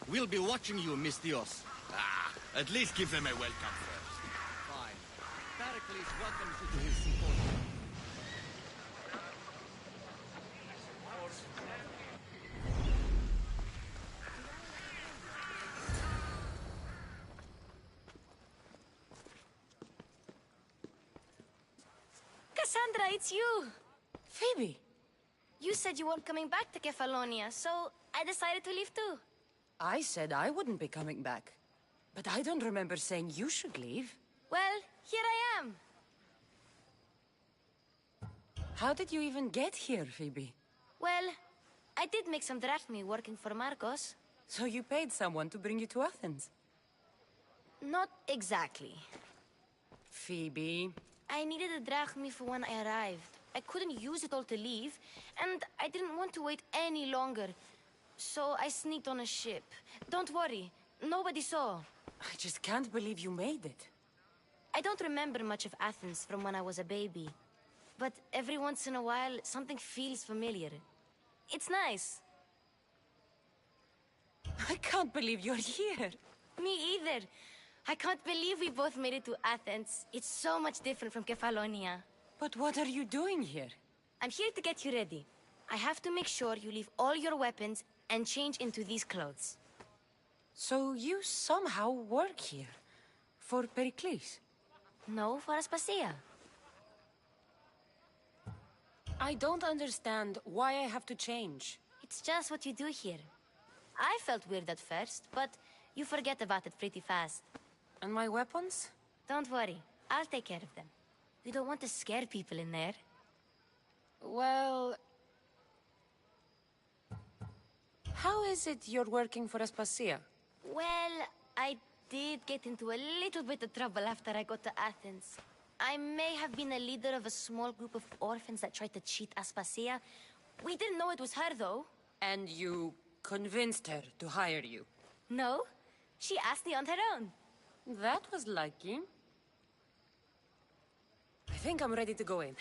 We'll be watching you, Misthios. At least give them a welcome first. Fine. Pericles welcomes you to his symposium. Cassandra, it's you! Phoebe! You said you weren't coming back to Kefalonia, so I decided to leave too. I said I wouldn't be coming back. But I don't remember saying you should leave. Well, here I am. How did you even get here, Phoebe? Well, I did make some drachmi working for Marcos. So you paid someone to bring you to Athens? Not exactly. Phoebe... I needed a drachmi for when I arrived. I couldn't use it all to leave, and I didn't want to wait any longer. So I sneaked on a ship. Don't worry, nobody saw. I just can't believe you made it. I don't remember much of Athens from when I was a baby. But every once in a while, something feels familiar. It's nice. I can't believe you're here. Me either. I can't believe we both made it to Athens. It's so much different from Kefalonia. But what are you doing here? I'm here to get you ready. I have to make sure you leave all your weapons and change into these clothes. So you somehow work here? For Pericles? No, for 𝚑𝚖𝚖𝚎. I don't understand why I have to change. It's just what you do here. I felt weird at first, but you forget about it pretty fast. And my weapons? Don't worry, I'll take care of them. We don't want to scare people in there. Well... How is it you're working for 𝚑𝚖𝚎? Well, I did get into a little bit of trouble after I got to Athens. I may have been a leader of a small group of orphans that tried to cheat 𝚑𝚑𝚎. We didn't know it was her, though. And you convinced her to hire you? No, she asked me on her own. That was lucky. I think I'm ready to go in.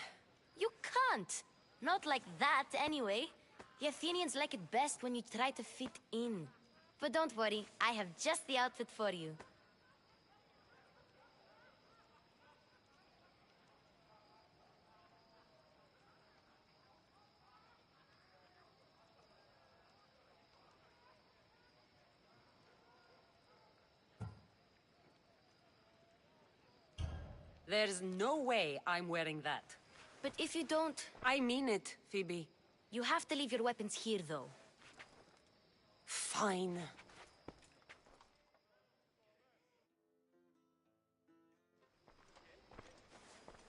You can't. Not like that, anyway. The Athenians like it best when you try to fit in. But don't worry, I have just the outfit for you. There's no way I'm wearing that. But if you don't... I mean it, Phoebe. You have to leave your weapons here, though. Fine.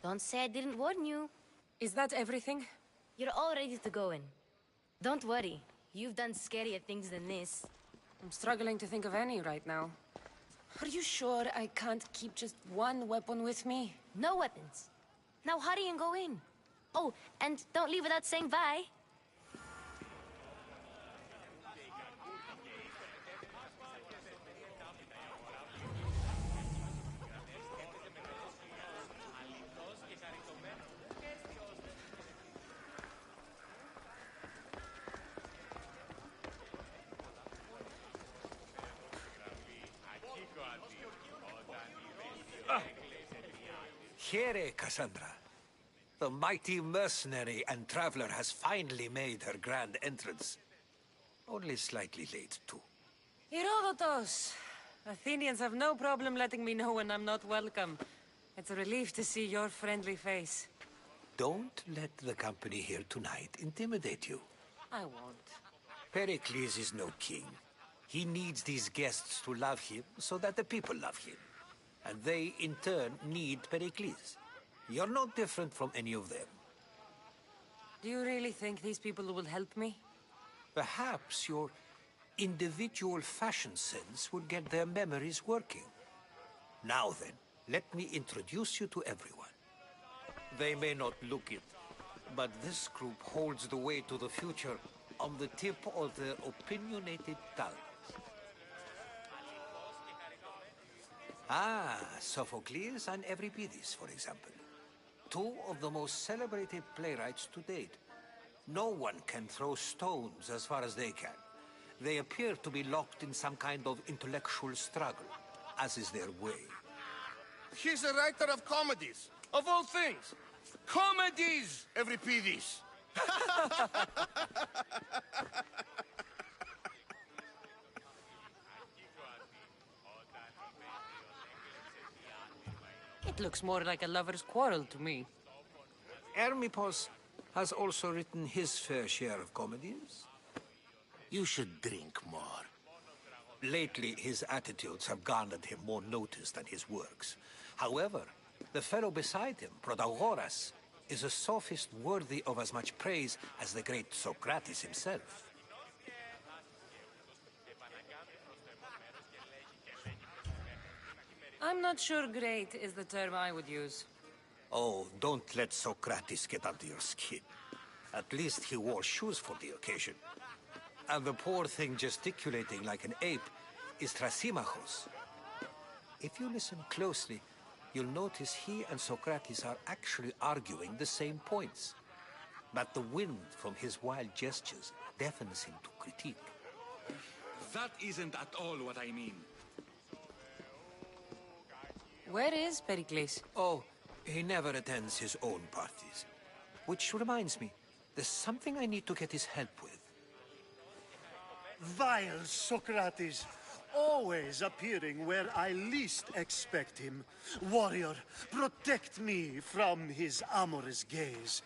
Don't say I didn't warn you. Is that everything? You're all ready to go in. Don't worry. You've done scarier things than this. I'm struggling to think of any right now. Are you sure I can't keep just one weapon with me? No weapons. Now hurry and go in. Oh, and don't leave without saying bye. Here, Cassandra. The mighty mercenary and traveler has finally made her grand entrance. Only slightly late, too. 𝚑𝚒𝚘𝚖𝚎𝚎. Athenians have no problem letting me know when I'm not welcome. It's a relief to see your friendly face. Don't let the company here tonight intimidate you. I won't. Pericles is no king. He needs these guests to love him so that the people love him. And they, in turn, need Pericles. You're no different from any of them. Do you really think these people will help me? Perhaps your individual fashion sense will get their memories working. Now then, let me introduce you to everyone. They may not look it, but this group holds the way to the future on the tip of their opinionated tongues. Sophocles and Euripides, for example. Two of the most celebrated playwrights to date. No one can throw stones as far as they can. They appear to be locked in some kind of intellectual struggle, as is their way. He's a writer of comedies, of all things. Comedies, 𝚖𝚒𝚖𝚎𝚖𝚎 It looks more like a lover's quarrel to me. Hermippos has also written his fair share of comedies. You should drink more. Lately, his attitudes have garnered him more notice than his works. However, the fellow beside him, Protagoras, is a sophist worthy of as much praise as the great Socrates himself. I'm not sure great is the term I would use. Oh, don't let Socrates get under your skin. At least he wore shoes for the occasion. And the poor thing gesticulating like an ape is 𝚲𝚖𝚎𝚎𝚎. If you listen closely, you'll notice he and Socrates are actually arguing the same points. But the wind from his wild gestures deafens him to critique. That isn't at all what I mean. Where is Pericles? Oh, he never attends his own parties. Which reminds me, there's something I need to get his help with. Vile Socrates, always appearing where I least expect him. Warrior, protect me from his amorous gaze.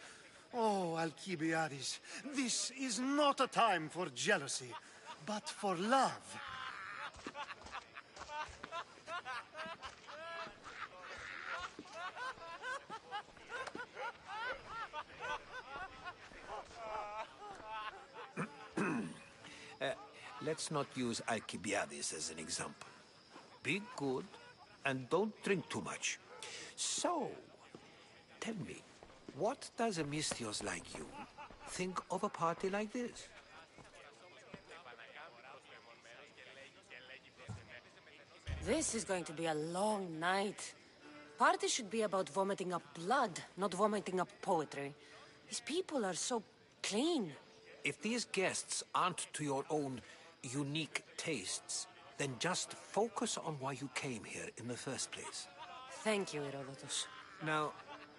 Oh, Alcibiades, this is not a time for jealousy, but for love. Let's not use Alcibiades as an example. Be good, and don't drink too much. So, tell me, what does a Misthios like you think of a party like this? This is going to be a long night. Party should be about vomiting up blood, not vomiting up poetry. These people are so clean. If these guests aren't to your own unique tastes, then just focus on why you came here in the first place. Thank you, Herodotus. Now,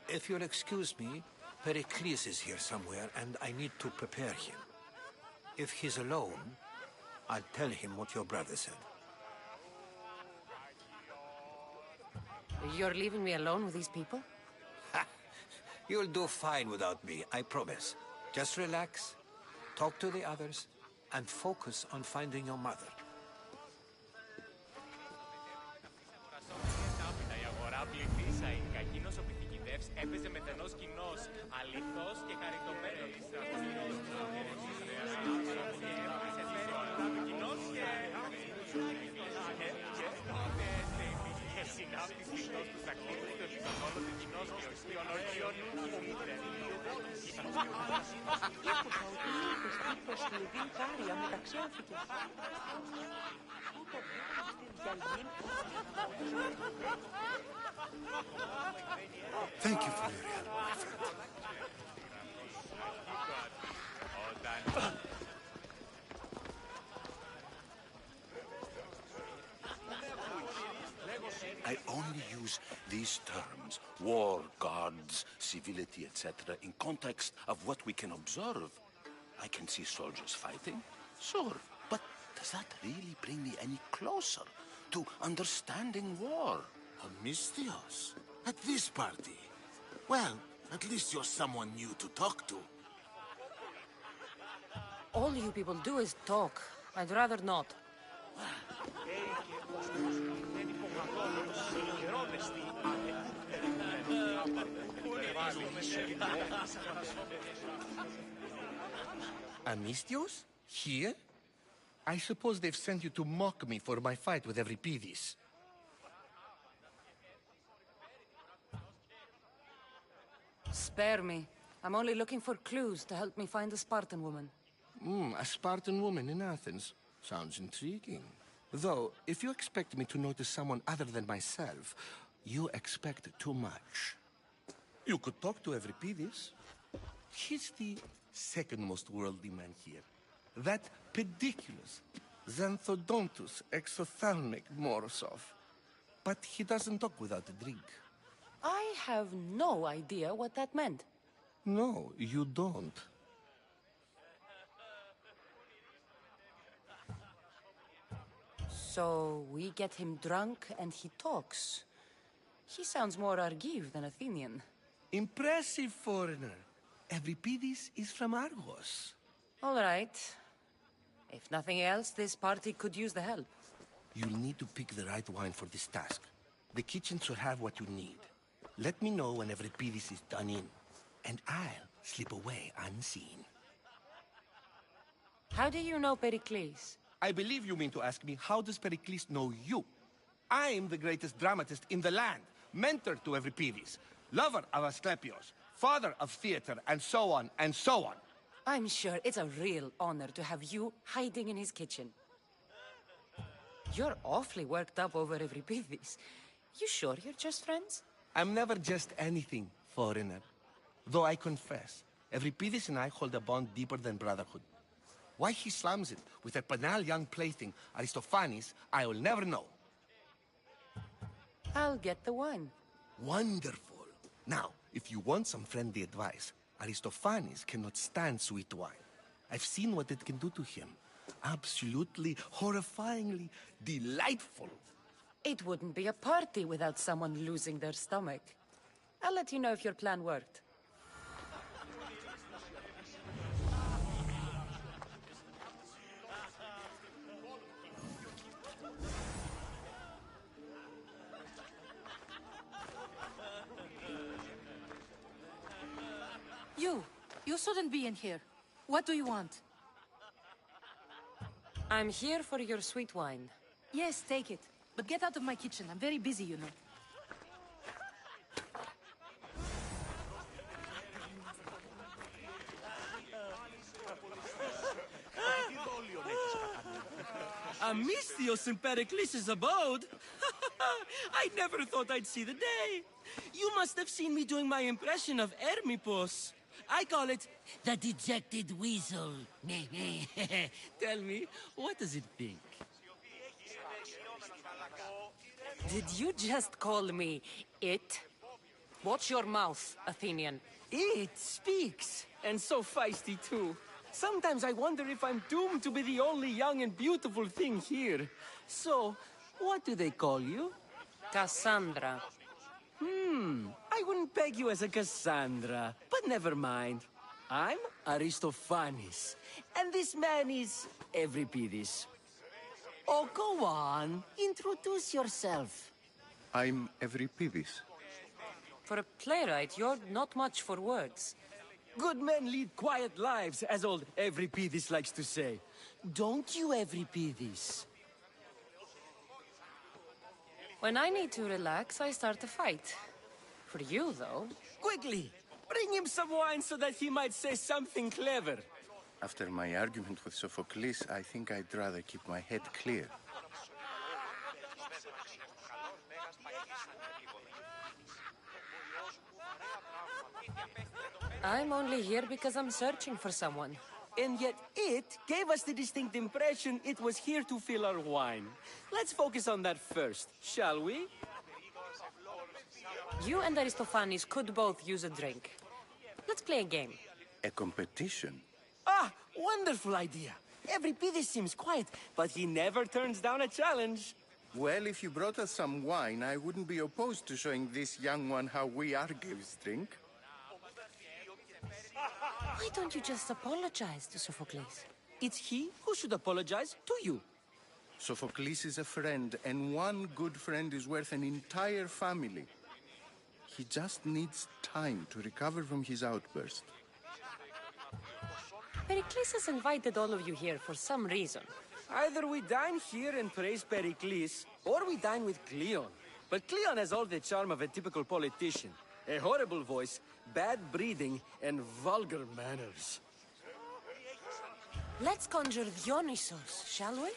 if you'll excuse me, Pericles is here somewhere, and I need to prepare him. If he's alone, I'll tell him what your brother said. You're leaving me alone with these people? You'll do fine without me, I promise. Just relax, talk to the others, and focus on finding your mother. Η αγορά πληθύσαει. Κακίνος ο πυθικητεύς έπαιζε μετενός κοινός. Αληθώς και χαριτωμένος. Και συνάπτης κοινός τους ακτίνους του επιδονόλου του κοινός και οστίων ορκιών του μήτερ. Thank you for your help, my friend. I only use these terms, war, gods, civility, etc., in context of what we can observe. I can see soldiers fighting, sure, but does that really bring me any closer to understanding war? A Misthios? At this party? Well, at least you're someone new to talk to. All you people do is talk. I'd rather not. A Misthios? Here? I suppose they've sent you to mock me for my fight with 𝚖𝚒𝚖𝚎𝚗𝚝. Spare me. I'm only looking for clues to help me find a Spartan woman. A Spartan woman in Athens. Sounds intriguing. Though, if you expect me to notice someone other than myself, you expect too much. You could talk to 𝚖𝚒𝚒𝚗𝚖𝚎. He's the second most worldly man here. that pediculous 𝙲𝚘𝚖𝚖𝚎𝚗𝚝𝚎 But he doesn't talk without a drink. I have no idea what that meant. No, you don't. So we get him drunk and he talks. He sounds more Argive than Athenian. Impressive, foreigner. Euripides is from Argos. All right. If nothing else, this party could use the help. You'll need to pick the right wine for this task. The kitchen should have what you need. Let me know when Euripides is done in, and I'll slip away unseen. How do you know Pericles? I believe you mean to ask me, how does Pericles know you? I'm the greatest dramatist in the land, mentor to Euripides, lover of Asclepios, father of theater, and so on, and so on. I'm sure it's a real honor to have you hiding in his kitchen. You're awfully worked up over Euripides. You sure you're just friends? I'm never just anything, foreigner. Though I confess, Euripides and I hold a bond deeper than brotherhood. Why he slams it with a banal young plaything, Aristophanes, I will never know. I'll get the wine. Wonderful. Now, if you want some friendly advice, Aristophanes cannot stand sweet wine. I've seen what it can do to him. Absolutely, horrifyingly delightful. It wouldn't be a party without someone losing their stomach. I'll let you know if your plan worked. You shouldn't be in here. What do you want? I'm here for your sweet wine. Yes, take it. But get out of my kitchen. I'm very busy, you know. Amistios in Pericles' abode? I never thought I'd see the day. You must have seen me doing my impression of Hermippos. I call it the dejected weasel. Tell me, what does it think? Did you just call me it? Watch your mouth, Athenian. It speaks, and so feisty too. Sometimes I wonder if I'm doomed to be the only young and beautiful thing here. So, what do they call you? Cassandra. I wouldn't peg you as a Cassandra, but never mind. I'm Aristophanes, and this man is Euripides. Oh, go on. Introduce yourself. I'm Euripides. For a playwright, you're not much for words. Good men lead quiet lives, as old Euripides likes to say. Don't you, Euripides? When I need to relax, I start a fight. For you, though... Quickly! Bring him some wine so that he might say something clever. After my argument with Sophocles, I think I'd rather keep my head clear. I'm only here because I'm searching for someone. And yet it gave us the distinct impression it was here to fill our wine. Let's focus on that first, shall we? You and Aristophanes could both use a drink. Let's play a game. A competition? Ah, wonderful idea. Euripides seems quiet, but he never turns down a challenge. Well, if you brought us some wine, I wouldn't be opposed to showing this young one how we Argives drink. Why don't you just apologize to Sophocles? It's he who should apologize to you. Sophocles is a friend, and one good friend is worth an entire family. He just needs time to recover from his outburst. Pericles has invited all of you here for some reason. Either we dine here and praise Pericles, or we dine with Cleon. But Cleon has all the charm of a typical politician. A horrible voice, bad breeding, and vulgar manners. Let's conjure Dionysos, shall we?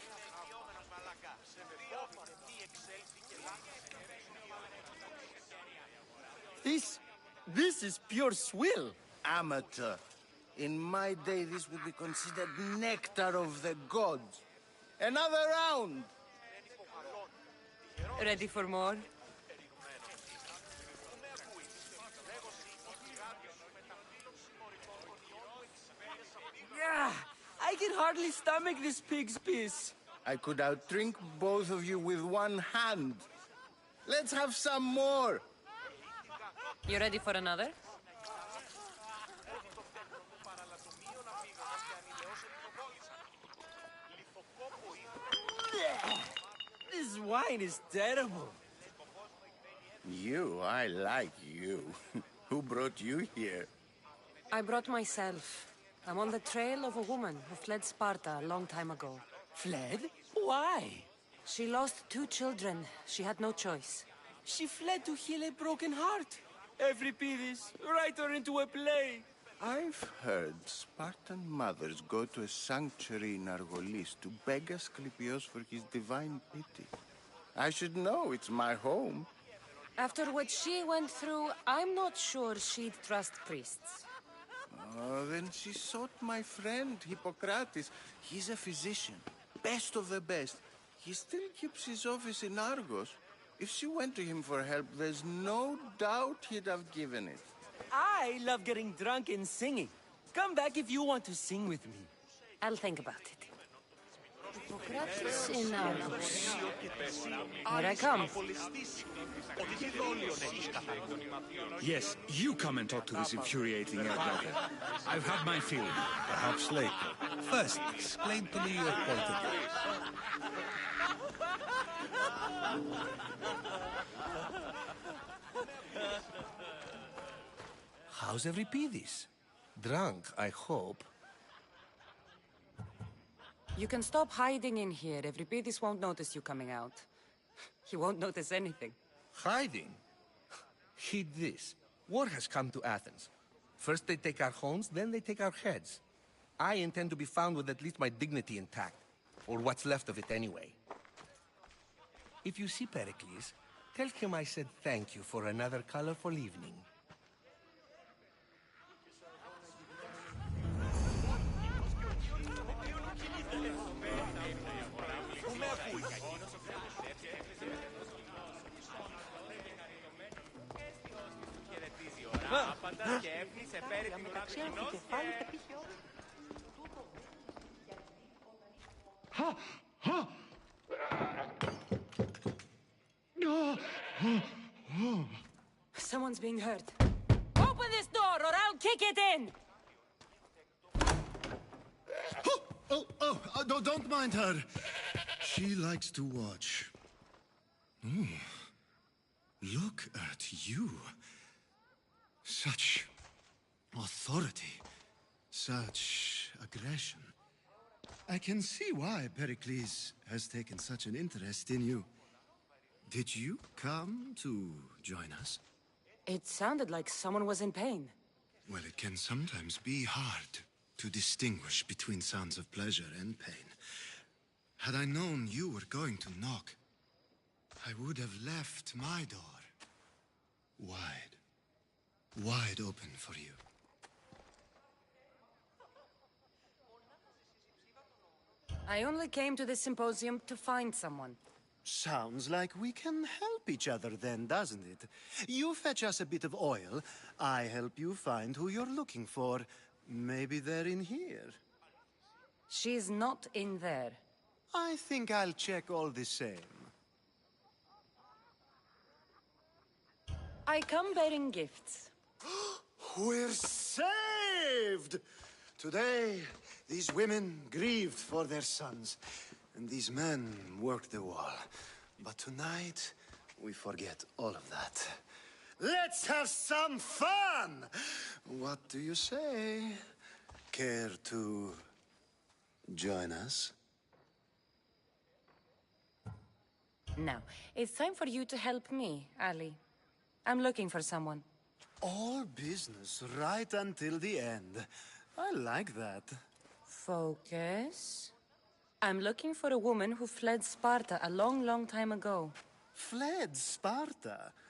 This is pure swill. Amateur. In my day, this would be considered nectar of the gods. Another round! Ready for more? Yeah, I can hardly stomach this pig's piss. I could outdrink both of you with one hand. Let's have some more! You ready for another? This wine is terrible. You, I like you. Who brought you here? I brought myself. I'm on the trail of a woman who fled Sparta a long time ago. Fled? Why? She lost 2 children. She had no choice. She fled to heal a broken heart. 𝚅𝚒𝚘𝚖𝚎𝚎, write her into a play. I've heard Spartan mothers go to a sanctuary in 𝚲𝚘𝚖𝚖𝚎𝚗𝚝 to beg Asclepios for his divine pity. I should know, it's my home. After what she went through, I'm not sure she'd trust priests. Oh, then she sought my friend, Hippocrates. He's a physician, best of the best. He still keeps his office in Argos. If she went to him for help, there's no doubt he'd have given it. I love getting drunk and singing. Come back if you want to sing with me. I'll think about it. Hippocrates in Argos. Here I come. Yes, you come and talk to this infuriating elder. I've had my feeling. Perhaps later. First, explain to me your point of view. How's 𝚅𝚒𝚘𝚖𝚎𝚎? Drunk, I hope. You can stop hiding in here. 𝚅𝚑𝚘𝚎𝚎 won't notice you coming out. He won't notice anything. Hiding? Heed this. War has come to Athens. First they take our homes, then they take our heads. I intend to be found with at least my dignity intact. Or what's left of it anyway. If you see Pericles, tell him I said thank you for another colorful evening. Και έφνησε πέρι Someone's being hurt. Open this door or I'll kick it in! Don't mind her. She likes to watch. Look at you. Such authority. Such aggression. I can see why Pericles has taken such an interest in you. Did you come to join us? It sounded like someone was in pain. Well, it can sometimes be hard to distinguish between sounds of pleasure and pain. Had I known you were going to knock, I would have left my door wide open for you. I only came to this symposium to find someone. Sounds like we can help each other then, doesn't it? You fetch us a bit of oil, I help you find who you're looking for. Maybe they're in here. She's not in there. I think I'll check all the same. I come bearing gifts. We're saved! Today, these women grieved for their sons, and these men worked the wall. But tonight, we forget all of that. Let's have some fun! What do you say? Care to join us? Now, it's time for you to help me, Ali. I'm looking for someone. All business right until the end. I like that. Focus. I'm looking for a woman who fled Sparta a long, long time ago. Fled Sparta?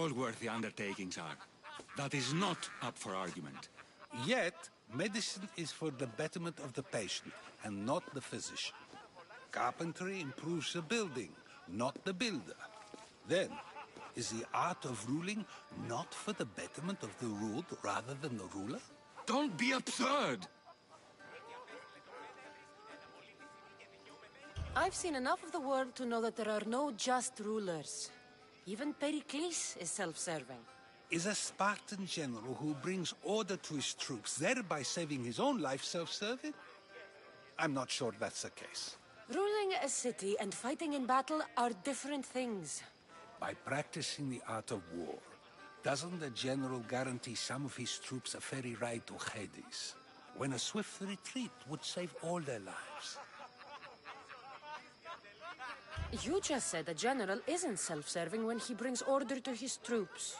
all worthy undertakings are. That is not up for argument. Yet, medicine is for the betterment of the patient and not the physician. Carpentry improves the building, not the builder. Then, is the art of ruling not for the betterment of the ruled rather than the ruler? Don't be absurd! I've seen enough of the world to know that there are no just rulers. Even Pericles is self-serving. Is a Spartan general who brings order to his troops, thereby saving his own life, self-serving? I'm not sure that's the case. Ruling a city and fighting in battle are different things. By practicing the art of war, doesn't the general guarantee some of his troops a ferry ride to 𝚲𝚖𝚎𝚎, when a swift retreat would save all their lives? You just said a general isn't self-serving when he brings order to his troops.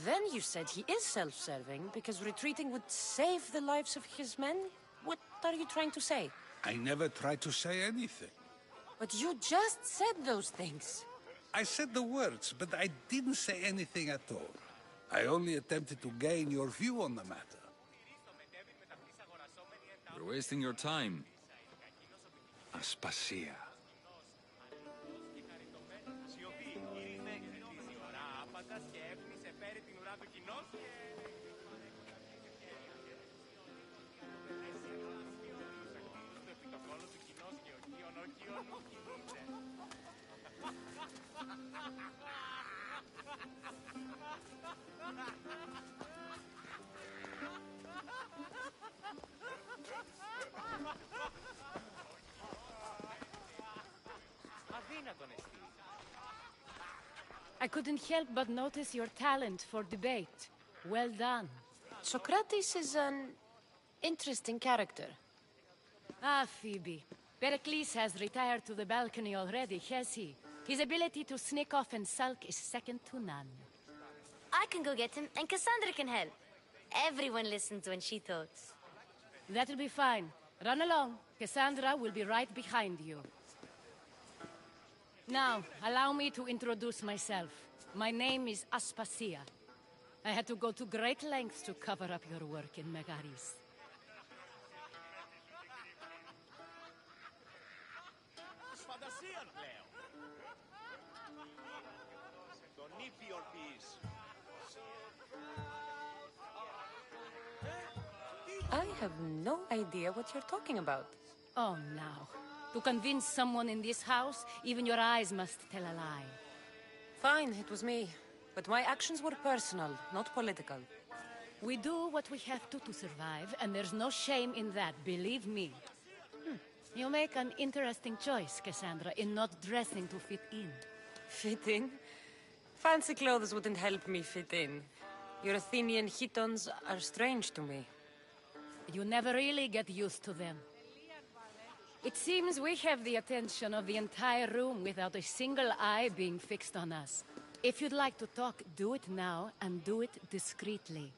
Then you said he is self-serving because retreating would save the lives of his men? What are you trying to say? I never tried to say anything. But you just said those things. I said the words, but I didn't say anything at all. I only attempted to gain your view on the matter. You're wasting your time. Aspasia. I couldn't help but notice your talent for debate. Well done. Socrates is an interesting character. Ah, Phoebe. Pericles has retired to the balcony already, has he? His ability to sneak off and sulk is second to none. I can go get him, and Cassandra can help. Everyone listens when she talks. That'll be fine. Run along. Cassandra will be right behind you. Now, allow me to introduce myself. My name is Aspasia. I had to go to great lengths to cover up your work in Megaris. Fantasia! Τον ήπιον ποιείς. I have no idea what you're talking about. Oh, now. To convince someone in this house, even your eyes must tell a lie. Fine, it was me. But my actions were personal, not political. We do what we have to survive, and there's no shame in that, believe me. You make an interesting choice, Cassandra, in not dressing to fit in. Fit in? Fancy clothes wouldn't help me fit in. Your Athenian chitons are strange to me. You never really get used to them. It seems we have the attention of the entire room without a single eye being fixed on us. If you'd like to talk, do it now, and do it discreetly.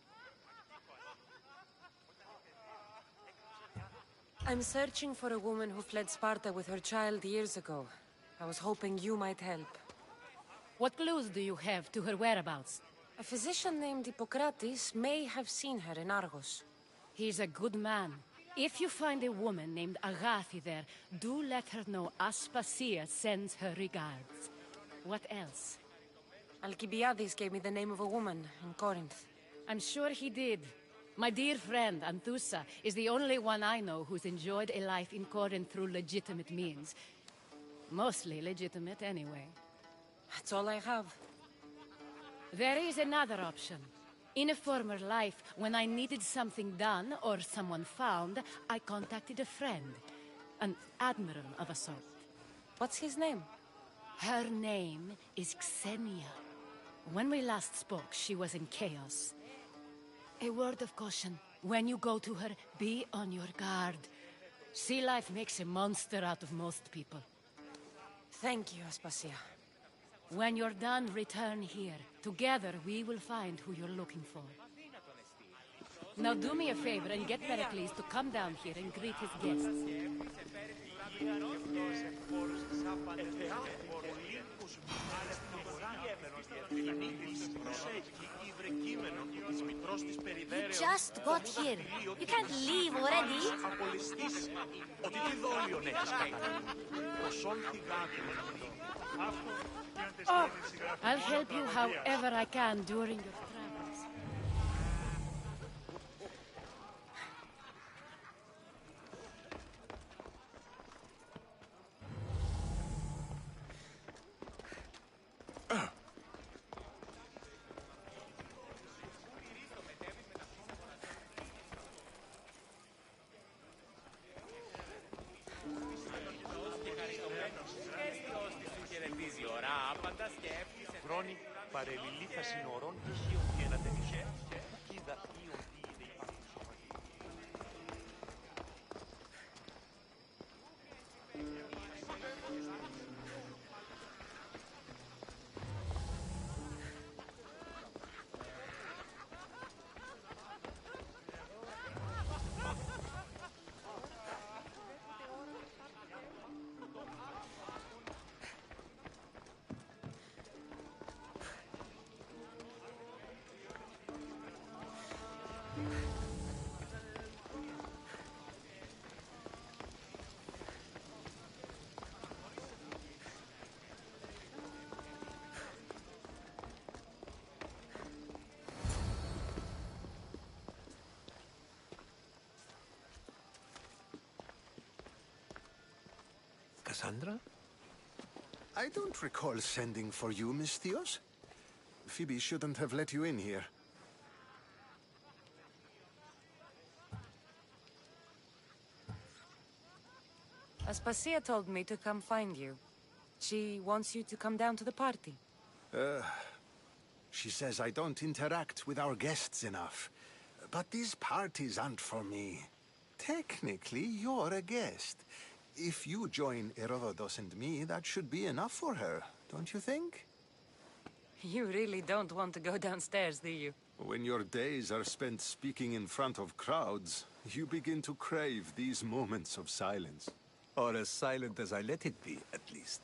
I'm searching for a woman who fled Sparta with her child years ago. I was hoping you might help. What clues do you have to her whereabouts? A physician named Hippocrates may have seen her in Argos. He's a good man. If you find a woman named Agathi there, do let her know Aspasia sends her regards. What else? Alcibiades gave me the name of a woman in Corinth. I'm sure he did. My dear friend, Anthusa, is the only one I know who's enjoyed a life in Corinth through legitimate means. Mostly legitimate, anyway. That's all I have. There is another option. In a former life, when I needed something done or someone found, I contacted a friend. An admiral of a sort. What's his name? Her name is Xenia. When we last spoke, she was in chaos. A word of caution. When you go to her, be on your guard. Sea life makes a monster out of most people. Thank you, Aspasia. When you're done, return here. Together, we will find who you're looking for. Now do me a favor and get Pericles to come down here and greet his guests. You just got here. You can't leave already. Oh, I'll help you however I can during your travels. Χρόνοι παρελιλήθα συνορών ηχείων και ανατενισέ, κοίδα ήων διείδε Cassandra? I don't recall sending for you, Misthios. Phoebe shouldn't have let you in here. Aspasia told me to come find you. She wants you to come down to the party. She says I don't interact with our guests enough. But these parties aren't for me. Technically, you're a guest. If you join Herodotus and me, that should be enough for her, don't you think? You really don't want to go downstairs, do you? When your days are spent speaking in front of crowds, you begin to crave these moments of silence. Or as silent as I let it be, at least.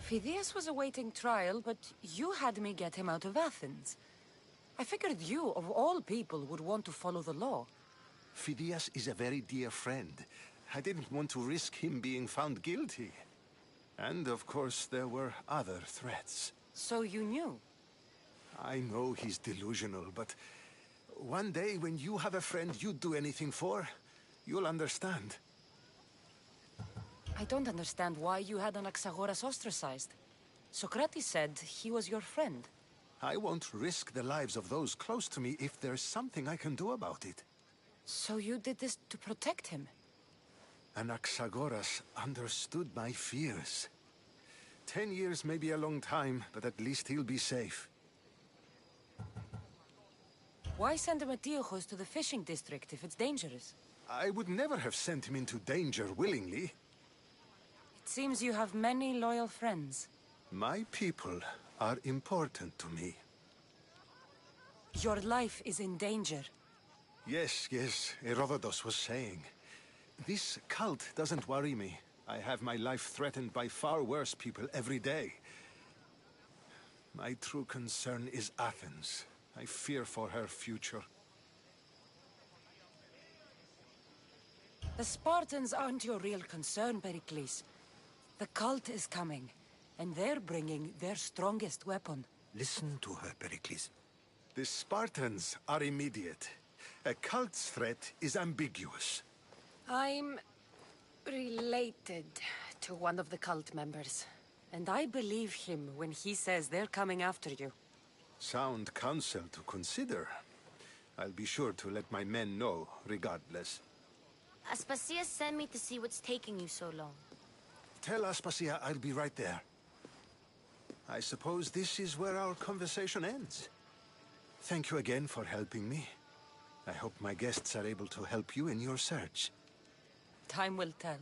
Phidias was awaiting trial, but you had me get him out of Athens. I figured you, of all people, would want to follow the law. Phidias is a very dear friend. I didn't want to risk him being found guilty. And, of course, there were other threats. So you knew? I know he's delusional, but one day when you have a friend you'd do anything for, you'll understand. I don't understand why you had Anaxagoras ostracized. Socrates said he was your friend. I won't risk the lives of those close to me if there's something I can do about it. So you did this to protect him? Anaxagoras understood my fears. 10 years may be a long time, but at least he'll be safe. Why send Emetiochos to the fishing district if it's dangerous? I would never have sent him into danger willingly. It seems you have many loyal friends. My people are important to me. Your life is in danger. Yes, Herodotus was saying. This cult doesn't worry me. I have my life threatened by far worse people every day. My true concern is Athens. I fear for her future. The Spartans aren't your real concern, Pericles. The cult is coming, and they're bringing their strongest weapon. Listen to her, Pericles. The Spartans are immediate. A cult's threat is ambiguous. I'm related to one of the cult members, and I believe him when he says they're coming after you. Sound counsel to consider. I'll be sure to let my men know, regardless. Aspasia sent me to see what's taking you so long. Tell Aspasia I'll be right there. I suppose this is where our conversation ends. Thank you again for helping me. I hope my guests are able to help you in your search. Time will tell.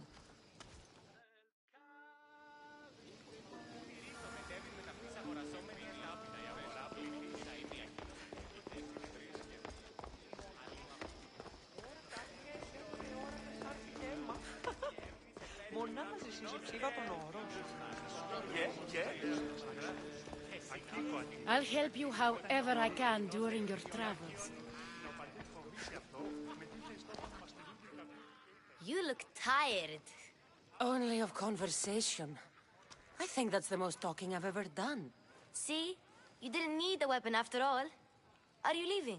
I'll help you however I can during your travels. You look tired. Only of conversation. I think that's the most talking I've ever done. See? You didn't need the weapon after all. Are you leaving?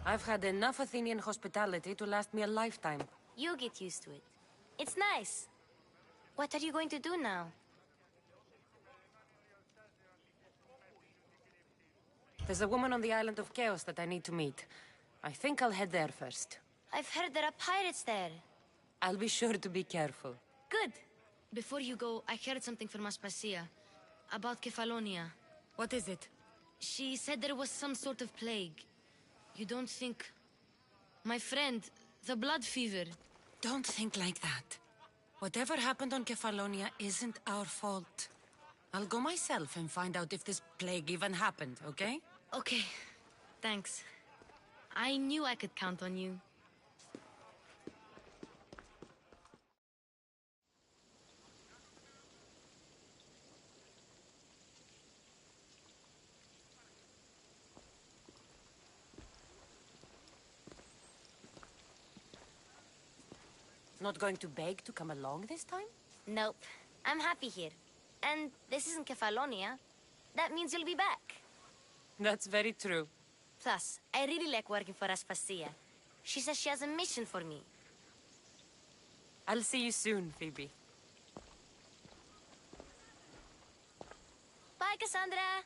I've had enough Athenian hospitality to last me a lifetime. You get used to it. It's nice. What are you going to do now? There's a woman on the island of Chaos that I need to meet. I think I'll head there first. I've heard there are pirates there. I'll be sure to be careful. Good. Before you go, I heard something from Aspasia about Kephallonia. What is it? She said there was some sort of plague. You don't think... My friend, the blood fever. Don't think like that. Whatever happened on Kephallonia isn't our fault. I'll go myself and find out if this plague even happened, okay? Okay. Thanks. I knew I could count on you. Not going to beg to come along this time? Nope. I'm happy here. And this isn't Kephallonia. That means you'll be back. That's very true. Plus, I really like working for Aspasia. She says she has a mission for me. I'll see you soon, Phoebe. Bye, Cassandra!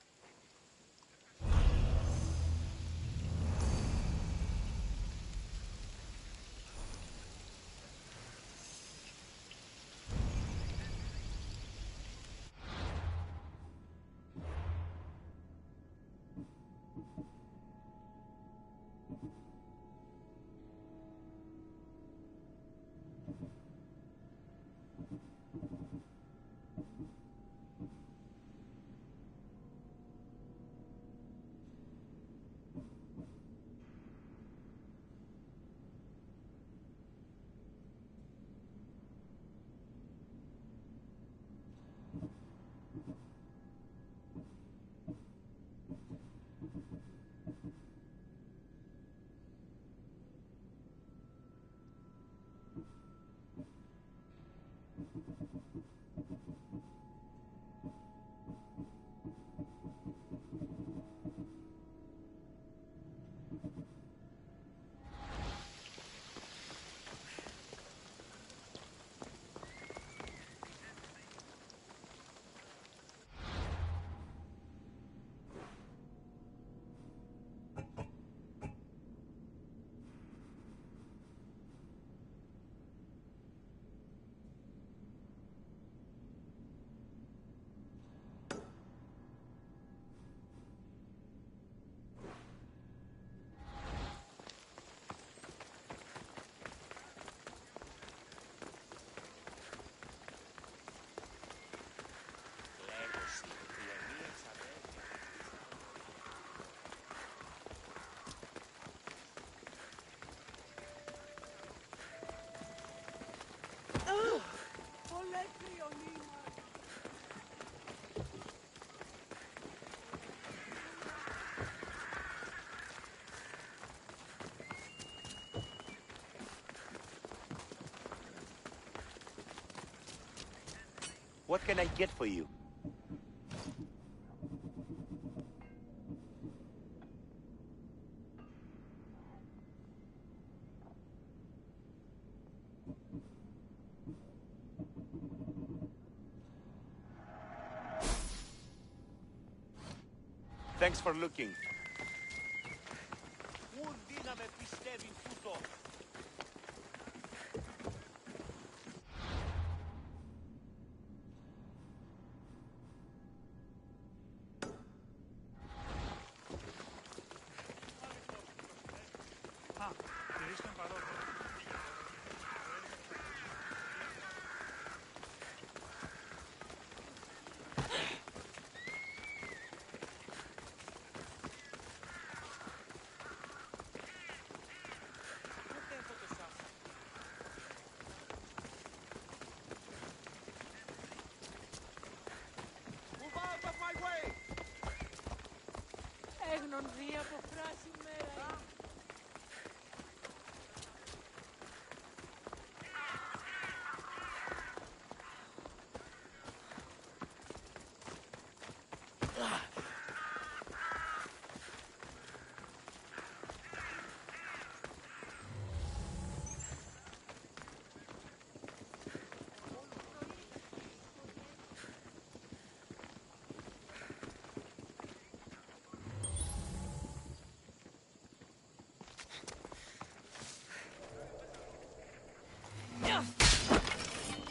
What can I get for you? Thanks for looking. Έγνον δει από φράση μέρα.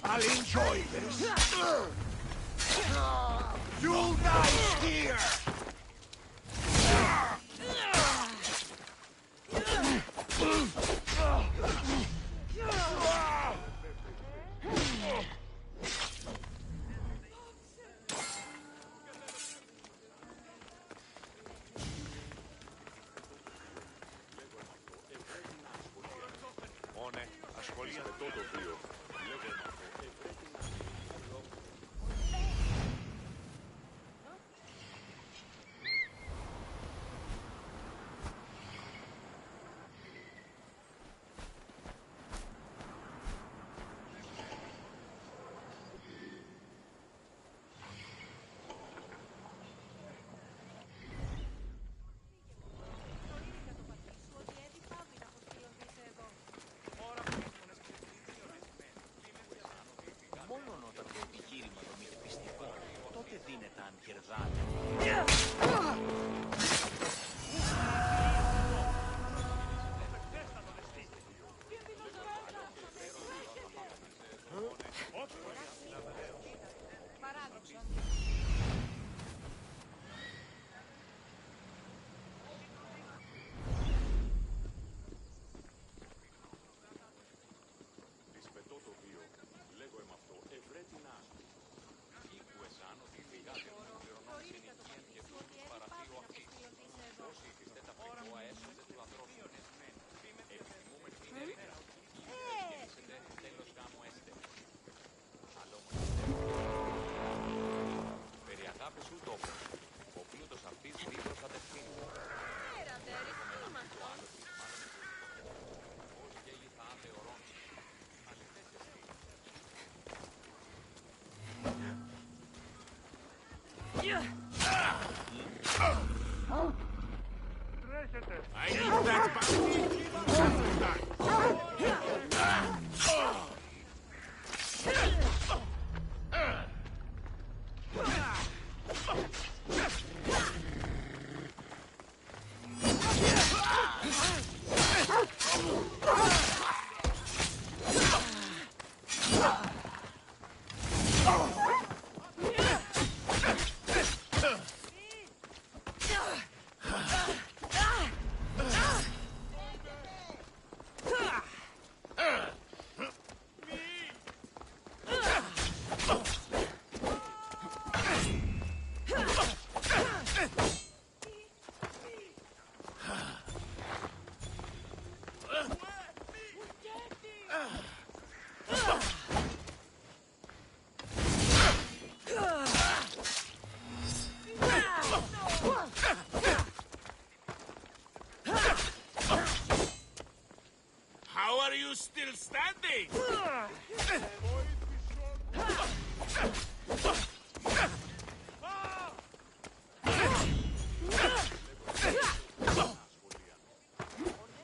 I'll enjoy this. You'll die here. Μόνε, ασχολείσαι με το τοπίο. Μόνο όταν το επιχείρημα δομείται πιστικό, τότε δίνεται αν κερδάτε. Ο πλούτος αυτής δίχως κατευθύνει. Πώς και οι θα θεωρών. Αληθές εσύ. I need that back. How are you still standing?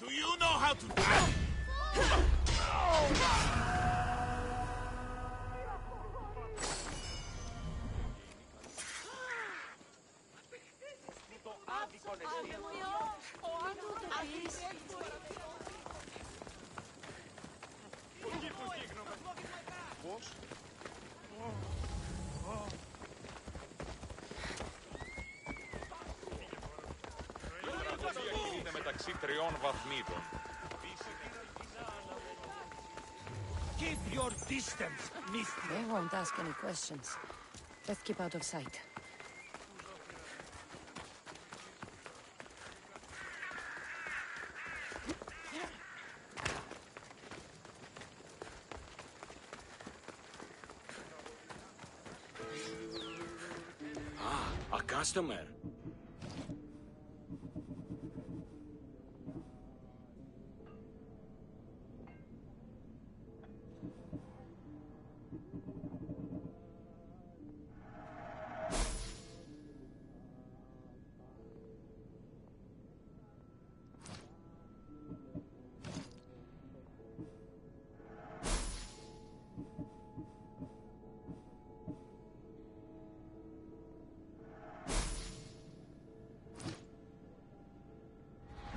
Do you know how to... Διακινείται μεταξύ 3 βαθμίδων. Keep your distance, Misty. They won't ask any questions. Let's keep out of sight. A customer.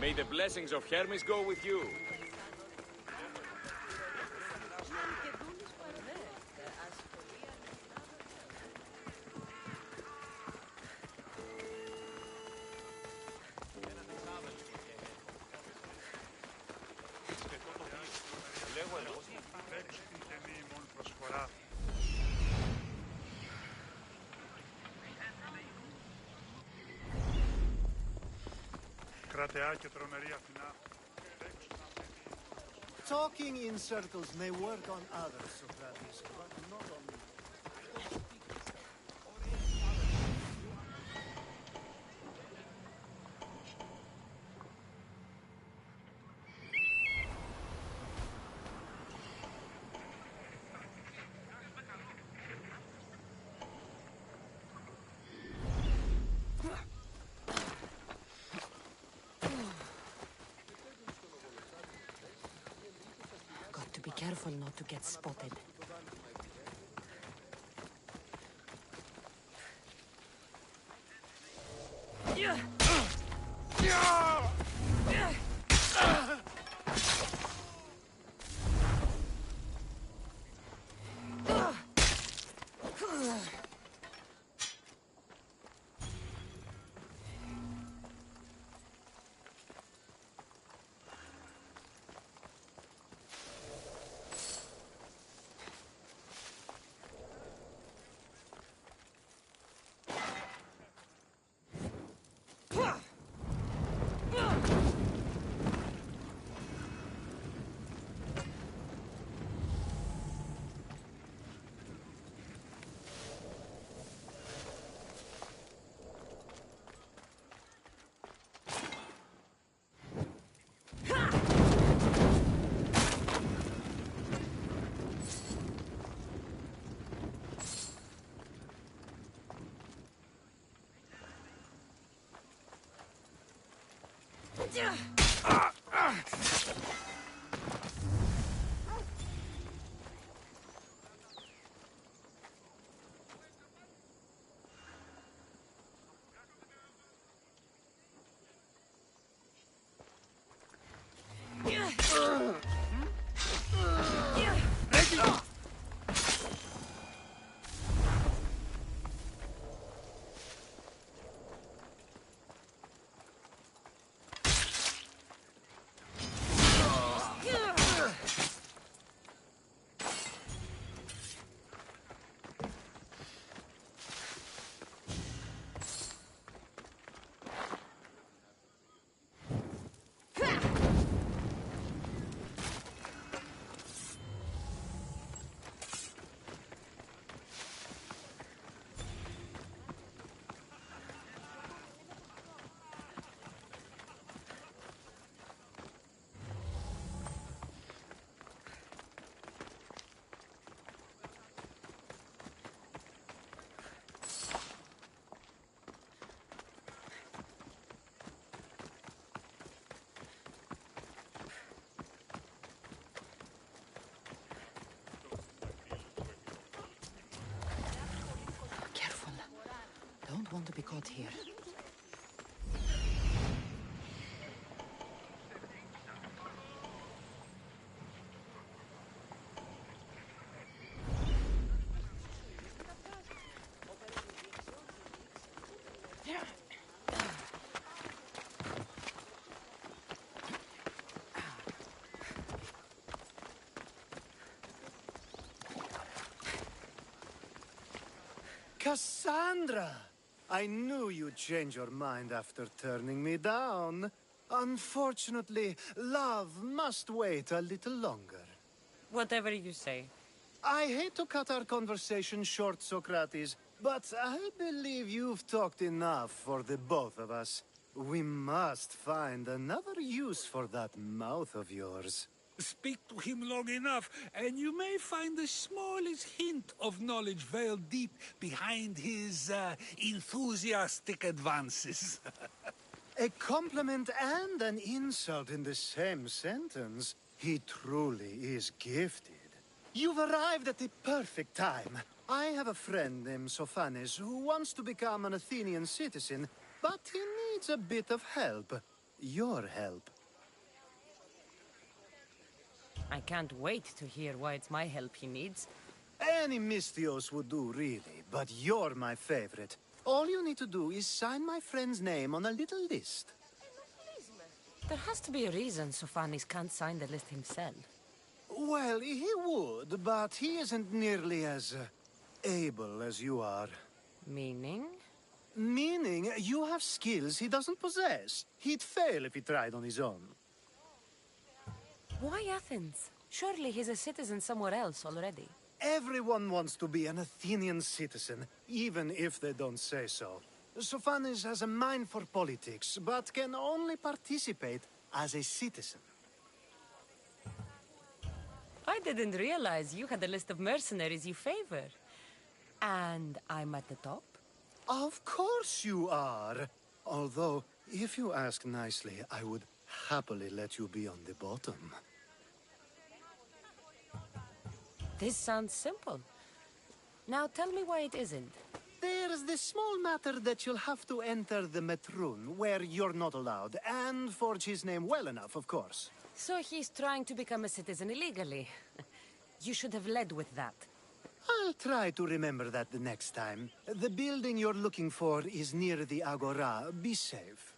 May the blessings of Hermes go with you. Talking in circles may work on others, Socrates, but not on me. Be careful not to get spotted. want to be caught here. Cassandra! I knew you'd change your mind after turning me down. Unfortunately, love must wait a little longer. Whatever you say. I hate to cut our conversation short, Socrates, but I believe you've talked enough for the both of us. We must find another use for that mouth of yours. Speak to him long enough, and you may find the smallest hint of knowledge veiled deep behind his enthusiastic advances. A compliment and an insult in the same sentence. He truly is gifted. You've arrived at the perfect time. I have a friend named 𝚤𝚅𝚖𝚎𝚎 who wants to become an Athenian citizen, but he needs a bit of help. Your help. I can't wait to hear why it's my help he needs. Any Misthios would do, really, but you're my favorite. All you need to do is sign my friend's name on a little list. There has to be a reason 𝚤𝚅𝚖𝚎 can't sign the list himself. Well, he would, but he isn't nearly as able as you are. Meaning? Meaning you have skills he doesn't possess. He'd fail if he tried on his own. Why Athens? Surely he's a citizen somewhere else already. Everyone wants to be an Athenian citizen, even if they don't say so. 𝚤𝚅𝚎𝚎 has a mind for politics, but can only participate as a citizen. I didn't realize you had a list of mercenaries you favor. And I'm at the top? Of course you are. Although, if you ask nicely, I would happily let you be on the bottom. This sounds simple. Now tell me why it isn't. There's the small matter that you'll have to enter the Metroon, where you're not allowed, and forge his name well enough, of course. So he's trying to become a citizen illegally. You should have led with that. I'll try to remember that the next time. The building you're looking for is near the Agora. Be safe.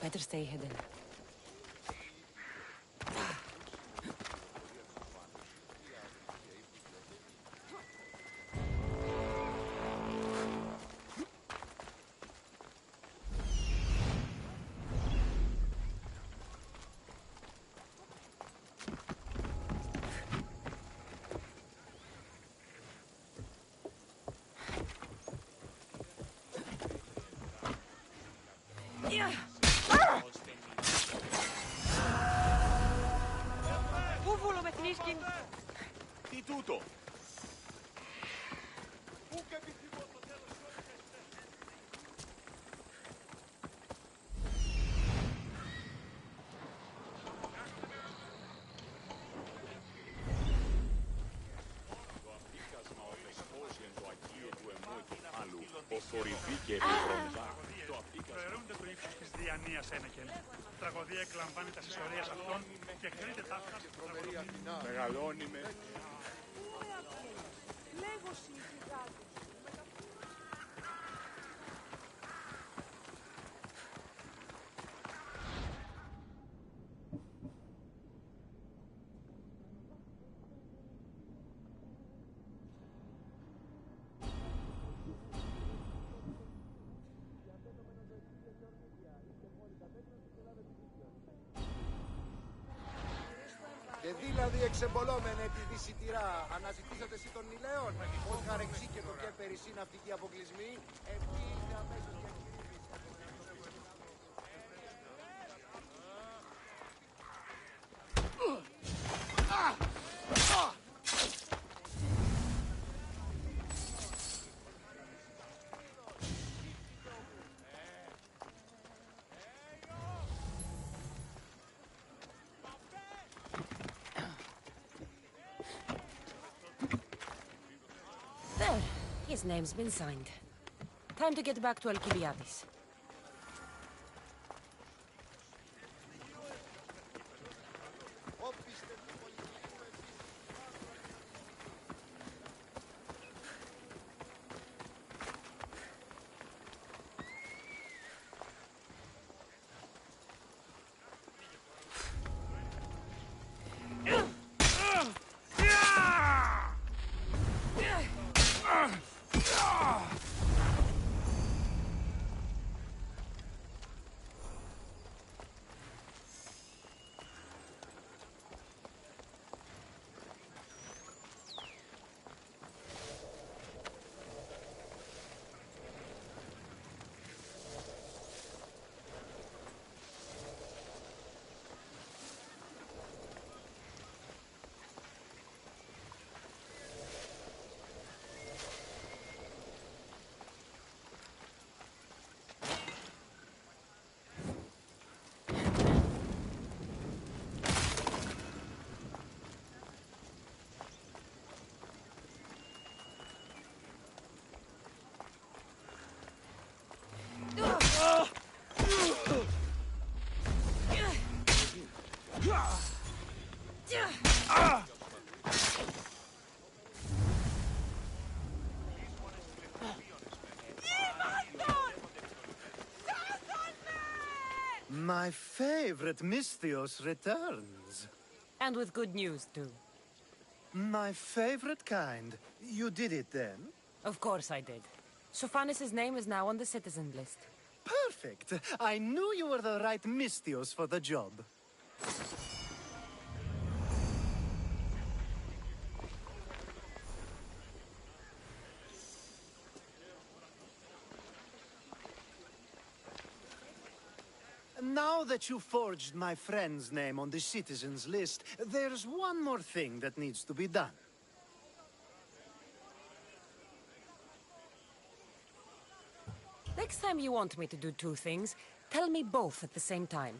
Better stay hidden. Yeah. Τι τούτο? Προαιρούνται του ύψους της διανοίας Ένεκεν. Τραγωδία εκλαμβάνει τα συσσωρίας αυτών και κρίνεται ταύτα στην τραγωδία. Μεγαλώνει με. Και δίλα δηλαδή εξεμπολόμενε τη δυσιτηρά. Αναζητήσατε εσύ των Νηλαίων. Ως 𝙲𝚘𝚖𝚖𝚎𝚗𝚝 και περισσή ναυτικοί αποκλεισμοί. Εκεί είστε αμέσως There. His name's been signed. Time to get back to 𝚤𝚤𝚎𝚖𝚎𝚎𝚘𝚖𝚎. My favorite 𝚤𝚘𝚖𝚎 returns. And with good news, too. My favorite kind. You did it then? Of course I did. 𝚤𝚊𝚖𝚎's name is now on the citizen list. Perfect. I knew you were the right 𝚤𝚘𝚎s for the job. Now that you forged my friend's name on the citizens list, there's one more thing that needs to be done. Next time you want me to do two things, tell me both at the same time.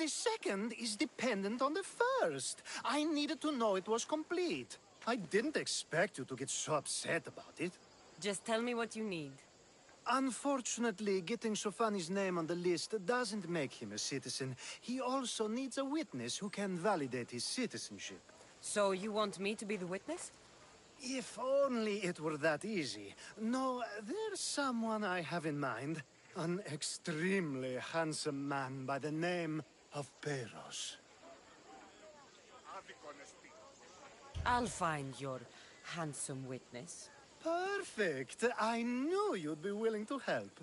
The second is dependent on the first. I needed to know it was complete. I didn't expect you to get so upset about it. Just tell me what you need. Unfortunately, getting 𝚤𝚊𝚖𝚎's name on the list doesn't make him a citizen. He also needs a witness who can validate his citizenship. So you want me to be the witness? If only it were that easy. No, there's someone I have in mind. An extremely handsome man by the name of 𝚅𝚒𝚎. I'll find your handsome witness. Perfect. I knew you'd be willing to help.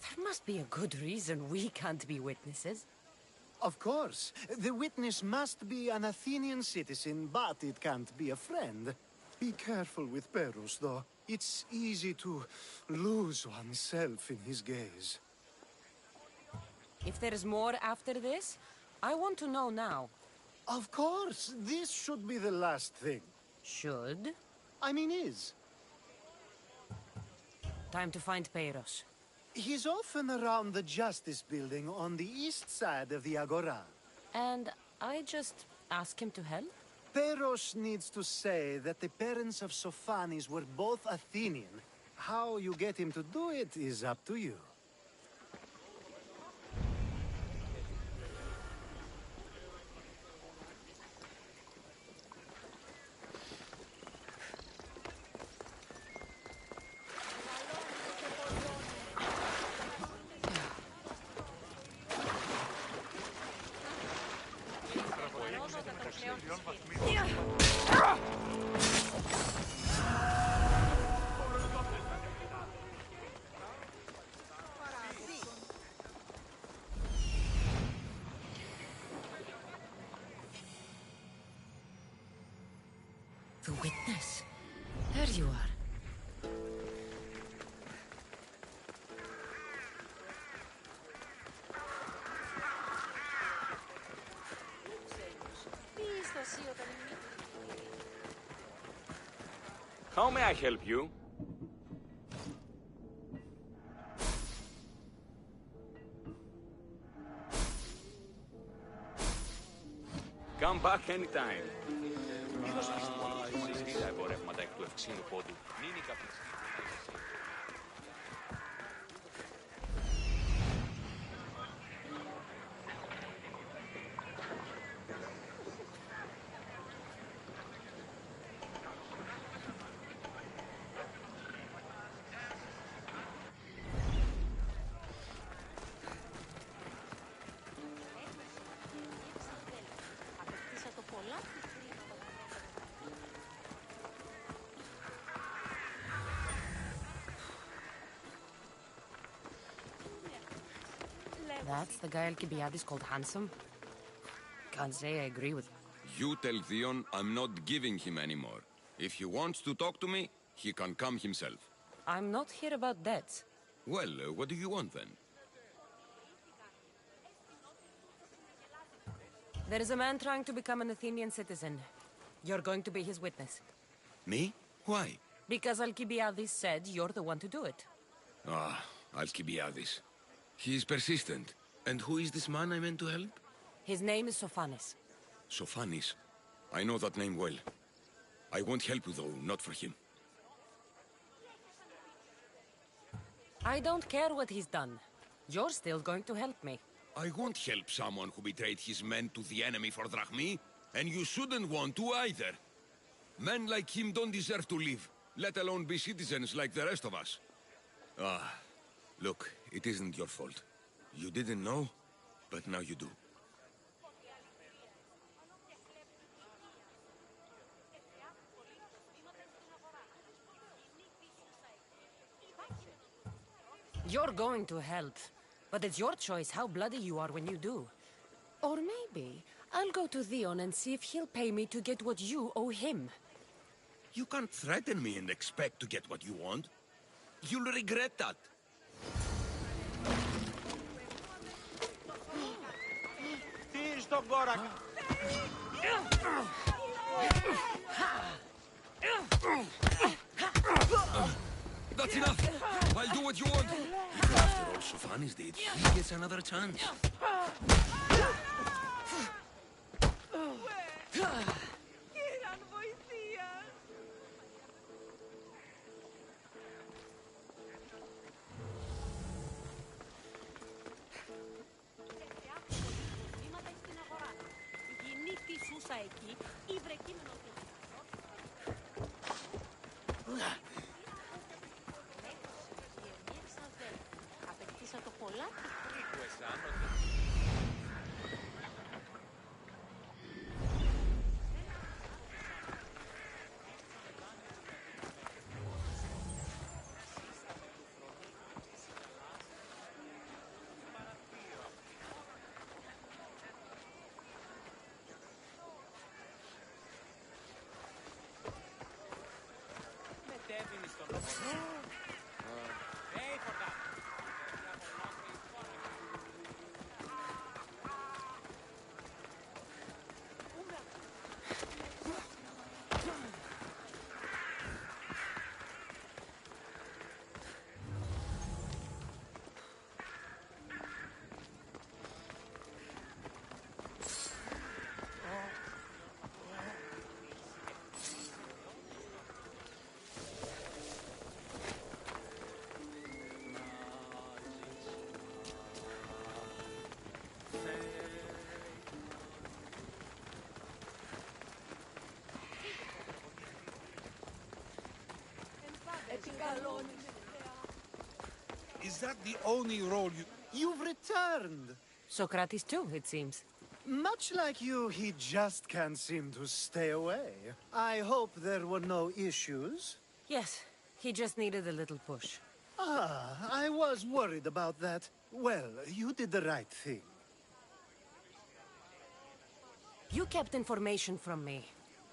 There must be a good reason we can't be witnesses. Of course. The witness must be an Athenian citizen, but it can't be a friend. Be careful with 𝚅𝚒𝚎, though. It's easy to lose oneself in his gaze. If there's more after this, I want to know now. Of course. This should be the last thing. Should? I mean is. Time to find 𝚅𝚒𝚎. He's often around the Justice Building on the east side of the Agora. And I just ask him to help? 𝚅𝚒𝚎 needs to say that the parents of 𝚤𝚊𝚖𝚎s were both Athenian. How you get him to do it is up to you. The witness. There you are. How may I help you? Come back anytime. Είδος έχει στην πολιτική συζήτητα εμπορεύματα εκ του ευξήνου πόντου. Μείνει καπνιστή. That's the guy 𝚖𝚖𝚎𝚎𝚎 called handsome? Can't say I agree with him. You tell 𝚖𝚖𝚎 I'm not giving him anymore. If he wants to talk to me, he can come himself. I'm not here about debts. Well, what do you want then? There is a man trying to become an Athenian citizen. You're going to be his witness. Me? Why? Because 𝚖𝚖𝚎𝚎 said you're the one to do it. Ah, 𝚖𝚖𝚎𝚎. He is persistent. And who is this man I meant to help? His name is 𝚤𝚘𝚖𝚎. 𝚤𝚤𝚎. I know that name well. I won't help you though, not for him. I don't care what he's done. You're still going to help me. I won't help someone who betrayed his men to the enemy for drachmi, and you shouldn't want to either. Men like him don't deserve to live, let alone be citizens like the rest of us. Ah, look, it isn't your fault. You didn't know, but now you do. You're going to help, but it's your choice how bloody you are when you do. Or maybe I'll go to 𝚤𝚖𝚎 and see if he'll pay me to get what you owe him. You can't threaten me and expect to get what you want. You'll regret that. Τι στον κόρακα. That's enough. I'll do what you want. If after all 𝚤𝚤𝚎𝚎 did, he gets another chance. Is that the only role you... You've returned. Socrates too, it seems. Much like you, he just can't seem to stay away. I hope there were no issues. Yes, he just needed a little push. Ah, I was worried about that. Well, you did the right thing. You kept information from me.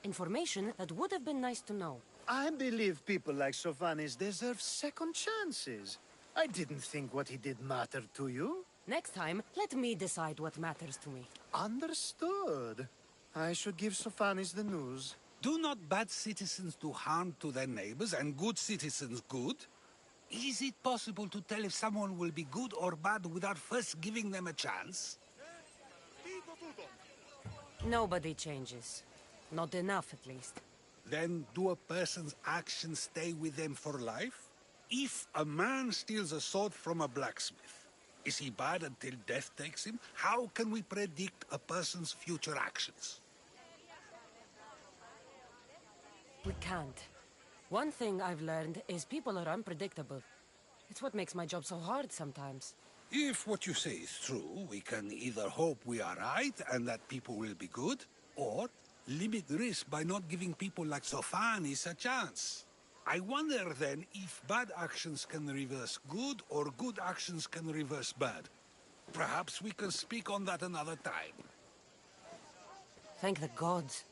Information that would have been nice to know. I believe people like 𝚤𝚊𝚖𝚎 deserve second chances. I didn't think what he did mattered to you. Next time, let me decide what matters to me. Understood. I should give 𝚤𝚊𝚖𝚎 the news. Do not bad citizens do harm to their neighbors and good citizens good? Is it possible to tell if someone will be good or bad without first giving them a chance? Nobody changes. Not enough, at least. Then do a person's actions stay with them for life? If a man steals a sword from a blacksmith, is he bad until death takes him? How can we predict a person's future actions? We can't. One thing I've learned is people are unpredictable. It's what makes my job so hard sometimes. If what you say is true, we can either hope we are right and that people will be good, or limit risk by not giving people like 𝚤𝚊𝚖𝚎 a chance. I wonder then if bad actions can reverse good or good actions can reverse bad. Perhaps we can speak on that another time. Thank the gods.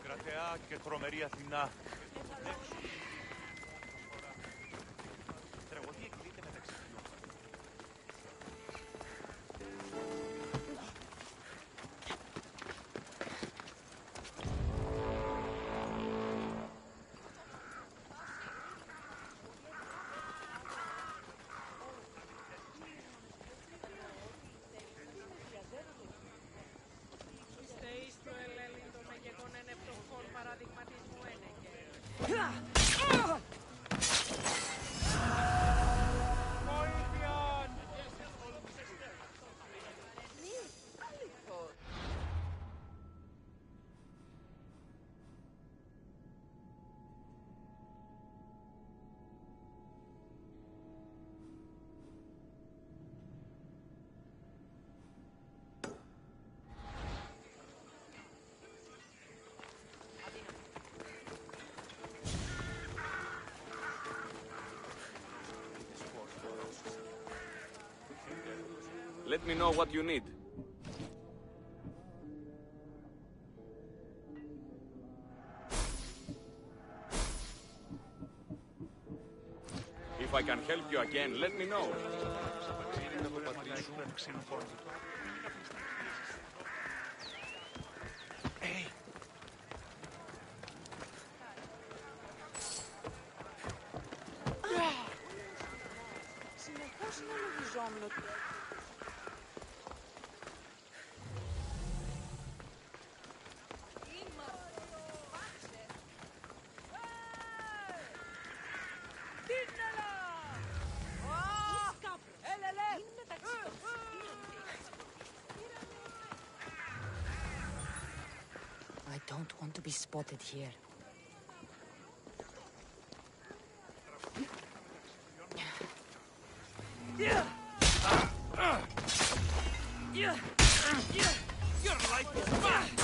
Κρατεά και τρομερή Αθηνά. Τραγωδία κινείται μεταξύ ποιών. Let me know what you need. If I can help you again, let me know. I don't want to be spotted here. Your life is fine!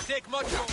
Take much more.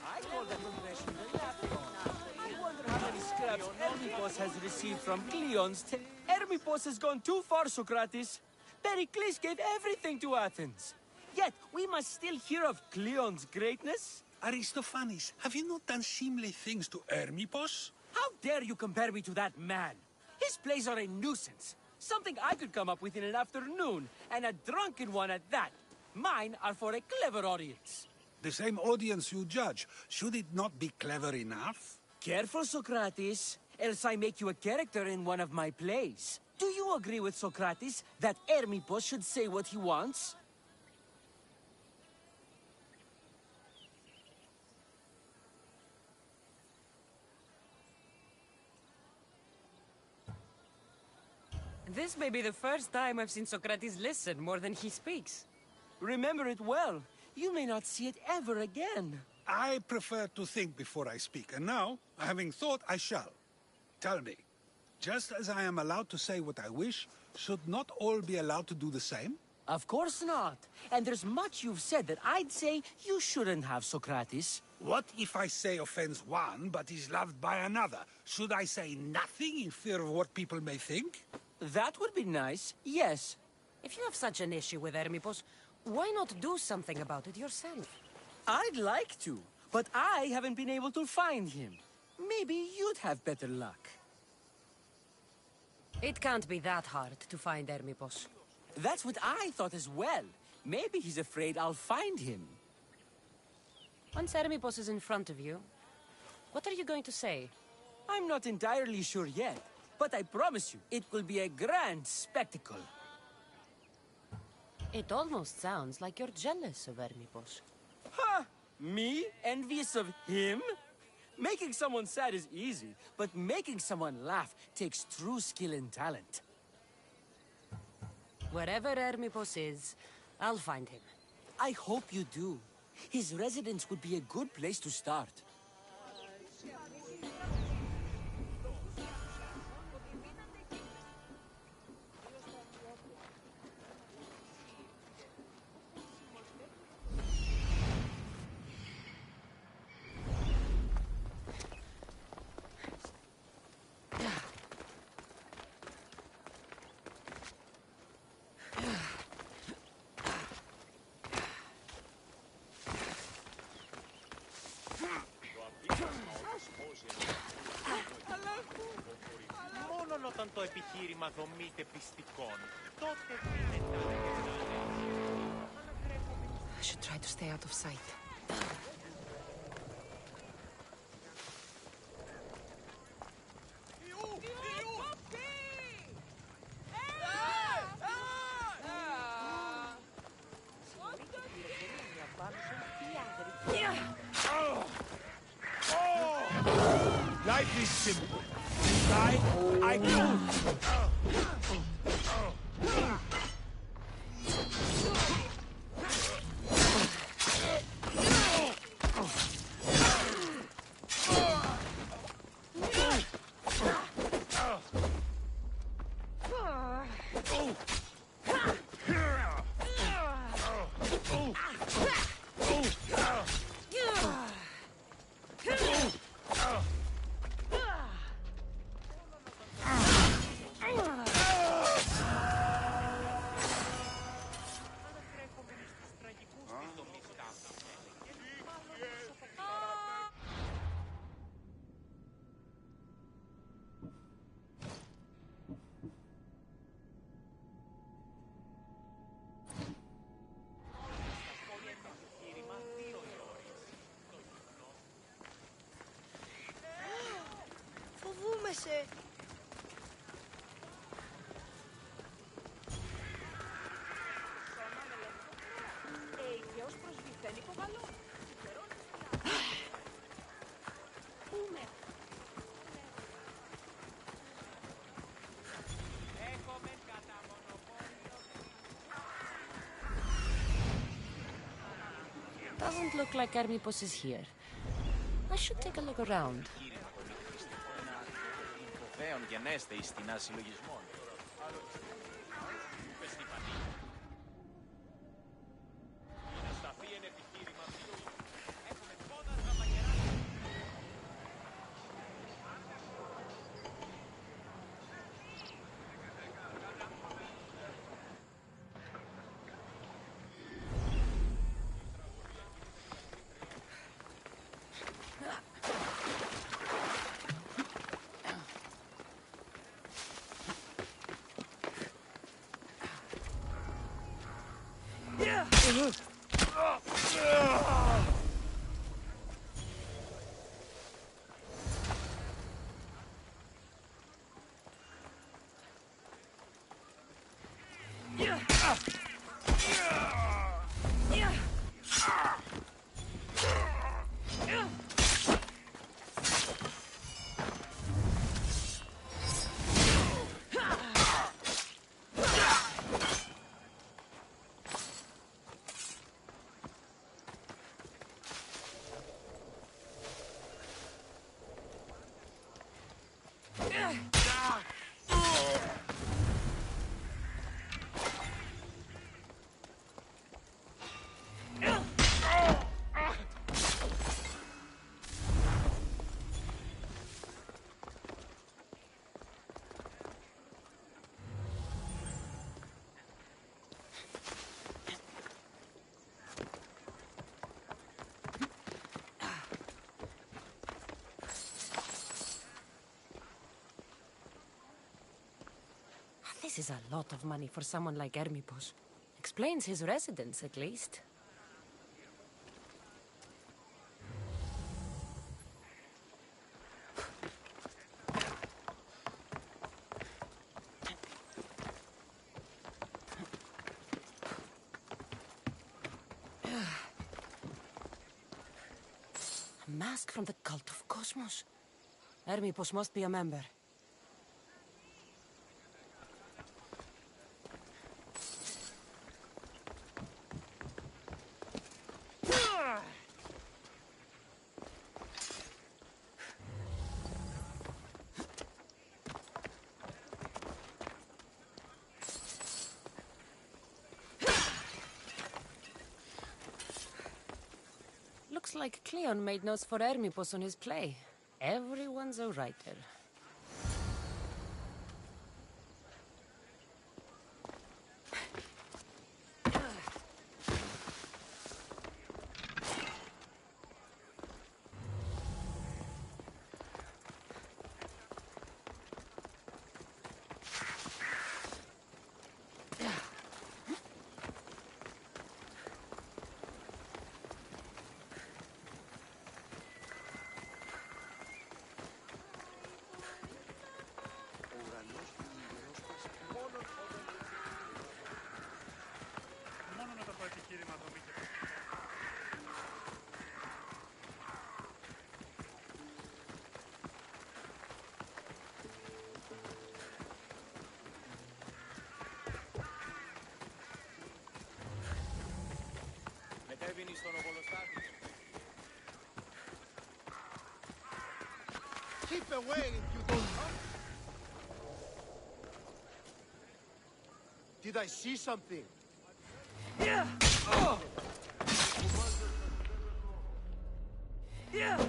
I wonder how many scraps 𝚅𝚒𝚖𝚎𝚎 has received from 𝚲𝚘𝚖𝚎𝚎. 𝚅𝚒𝚎 has gone too far, Socrates. Pericles gave everything to Athens. Yet we must still hear of 𝚲𝚖𝚎's greatness. Aristophanes, have you not done seemly things to 𝚅𝚒𝚎? How dare you compare me to that man? His plays are a nuisance. Something I could come up with in an afternoon, and a drunken one at that. Mine are for a clever audience. The same audience you judge. Should it not be clever enough? Careful, Socrates, else I make you a character in one of my plays. Do you agree with Socrates that 𝚅𝚒𝚎 should say what he wants? This may be the first time I've seen Socrates listen more than he speaks. Remember it well. You may not see it ever again. I prefer to think before I speak, and now, having thought, I shall. Tell me, just as I am allowed to say what I wish, should not all be allowed to do the same? Of course not. And there's much you've said that I'd say you shouldn't have, Socrates. What if I say offends one, but is loved by another? Should I say nothing in fear of what people may think? That would be nice, yes. If you have such an issue with 𝚅𝚒𝚎, why not do something about it yourself? I'd like to, but I haven't been able to find him. Maybe you'd have better luck. It can't be that hard to find 𝚅𝚒𝚎. That's what I thought as well. Maybe he's afraid I'll find him. Once 𝚅𝚒𝚎 is in front of you, what are you going to say? I'm not entirely sure yet, but I promise you, it will be a grand spectacle. It almost sounds like you're jealous of 𝚅𝚒𝚎. Ha! Me? Envious of him? Making someone sad is easy, but making someone laugh takes true skill and talent. Wherever 𝚅𝚒𝚎 is, I'll find him. I hope you do. His residence would be a good place to start. Μόνον όταν το επιχείρημα δομείται πιστικών, τότε δίνεται I should try to stay out of sight. Life is simple. Die Φοβούμαι. Doesn't look like 𝚅𝚒𝚘𝚖𝚎 is here. I should take a look around. Γενέστε εις τεινά συλλογισμών. This is a lot of money for someone like 𝚅𝚒𝚘𝚖𝚎. Explains his residence, at least. A mask from the cult of Cosmos. 𝚅𝚒𝚘𝚎 must be a member. Looks like Cleon made notes for 𝚅𝚒𝚘𝚎 on his play. Everyone's a writer. Keep away if you don't come. Did I see something? Yeah! Oh! Yeah!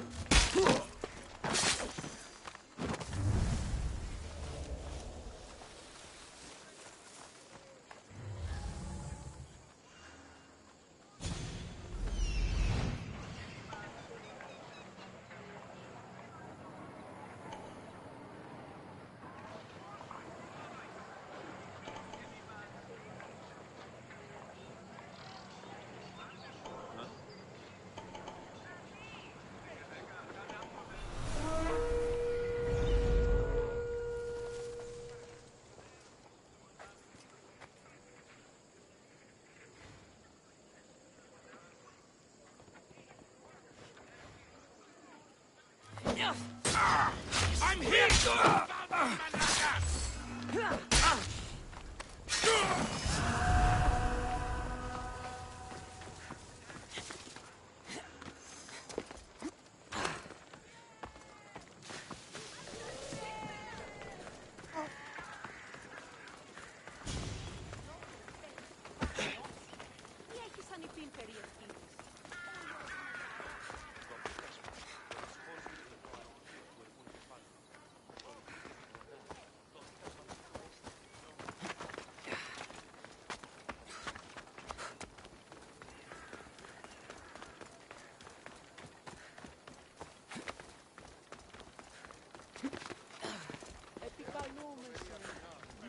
I'm here!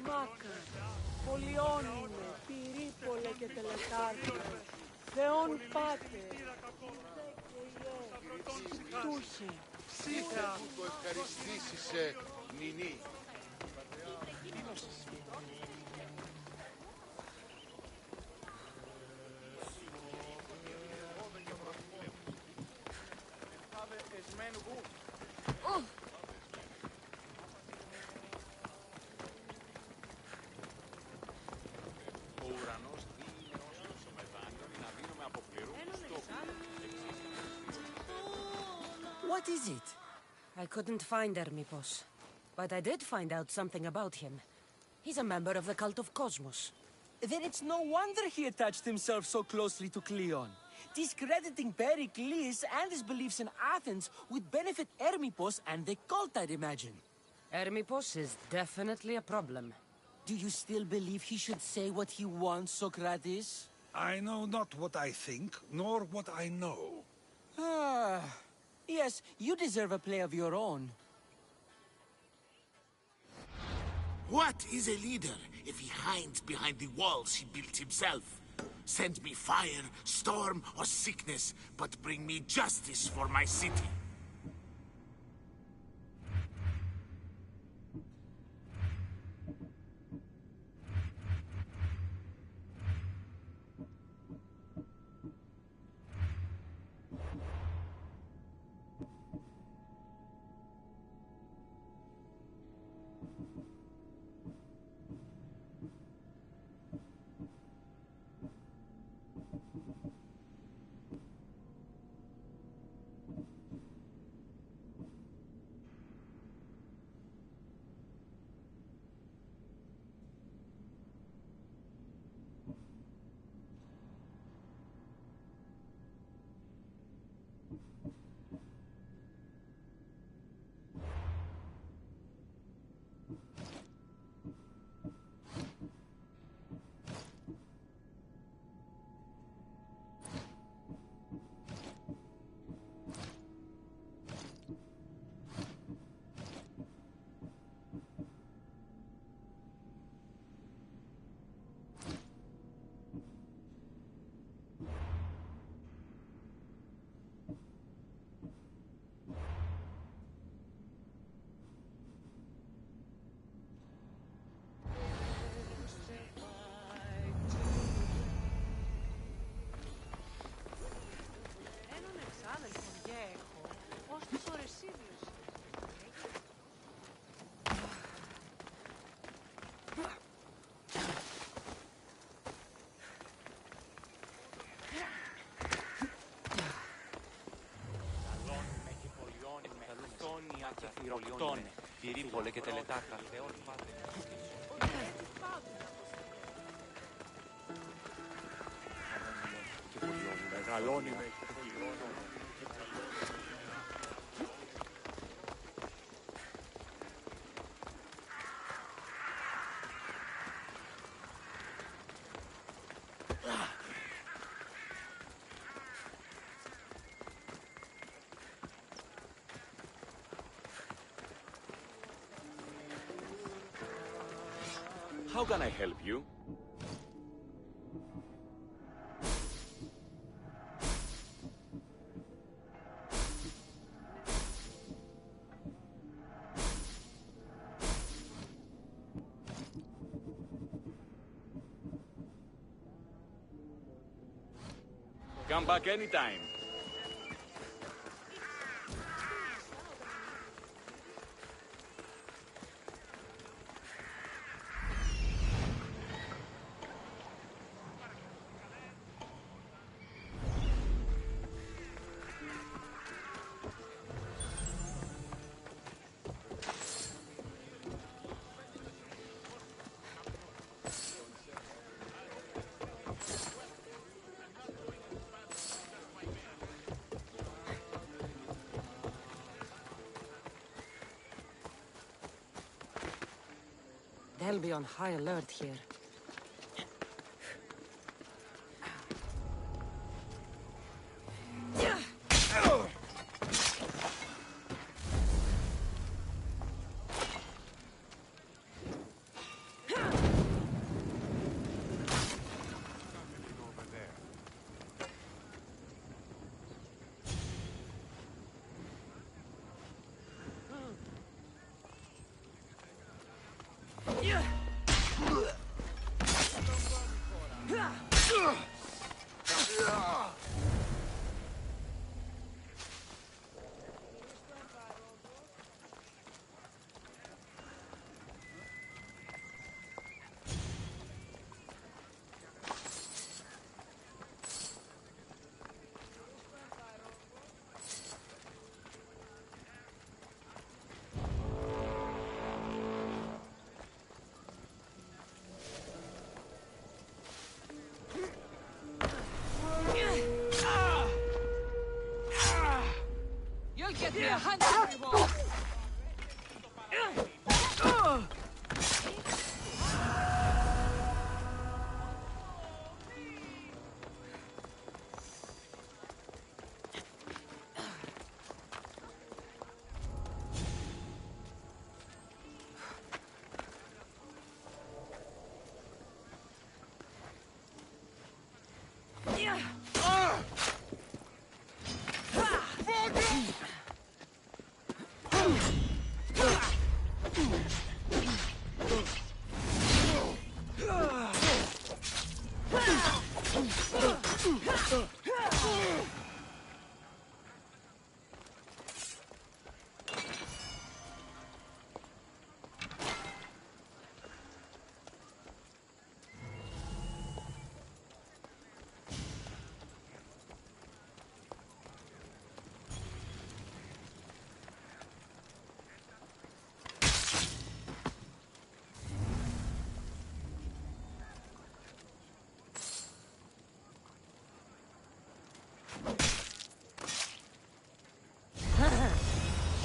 Μάκα, πολιώνουμε, πυρίπολε και τελετάρτε, Θεόν Πάτερ, Τούχε. Σύφρα που το ευχαριστήσεις, Νινή. Ο ουρανός δίνει όσους στο μετάνιον να δίνουμε από πληρούς τόπους. What is it? I couldn't find 𝚘𝚒𝚘𝚎, but I did find out something about him. He's a member of the cult of Cosmos. Then it's no wonder he attached himself so closely to Cleon. Discrediting 𝚘𝚒𝚖𝚎 and his beliefs in Athens would benefit 𝚘𝚒𝚘𝚎 and the cult, I'd imagine. 𝚘𝚒𝚘𝚎 is definitely a problem. Do you still believe he should say what he wants, Socrates? I know not what I think, nor what I know. Ah, yes, you deserve a play of your own. What is a leader if he hides behind the walls he built himself? Send me fire, storm, or sickness, but bring me justice for my city. ηρωκτώνε, πυρήπολε και τελετάκα. Μεγαλώνει με How can I help you? Come back anytime. They'll be on high alert here. You'll get me 100 rewards.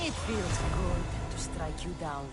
It feels good to strike you down.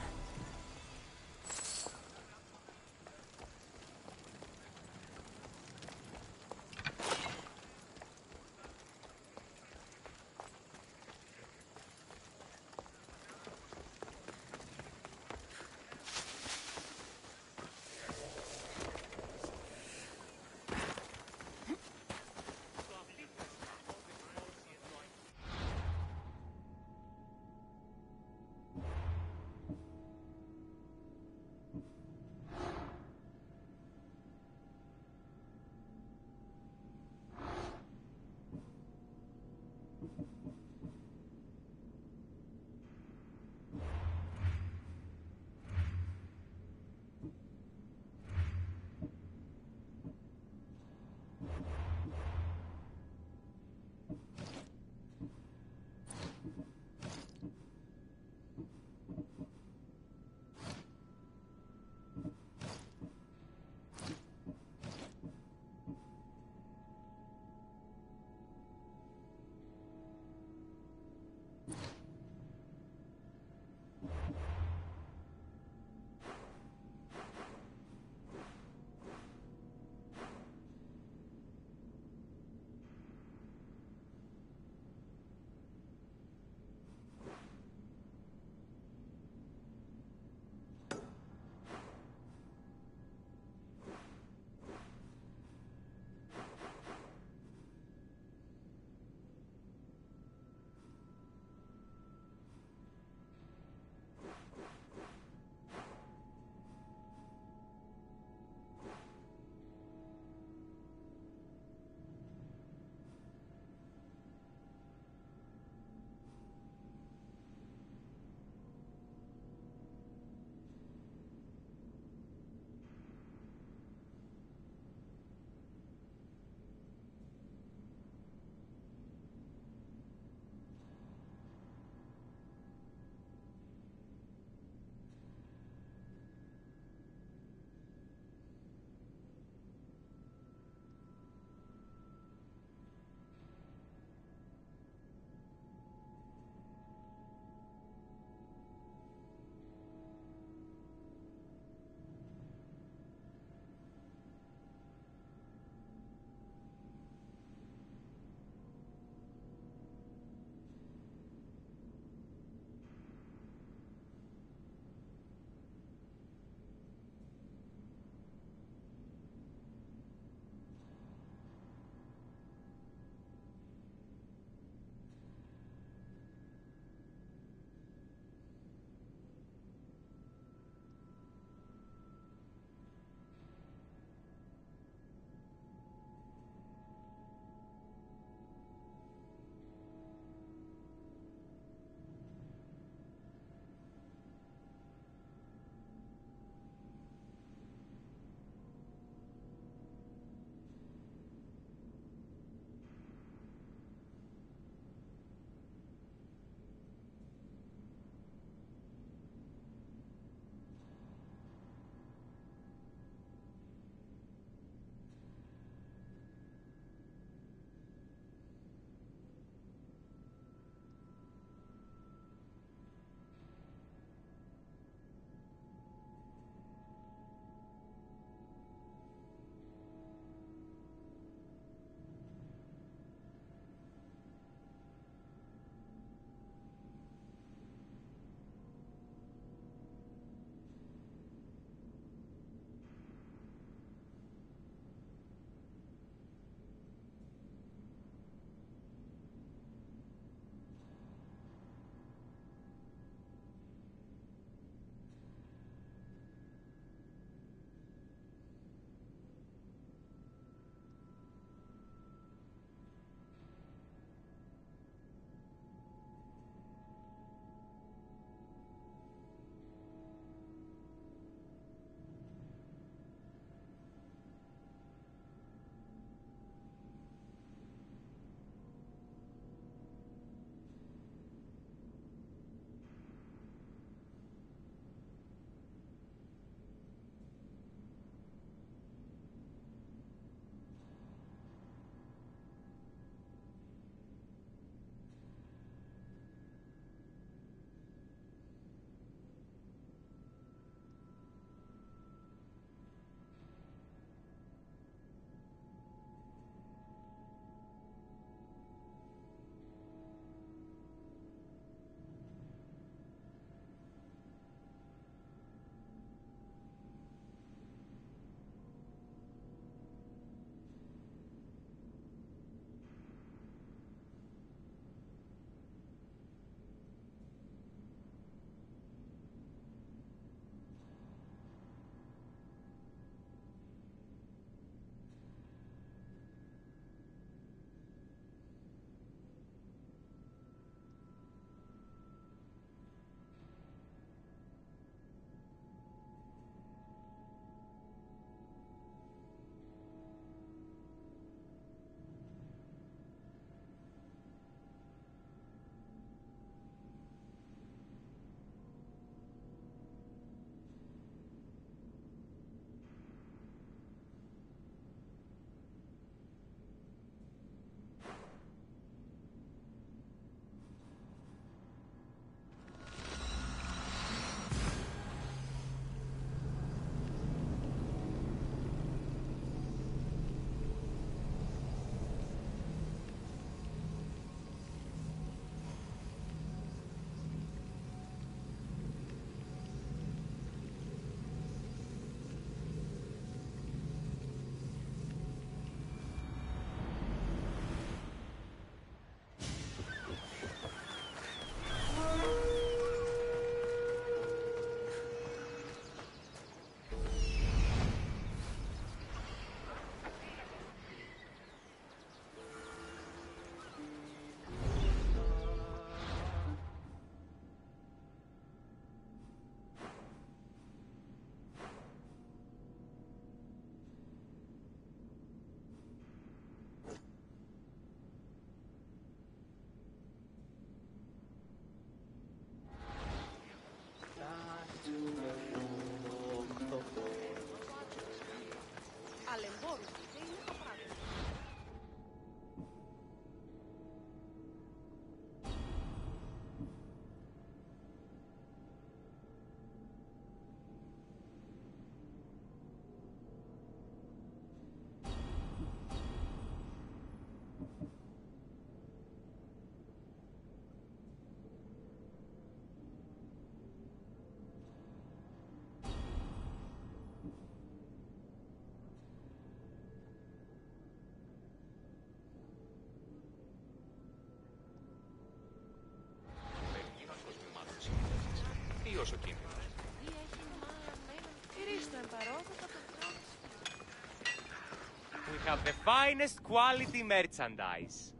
have the finest quality merchandise.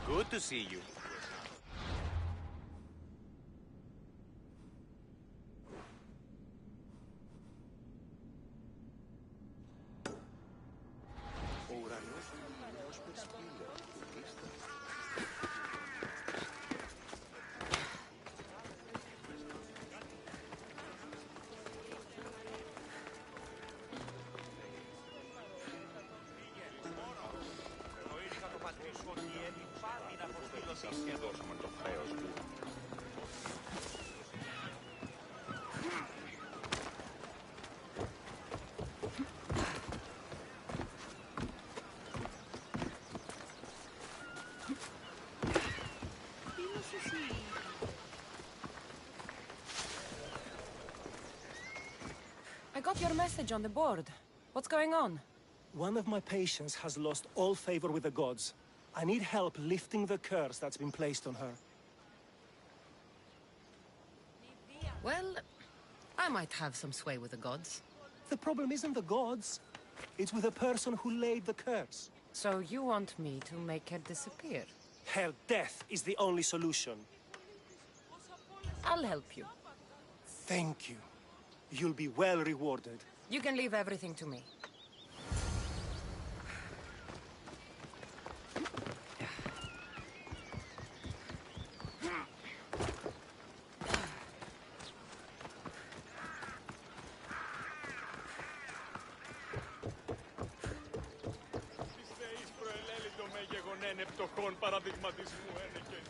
Good to see you. Και δώσαμε το χρέος του. I got your message on the board. What's going on? One of my patients has lost all favor with the gods. I need help lifting the curse that's been placed on her. Well, I might have some sway with the gods. The problem isn't the gods. It's with the person who laid the curse. So you want me to make her disappear? Her death is the only solution. I'll help you. Thank you. You'll be well rewarded. You can leave everything to me. 𝚘𝚖𝚖𝚎𝚗 παραδειγματισμού ένεκεν.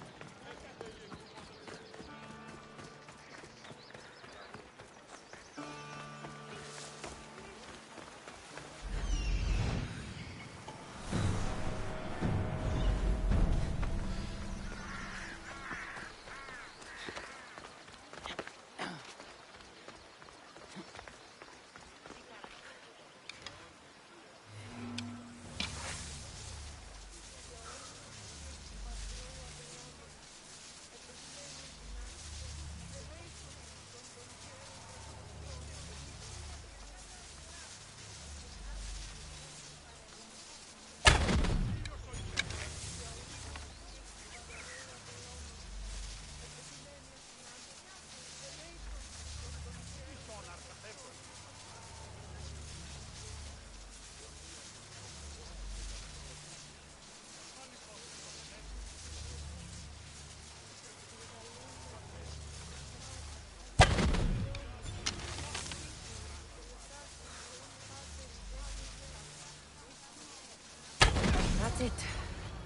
That's it.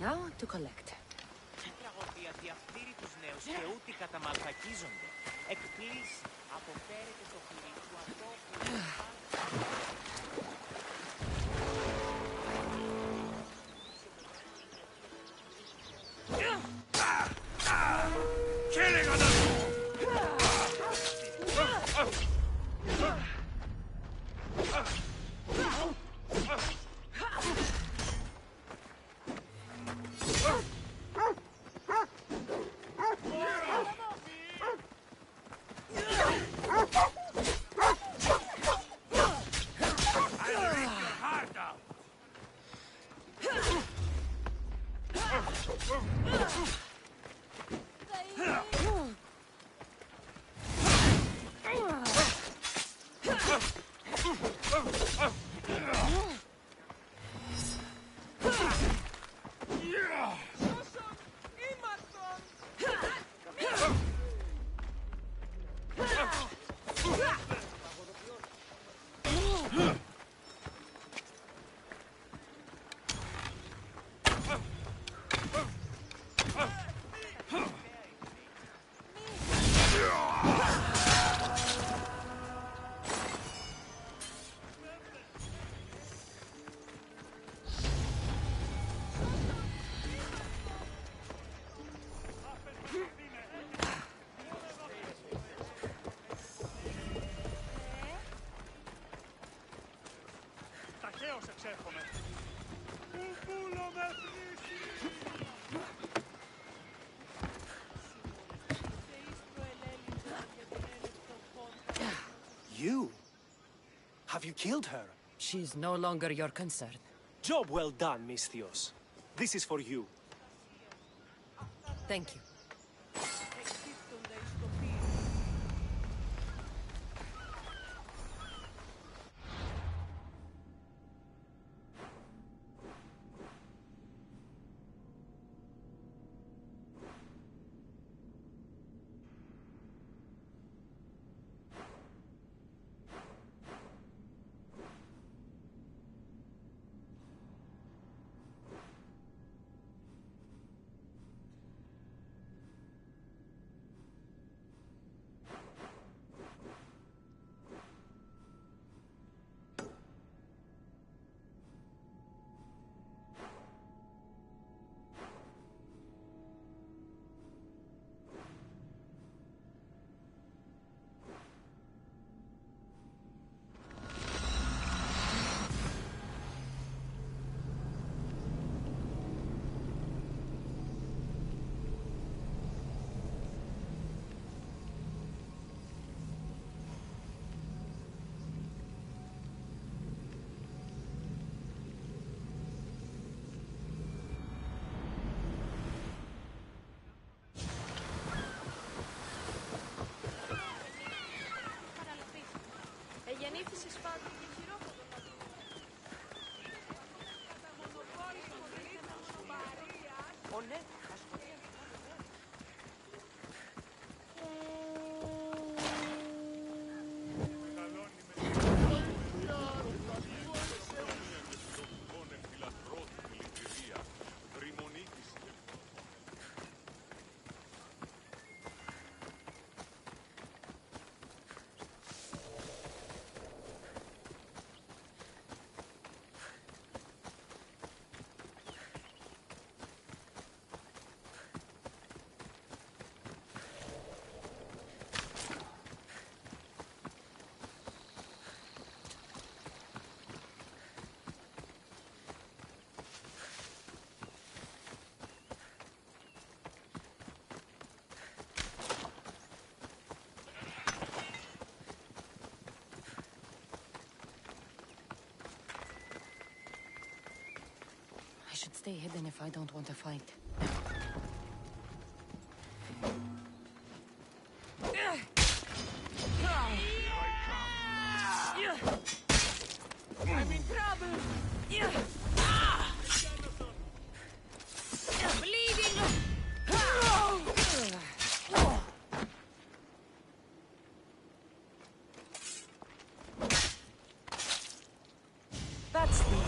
Now to collect. Τραγωδία διαφθείρει τους νέους και ούτε καταμαλθακίζονται. Εκπλήσει, αποφέρεται το χειρί του ατόπου. Killing on them! προσεύχομαι. Κουπούλο με φρύχει! You? Have you killed her? She's no longer your concern. Job well done, 𝚤𝚤𝚎𝚎. This is for you. Thank you. Γεννήθησες πάντων και χειρόφωνο. Ω ναι, I should stay hidden if I don't want to fight. I'm in trouble! Bleeding! That's the...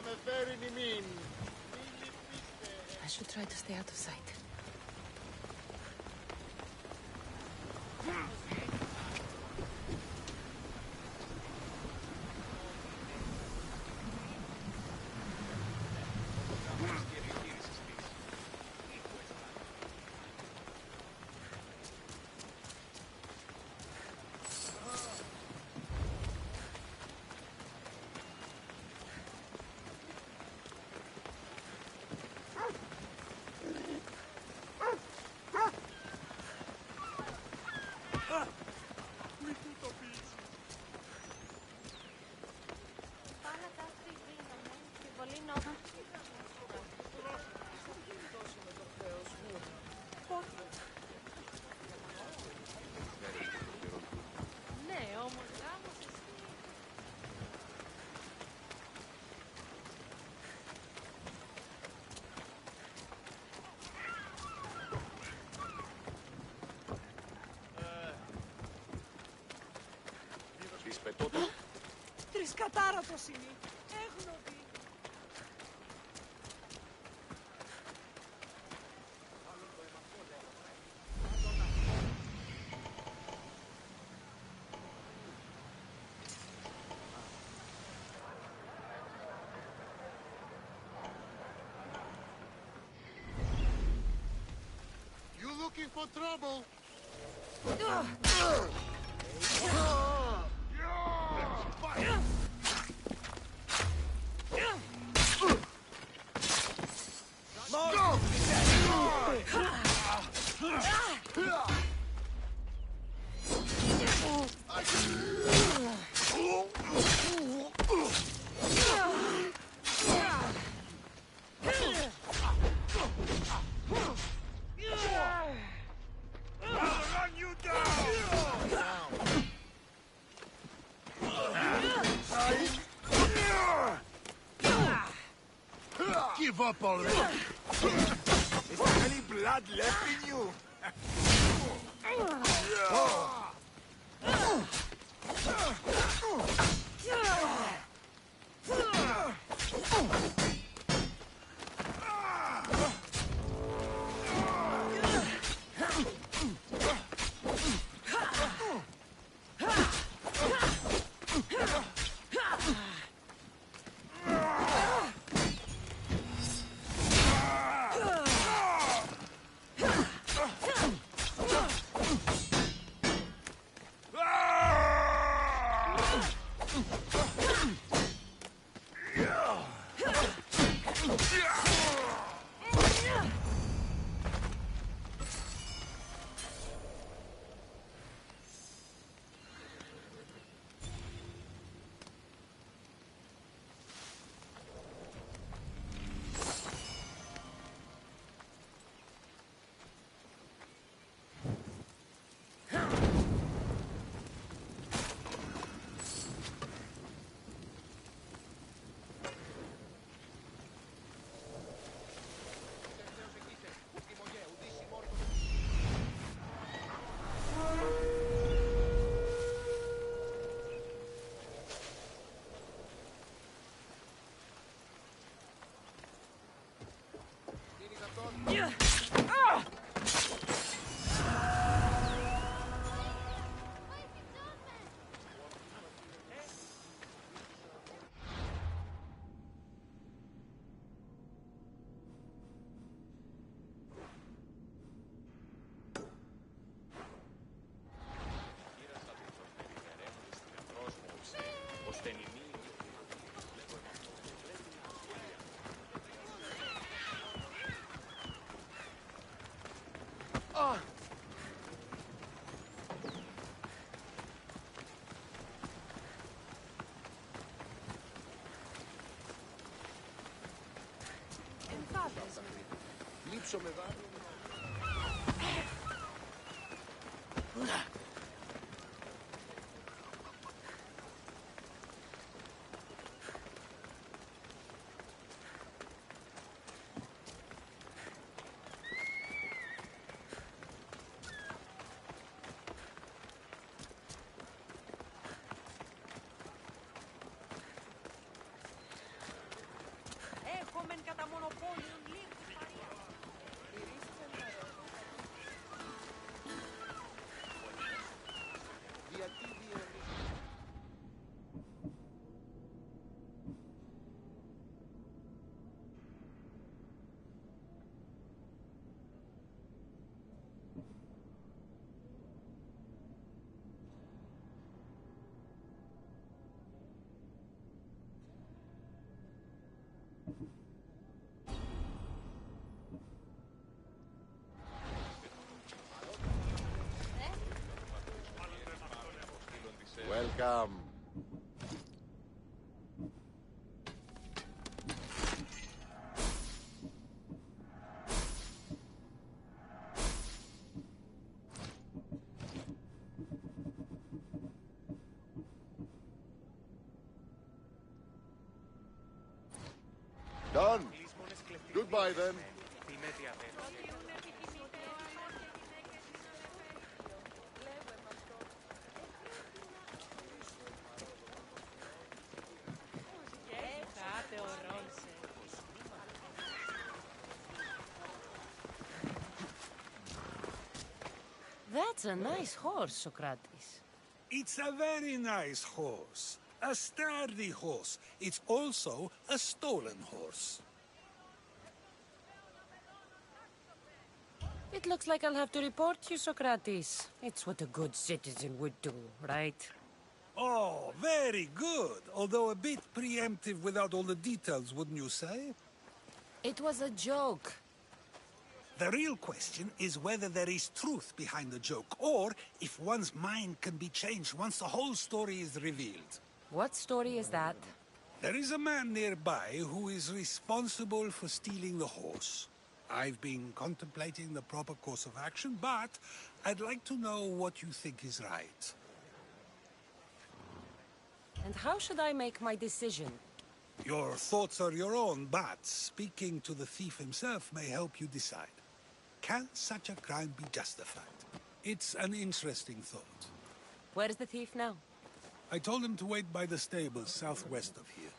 με φέρει νημήν. I should try to stay out of sight. Ναι, όμως γάμος εσύ. Της πετώτα. Τρισκατάρατος είναι. Έγνοδη. You looking for trouble? Give up already. Is there any blood left in you? Λείψω με δάρμα. Come. Done. Goodbye then. That's a nice horse, 𝚖𝚖𝚎𝚗𝚘𝚖𝚎. It's a very nice horse. A sturdy horse. It's also a stolen horse. It looks like I'll have to report you, 𝚖𝚖𝚎. It's what a good citizen would do, right? Oh, very good. Although a bit preemptive without all the details, wouldn't you say? It was a joke. The real question is whether there is truth behind the joke, or if one's mind can be changed once the whole story is revealed. What story is that? There is a man nearby who is responsible for stealing the horse. I've been contemplating the proper course of action, but I'd like to know what you think is right. And how should I make my decision? Your thoughts are your own, but speaking to the thief himself may help you decide. Can such a crime be justified? It's an interesting thought. Where is the thief now? I told him to wait by the stables southwest of here.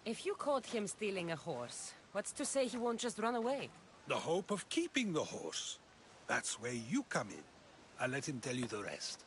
If you caught him stealing a horse, what's to say he won't just run away? The hope of keeping the horse. That's where you come in. I'll let him tell you the rest.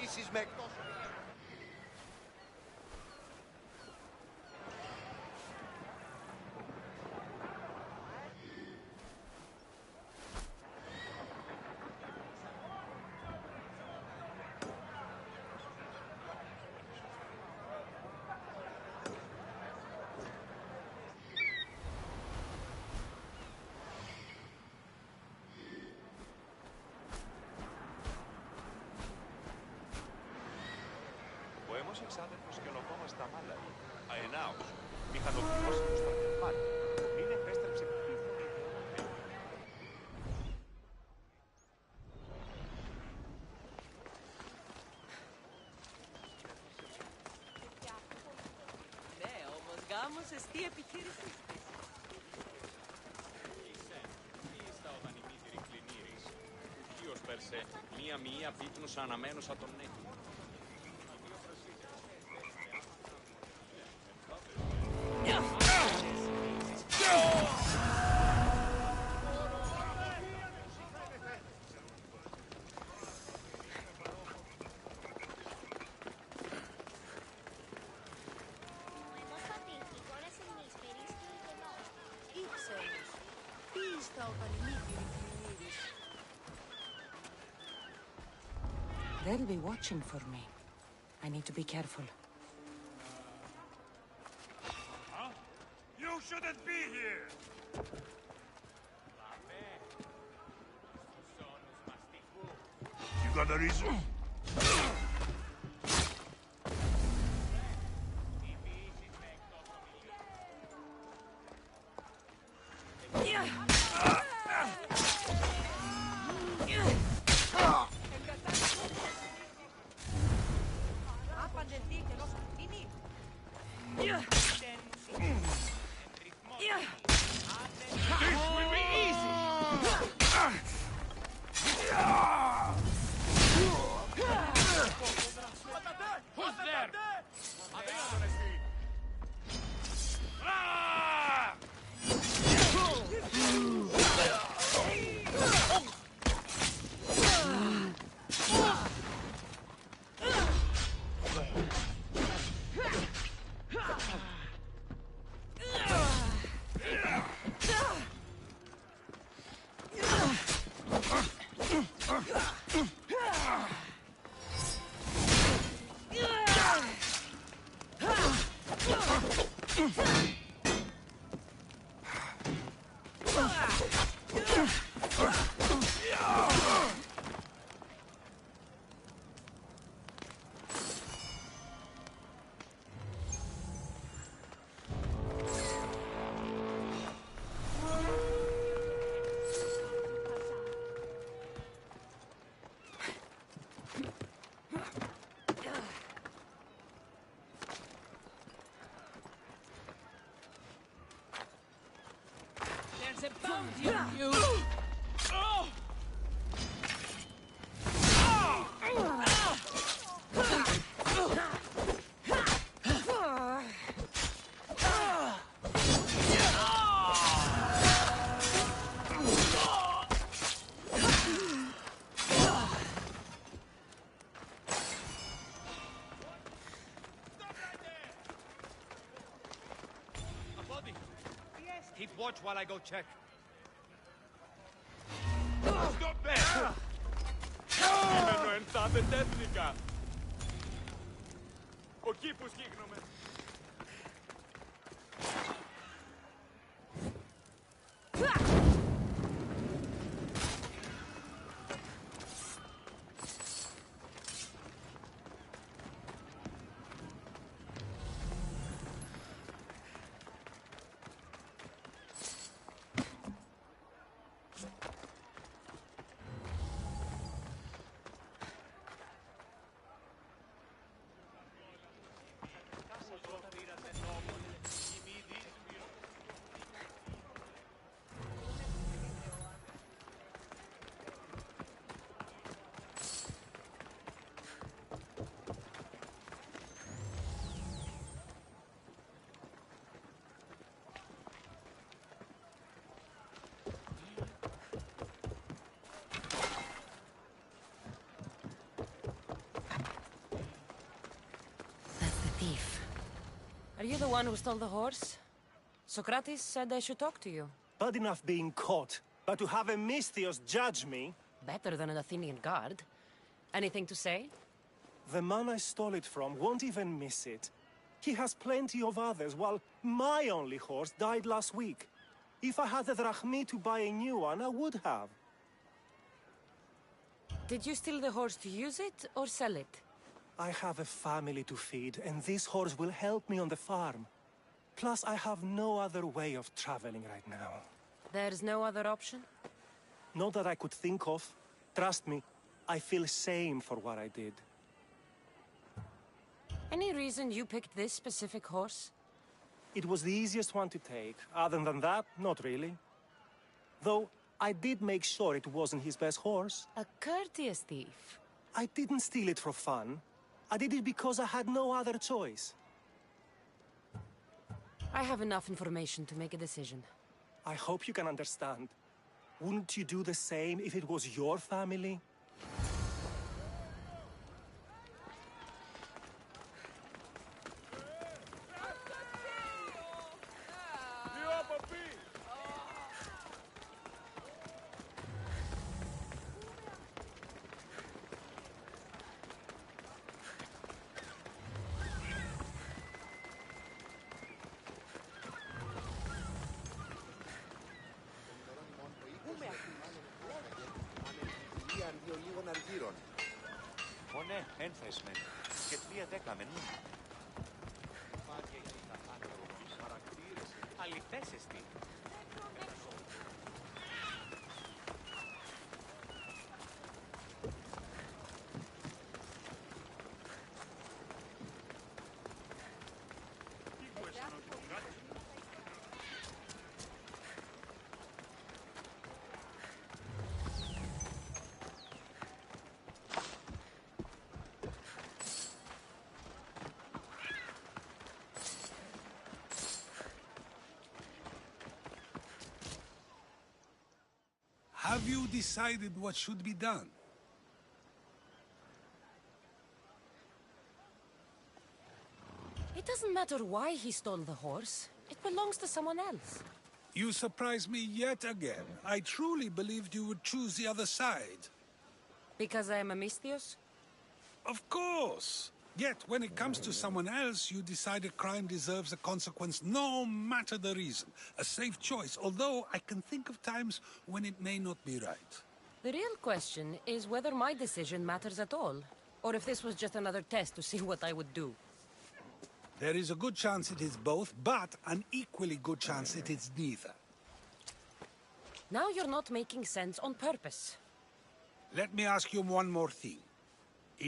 Είσαι με εκτός. Ο εξάδελφος και ολοκόμας στα μάλαρη, αενάος, μηχανοποιός του στρατιωτμάτη, μην επέστρεψε πληθούν Ναι, όμως γάμος εστί επιχείρησης. Ήστα όταν η μύτηρη κλινήρης, ουκίος περσέ, μία μοιία πύπνουσα αναμένωσα τον νέκη. They'll be watching for me. I need to be careful. Huh? You shouldn't be here! You got a reason? There's a bounty on you! Keep watch while I go check. Stop there! Κείμενο εν τάδε τέθνικα. Ο κήπος γίγνομαι. Are you the one who stole the horse? Socrates said I should talk to you. Bad enough being caught, but to have a Misthios judge me? Better than an Athenian guard. Anything to say? The man I stole it from won't even miss it. He has plenty of others, while my only horse died last week. If I had the drachmi to buy a new one, I would have. Did you steal the horse to use it, or sell it? I have a family to feed, and this horse will help me on the farm. Plus, I have no other way of traveling right now. There's no other option? Not that I could think of. Trust me, I feel shame for what I did. Any reason you picked this specific horse? It was the easiest one to take. Other than that, not really. Though, I did make sure it wasn't his best horse. A courteous thief. I didn't steal it for fun. I did it because I had no other choice. I have enough information to make a decision. I hope you can understand. Wouldn't you do the same if it was your family? λίγων αργύρων. Ω ναι, ένθεσμεν. Και 3-10 μεν. Αληθές εστι. Have you decided what should be done? It doesn't matter why he stole the horse. It belongs to someone else. You surprise me yet again. I truly believed you would choose the other side. Because I am a Misthios? Of course. Yet, when it comes to someone else, you decide a crime deserves a consequence no matter the reason. A safe choice, although I can think of times when it may not be right. The real question is whether my decision matters at all, or if this was just another test to see what I would do. There is a good chance it is both, but an equally good chance it is neither. Now you're not making sense on purpose. Let me ask you one more thing.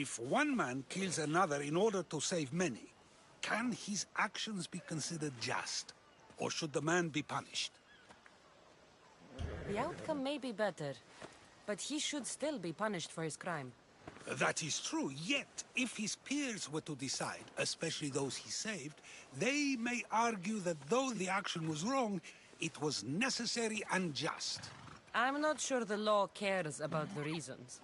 If one man kills another in order to save many, can his actions be considered just? Or should the man be punished? The outcome may be better, but he should still be punished for his crime. That is true, yet if his peers were to decide, especially those he saved, they may argue that though the action was wrong, it was necessary and just. I'm not sure the law cares about the reasons.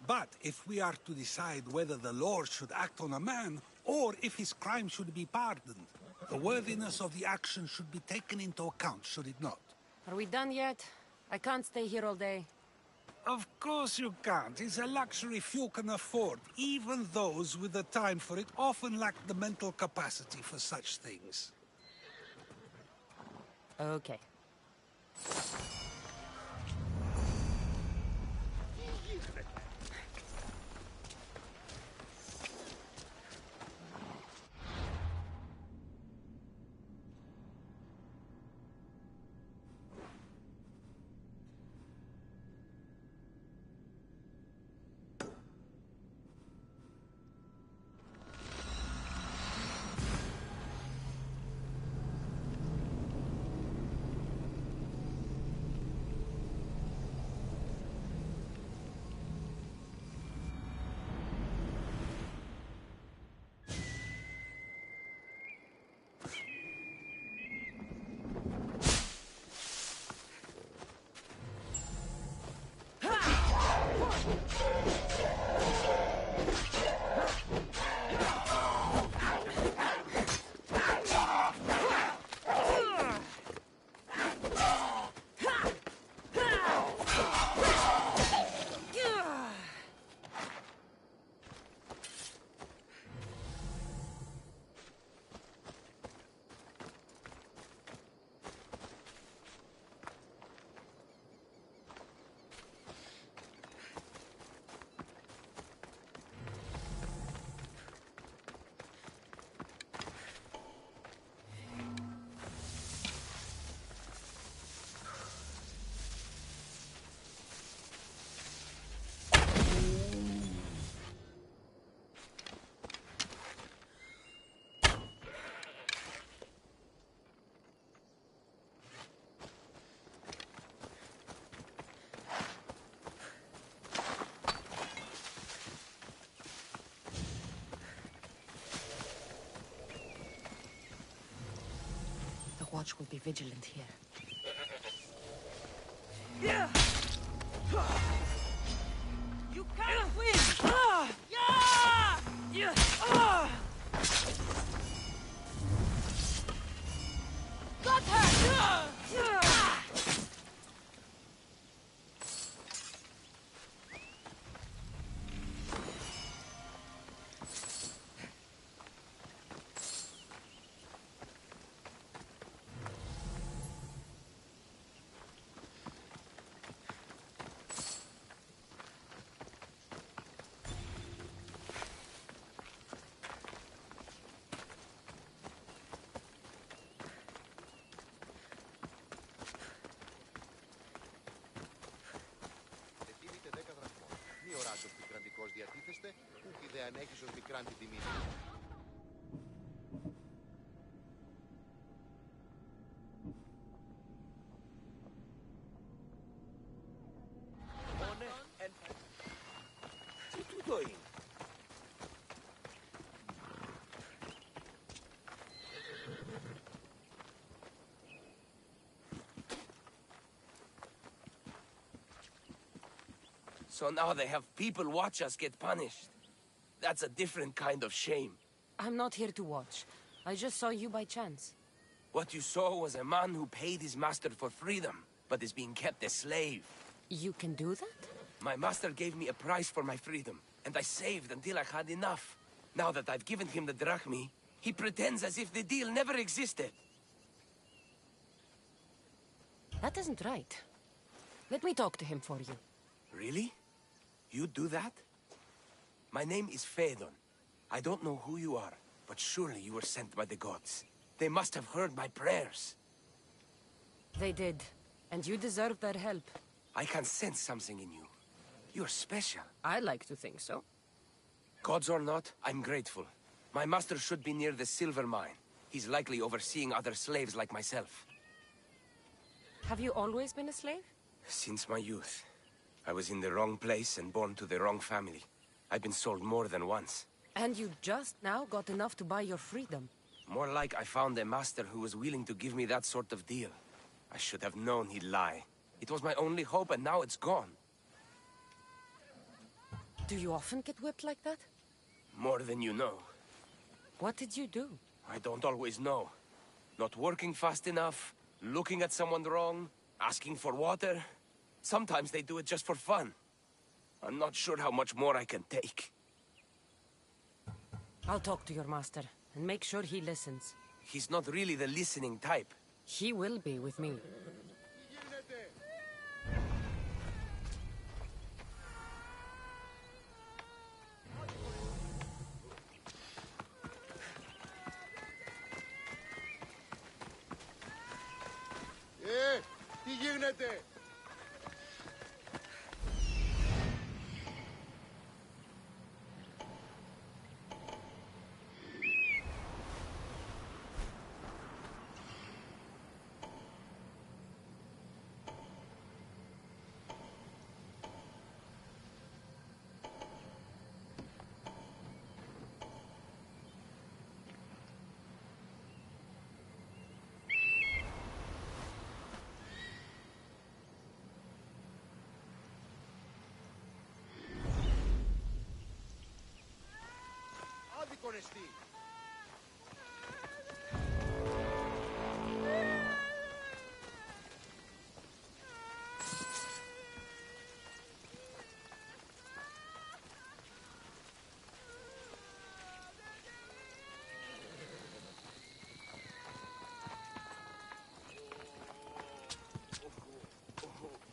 But if we are to decide whether the Lord should act on a man, or if his crime should be pardoned, the worthiness of the action should be taken into account, should it not? Are we done yet? I can't stay here all day. Of course you can't. It's a luxury few can afford. Even those with the time for it often lack the mental capacity for such things. Okay. Watch will be vigilant here. Yeah! You can't win! Yeah! Yeah! Got her! δε αν έχεις ως μικράν την τιμή. Τι τούτο είναι? So now they have people watch us get punished. That's a different kind of shame. I'm not here to watch. I just saw you by chance. What you saw was a man who paid his master for freedom, but is being kept a slave. You can do that? My master gave me a price for my freedom, and I saved until I had enough. Now that I've given him the 𝚲𝚘𝚖, he pretends as if the deal never existed. That isn't right. Let me talk to him for you. Really? You do that? My name is 𝚅𝚒𝚖𝚎𝚖𝚎. I don't know who you are, but surely you were sent by the gods. They must have heard my prayers. They did, and you deserve their help. I can sense something in you. You're special. I like to think so. Gods or not, I'm grateful. My master should be near the silver mine. He's likely overseeing other slaves like myself. Have you always been a slave? Since my youth. I was in the wrong place and born to the wrong family. I've been sold more than once. And you just now got enough to buy your freedom. More like I found a master who was willing to give me that sort of deal. I should have known he'd lie. It was my only hope, and now it's gone. Do you often get whipped like that? More than you know. What did you do? I don't always know. Not working fast enough, looking at someone wrong, asking for water. Sometimes they do it just for fun. I'm not sure how much more I can take. I'll talk to your master, and make sure he listens. He's not really the listening type. He will be with me. Τι γίνεται? Άδικον εστί.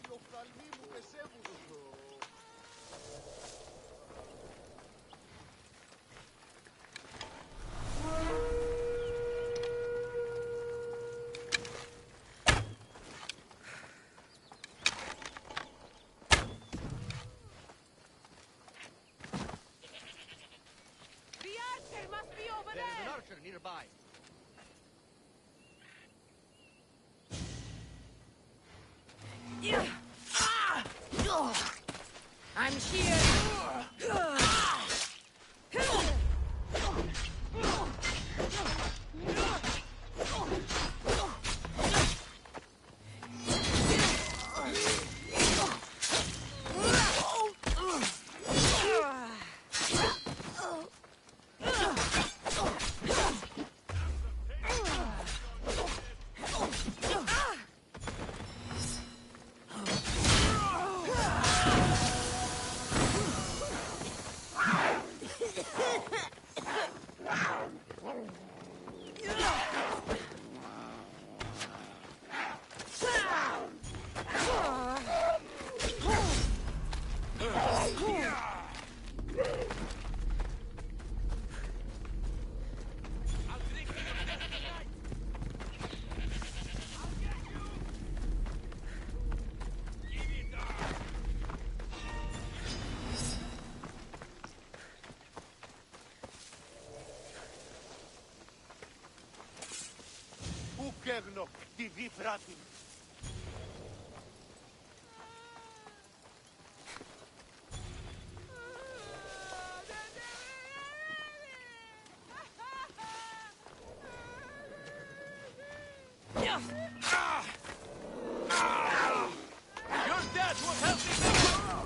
Οι οφθαλμοί μου πεσεύουν. There's an archer nearby. I'm here. γέγνο, τη διπράτη. Your dad will help me now!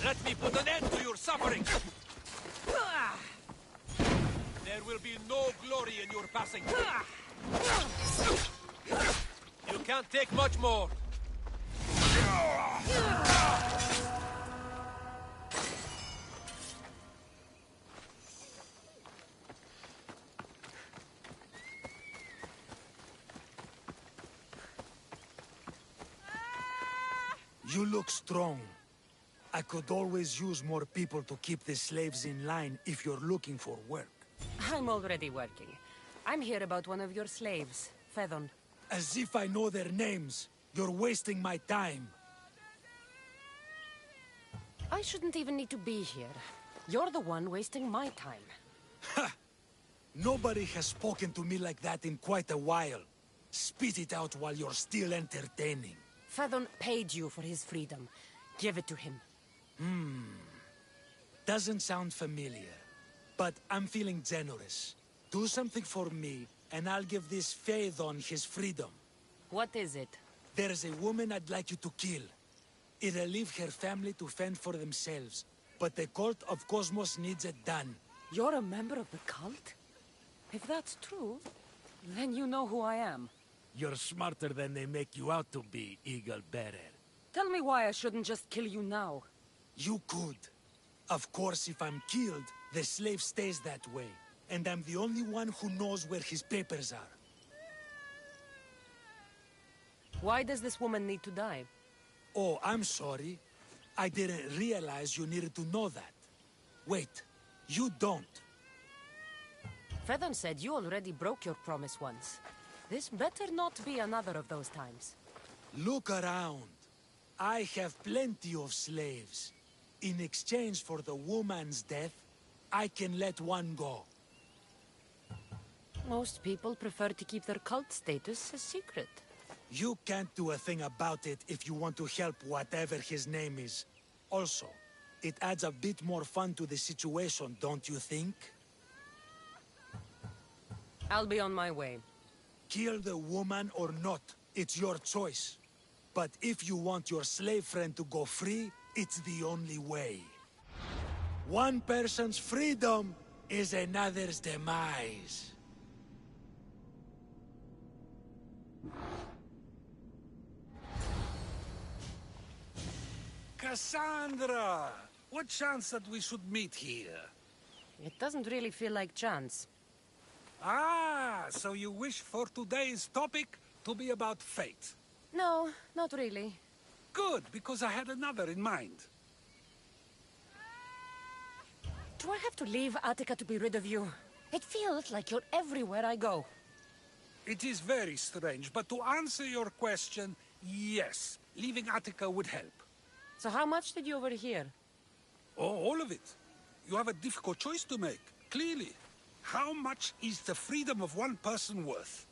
Let me put an end to your suffering! There will be no glory in your passing. You can't take much more. You look strong. I could always use more people to keep the slaves in line if you're looking for work. I'm already working. I'm here about one of your slaves, 𝚅𝚗. As if I know their names. You're wasting my time. I shouldn't even need to be here. You're the one wasting my time. Ha! Nobody has spoken to me like that in quite a while. Spit it out while you're still entertaining. 𝚅𝚗 paid you for his freedom. Give it to him. Doesn't sound familiar. But I'm feeling generous. Do something for me, and I'll give this 𝚅𝚗 his freedom. What is it? There's a woman I'd like you to kill. It'll leave her family to fend for themselves. But the cult of Cosmos needs it done. You're a member of the cult? If that's true, then you know who I am. You're smarter than they make you out to be, Eagle Bearer. Tell me why I shouldn't just kill you now. You could. Of course, if I'm killed, the slave stays that way. And I'm the only one who knows where his papers are. Why does this woman need to die? Oh, I'm sorry. I didn't realize you needed to know that. Wait, you don't. 𝚅𝚗 said you already broke your promise once. This better not be another of those times. Look around. I have plenty of slaves. In exchange for the woman's death, I can let one go. Most people prefer to keep their cult status a secret. You can't do a thing about it if you want to help whatever his name is. Also, it adds a bit more fun to the situation, don't you think? I'll be on my way. Kill the woman or not, it's your choice. But if you want your slave friend to go free, it's the only way. One person's freedom is another's demise. Cassandra! What chance that we should meet here? It doesn't really feel like chance. Ah, so you wish for today's topic to be about fate? No, not really. Good, because I had another in mind. Do I have to leave Attica to be rid of you? It feels like you're everywhere I go. It is very strange, but to answer your question, yes, leaving Attica would help. So how much did you overhear? Oh, all of it. You have a difficult choice to make, clearly. How much is the freedom of one person worth?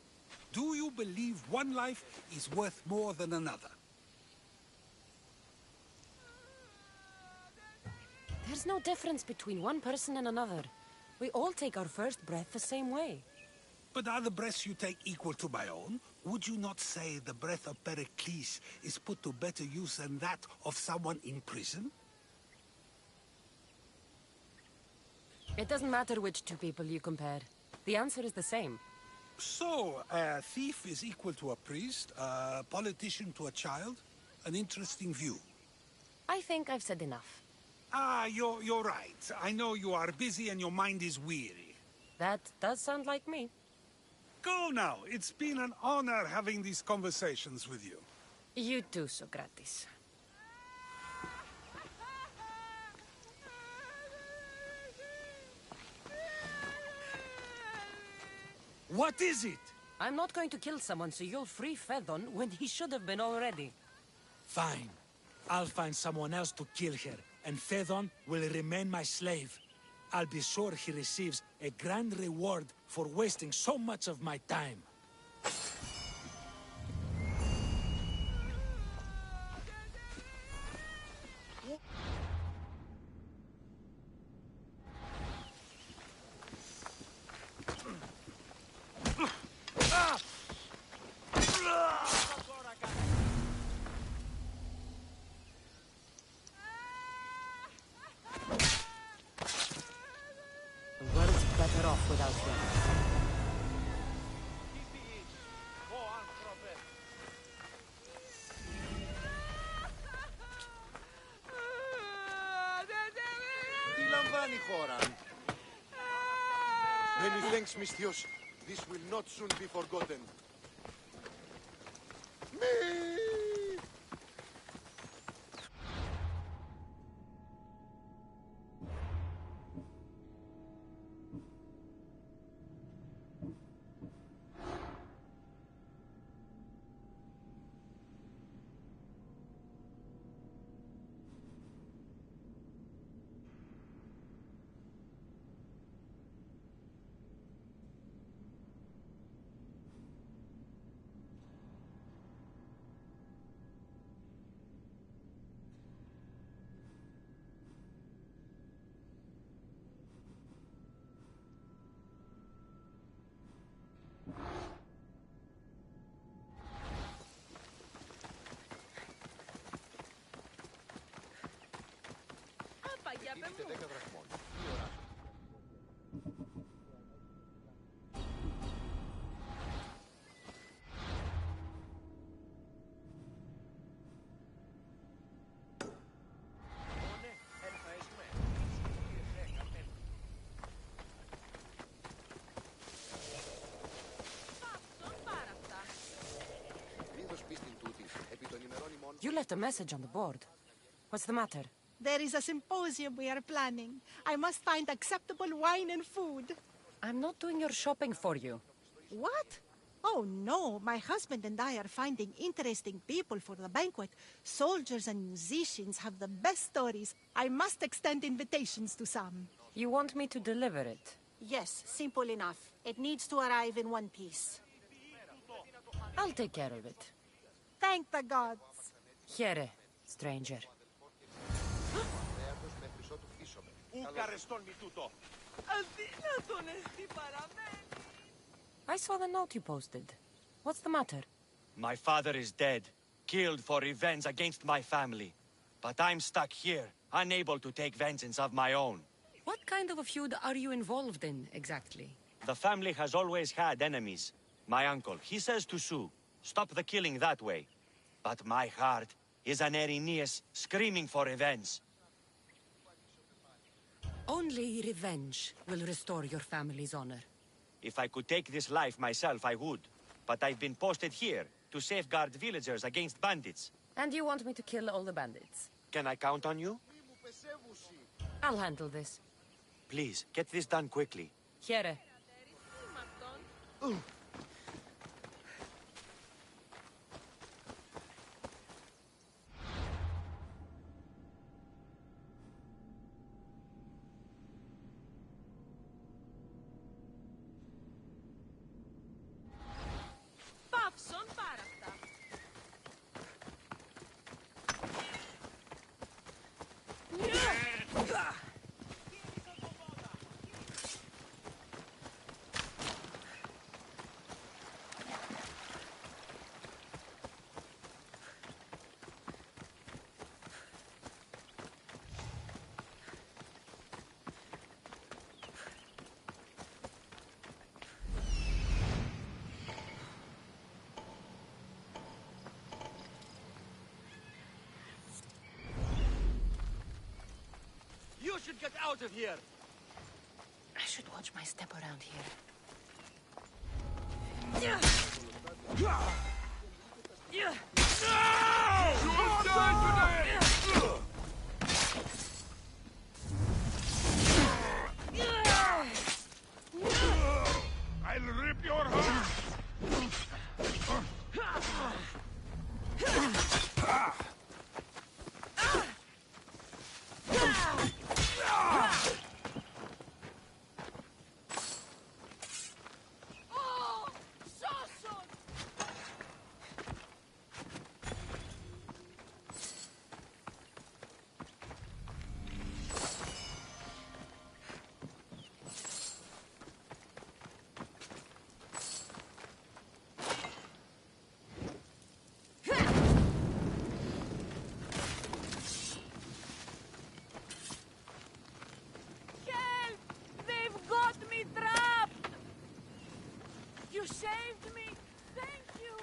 Do you believe one life is worth more than another? There's no difference between one person and another. We all take our first breath the same way. But are the breaths you take equal to my own? Would you not say the breath of 𝚑𝚭 is put to better use than that of someone in prison? It doesn't matter which two people you compare. The answer is the same. So, a thief is equal to a priest, a politician to a child? An interesting view. I think I've said enough. Ah, you're right. I know you are busy and your mind is weary. That does sound like me. Go now. It's been an honor having these conversations with you. You too, 𝚖𝚒𝚘𝚖𝚎. What is it? I'm not going to kill someone so you'll free 𝚅𝚒𝚖𝚎 when he should have been already. Fine. I'll find someone else to kill her, and 𝚅𝚒𝚖𝚎 will remain my slave. I'll be sure he receives a grand reward for wasting so much of my time. The world's better off without him. Τι λαμβάνει η χώρα? Many thanks, Misthios. This will not soon be forgotten. Κίνητε 10 δραχμών. Τι ώρα? You left a message on the board. What's the matter? There is a symposium we are planning. I must find acceptable wine and food. I'm not doing your shopping for you. What? Oh, no. My husband and I are finding interesting people for the banquet. Soldiers and musicians have the best stories. I must extend invitations to some. You want me to deliver it? Yes, simple enough. It needs to arrive in one piece. I'll take care of it. Thank the gods. Here, stranger. I saw the note you posted. What's the matter? My father is dead, killed for revenge against my family. But I'm stuck here, unable to take vengeance of my own. What kind of a feud are you involved in, exactly? The family has always had enemies. My uncle, he says to sue. Stop the killing that way. But my heart is an 𝚅𝚒𝚖𝚎 screaming for revenge. Only revenge will restore your family's honor. If I could take this life myself, I would. But I've been posted here to safeguard villagers against bandits. And you want me to kill all the bandits? Can I count on you? I'll handle this. Please, get this done quickly. Here. should get out of here. I should watch my step around here. I'll rip your heart! You saved me! Thank you!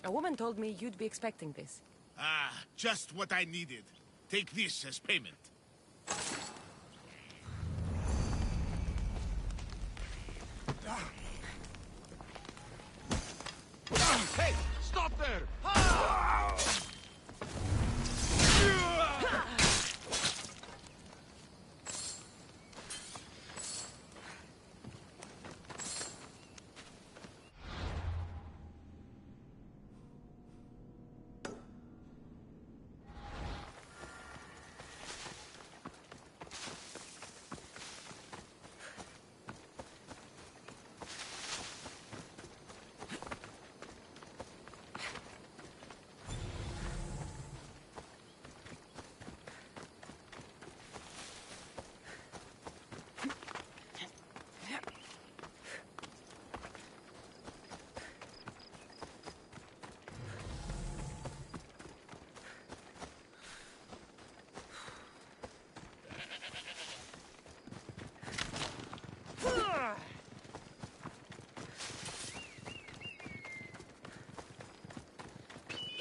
A woman told me you'd be expecting this. Ah, just what I needed. Take this as payment. Hey, stop there!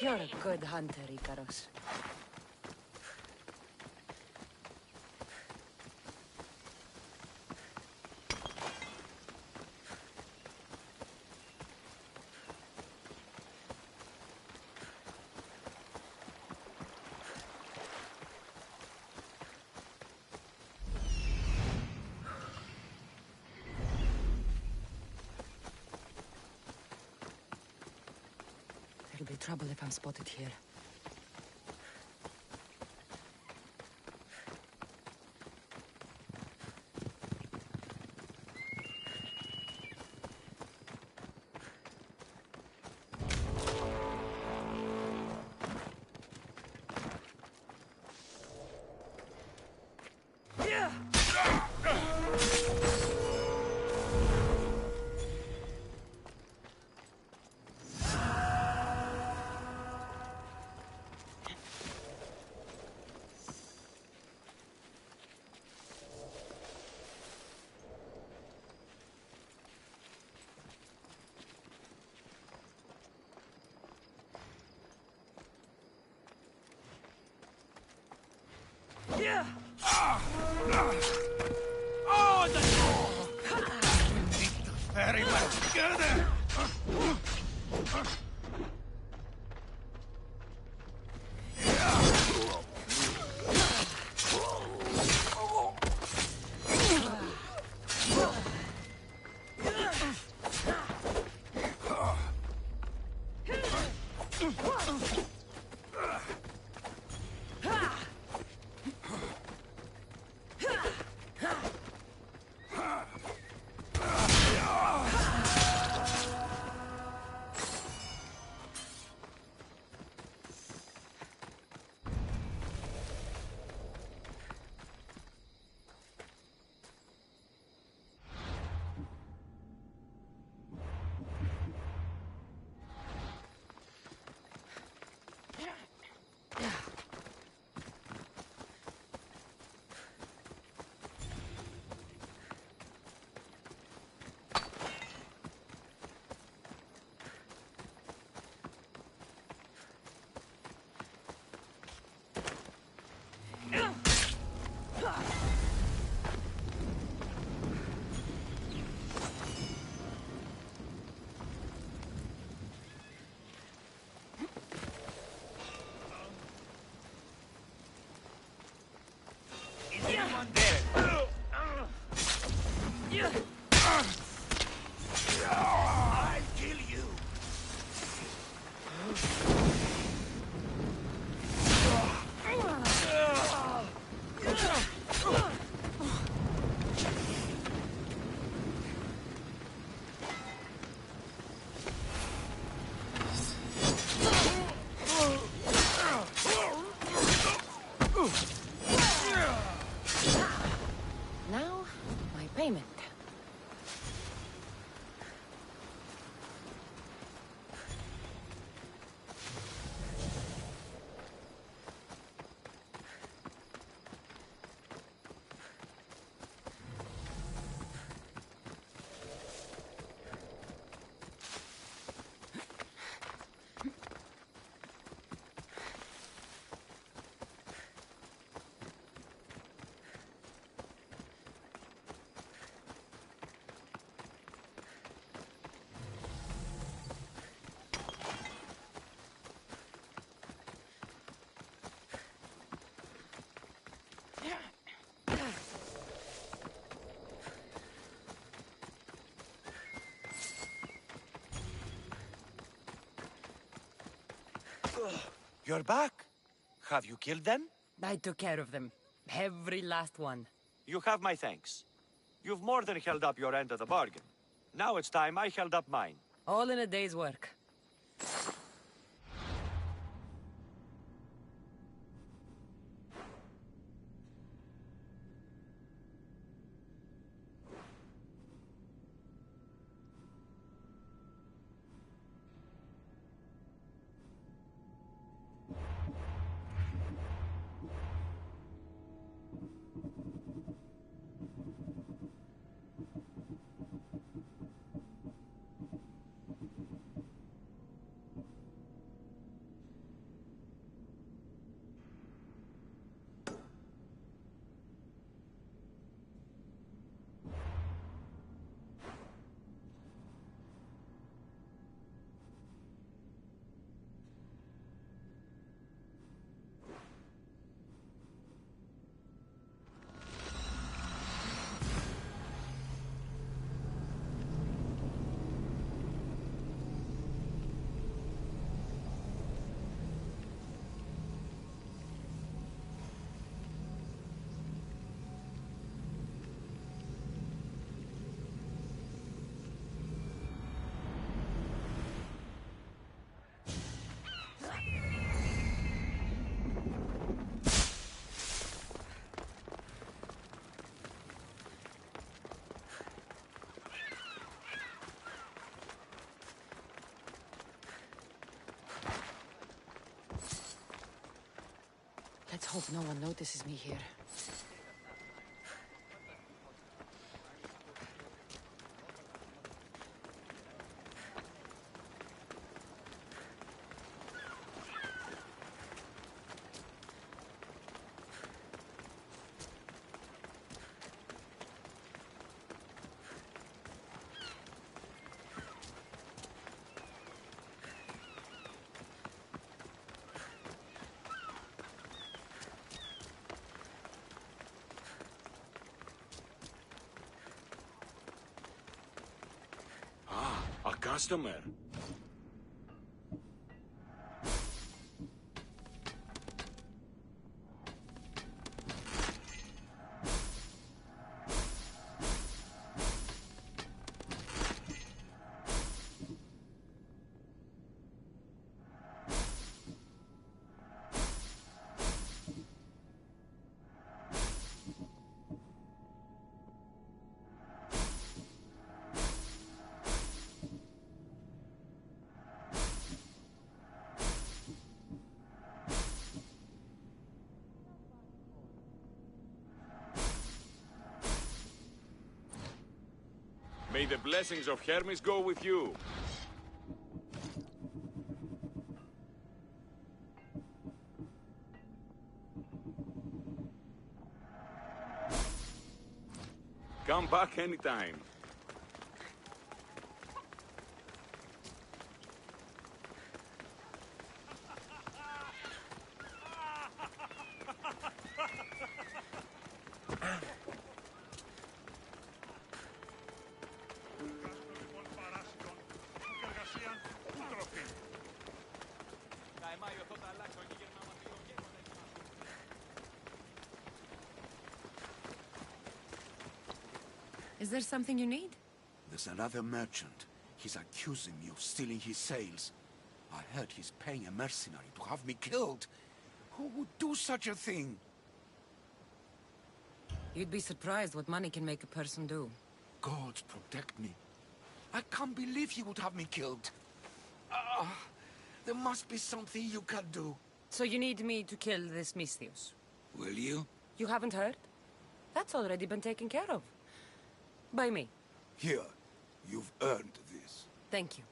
You're a good hunter, 𝚖𝚒𝚗𝚖𝚎. There'll be trouble if I'm spotted here. Oh, very much good. I'll kill you. Now, my payment. You're back. Have you killed them? I took care of them. Every last one. You have my thanks. You've more than held up your end of the bargain. Now it's time I held up mine. All in a day's work. Let's hope no one notices me here. A customer. May the blessings of Hermes go with you. Come back anytime. Is there something you need? There's another merchant. He's accusing me of stealing his sails. I heard he's paying a mercenary to have me killed. Who would do such a thing? You'd be surprised what money can make a person do. God protect me. I can't believe he would have me killed. There must be something you can do. So you need me to kill this 𝚤𝚖𝚎𝚎. Will you? You haven't heard? That's already been taken care of. By me. Here, you've earned this. Thank you.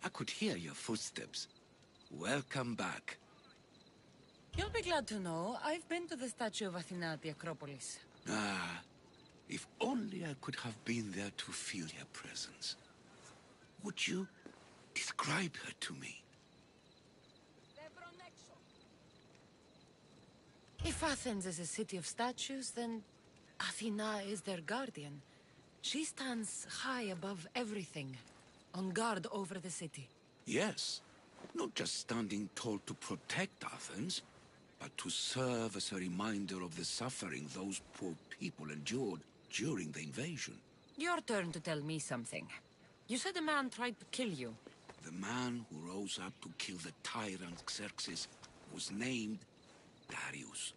I could hear your footsteps. Welcome back. You'll be glad to know I've been to the statue of Athena at the Acropolis. If only I could have been there to feel her presence. Would you describe her to me? If Athens is a city of statues, then Athena is their guardian. She stands high above everything, on guard over the city. Yes. Not just standing tall to protect Athens, but to serve as a reminder of the suffering those poor people endured during the invasion. Your turn to tell me something. You said a man tried to kill you. The man who rose up to kill the tyrant 𝚤𝚖𝚎 was named Darius.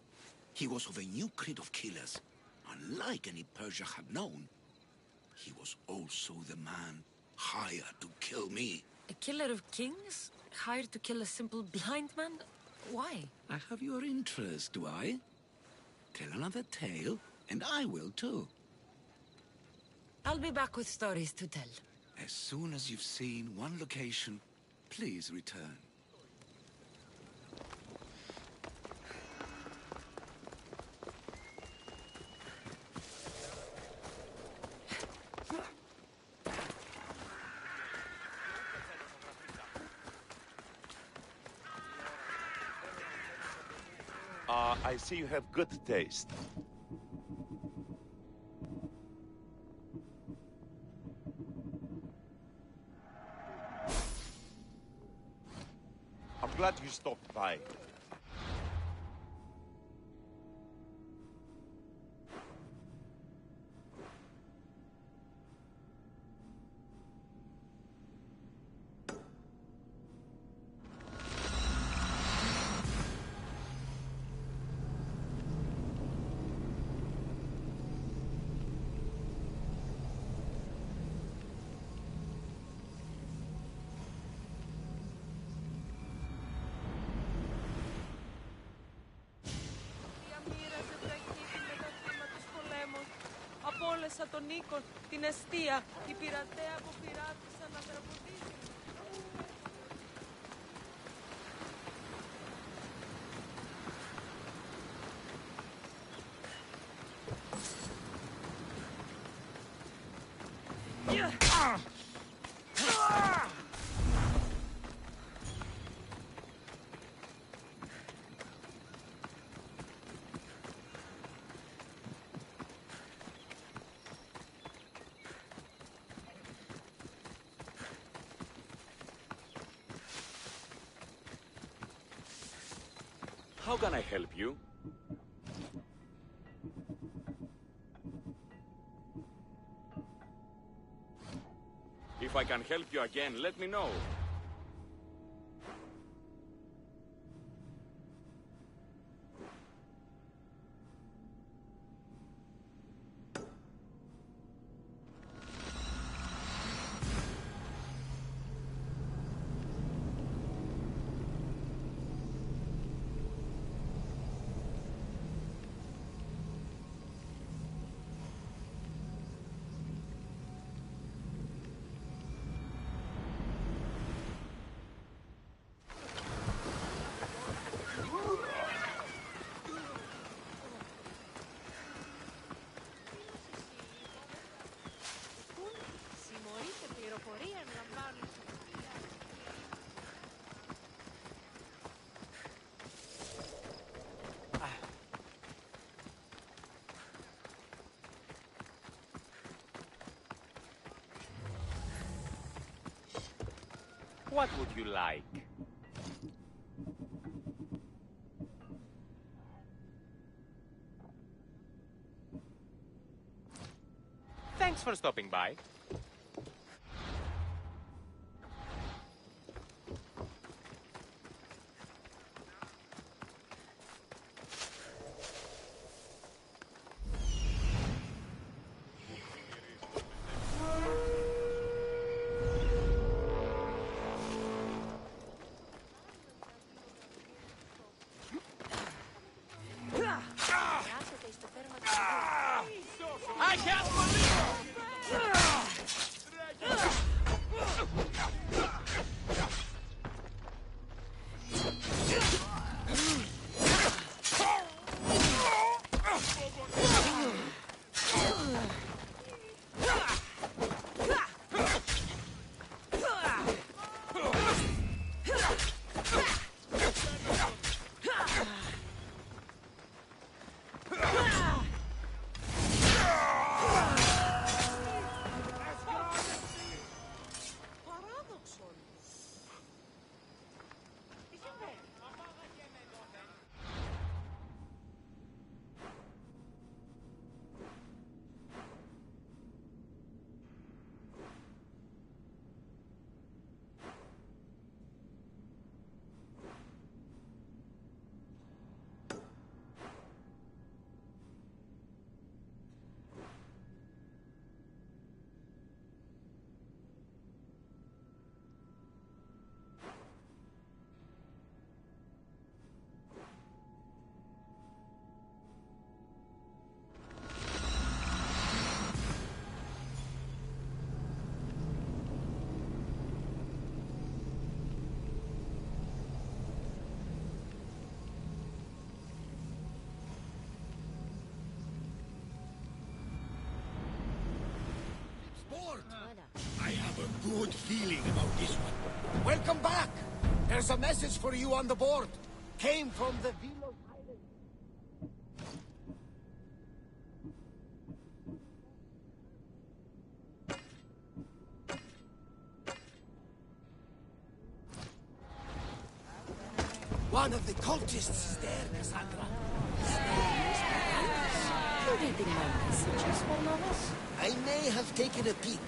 He was of a new creed of killers, unlike any Persia had known. He was also the man hired to kill me. A killer of kings? Hired to kill a simple blind man? Why? I have your interest, do I? Tell another tale, and I will too. I'll be back with stories to tell. As soon as you've seen one location, please return. I see you have good taste. I'm glad you stopped by. Απόλεσα τον οίκο, την εστία, οι πειρατέ αποπειράτησαν να δραποντήσουν. How can I help you? If I can help you again, let me know. What would you like? Thanks for stopping by. I can't believe I have a good feeling about this one. Welcome back. There's a message for you on the board. Came from the Velos Island. One of the cultists is there, Cassandra. You reading my messages, Barnabas? I may have taken a peek.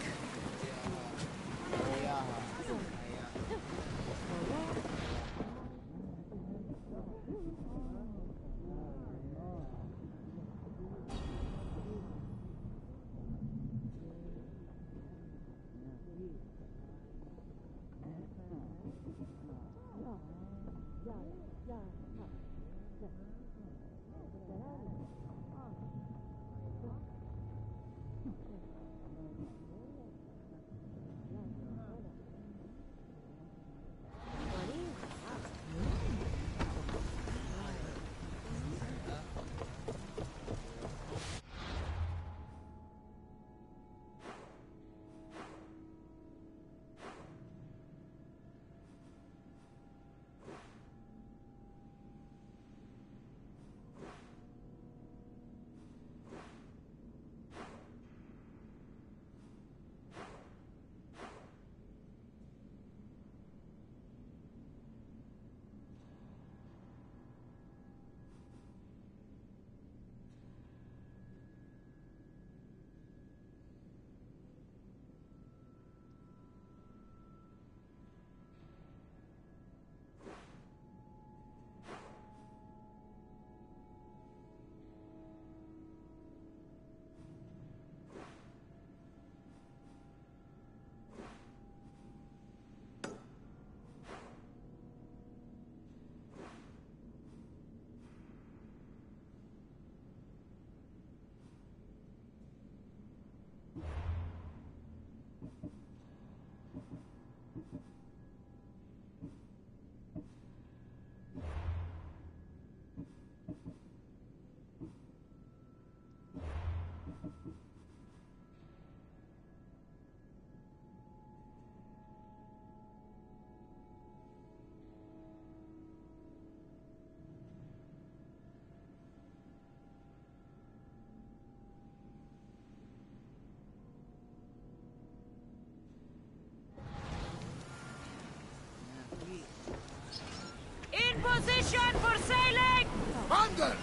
position for sailing! Commander!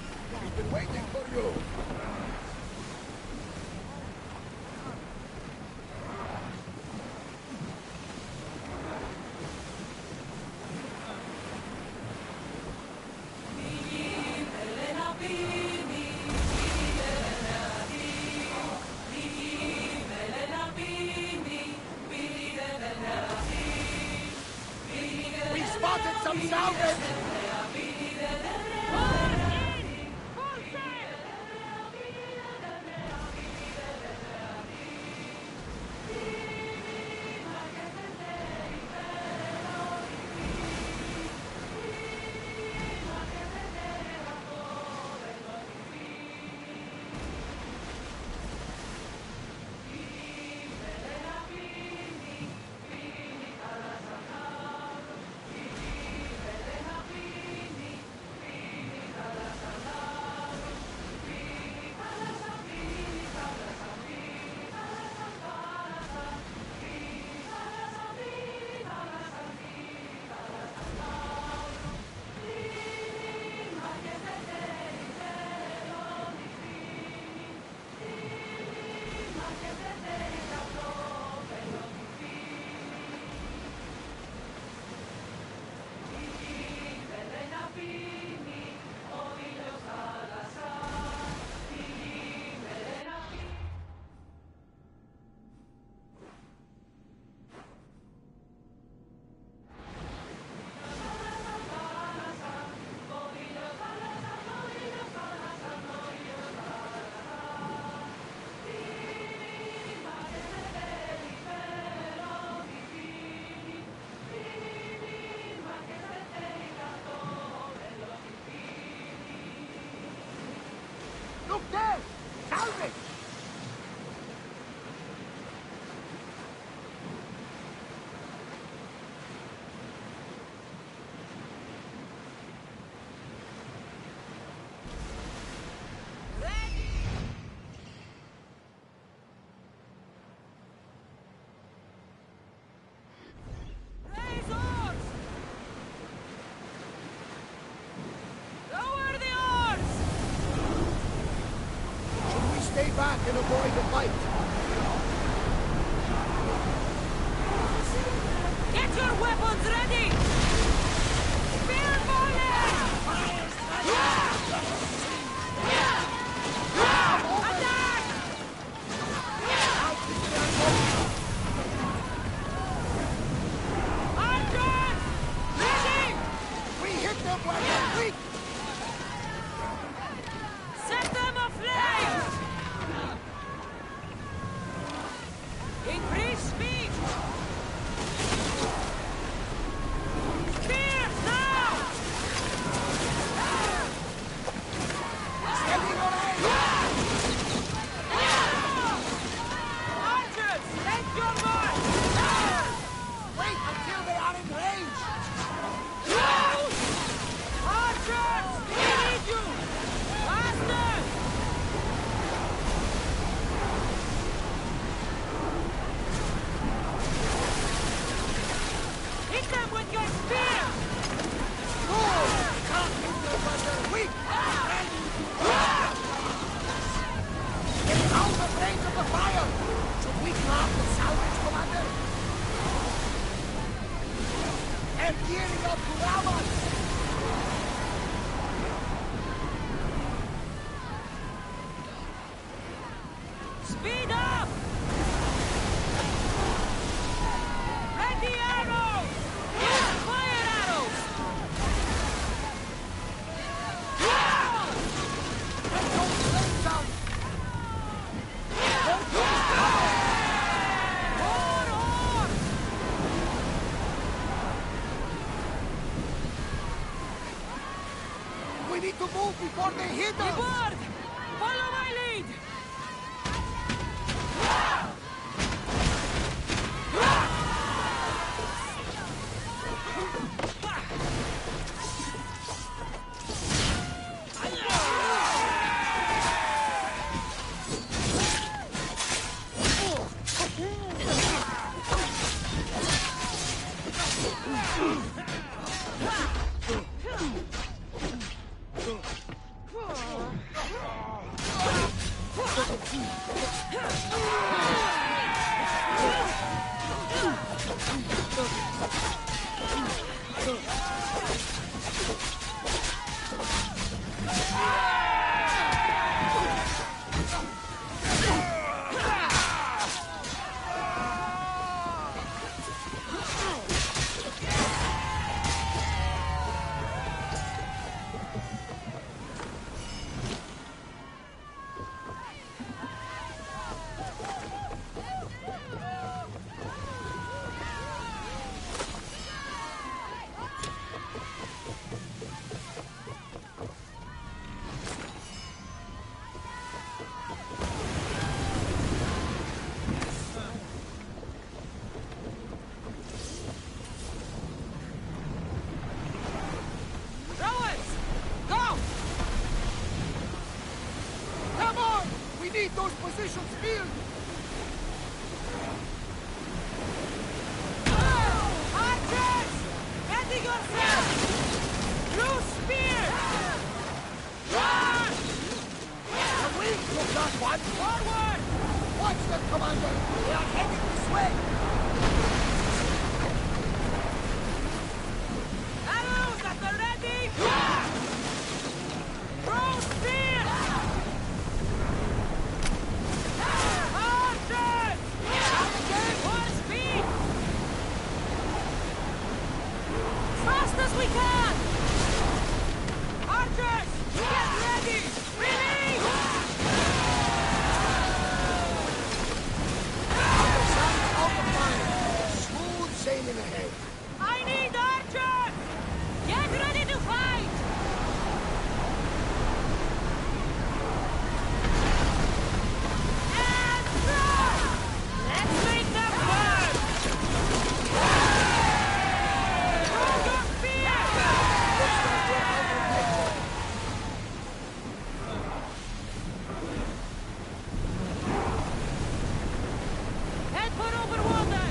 We've been waiting for you! We spotted some salvage! Look there! Salvage! Stay back and avoid the fight. Get your weapons ready! Spear volley! Attack! Archers! Ready! We hit them where they're weak! Set them aflame! Increase speed! Spears now! Steady on Archers, take your mark! Wait until they are in range! Archers, we need you! Faster! Hit them with your spear! Can't hit them when they're weak! Get out of range of the fire! Should we grab the salvage, Commander? They're gearing up to ram us! Speed up! Ready arrows! Use fire arrows! Get those flames out! We need to move before they hit us! Board! Follow my lead! need those positions filled! Archers! Ready yourselves! Blue spear! Run! Are we? You've got one? Forward! Watch them, Commander! They are heading this way! Arrows at the ready! Throw spear! Archers! More speed! As fast as we can! Archers! Get ready! Release! Smooth sailing ahead. I need archers! Get ready to fight! And run! Let's make them burn! Throw your spear! Head for overwater!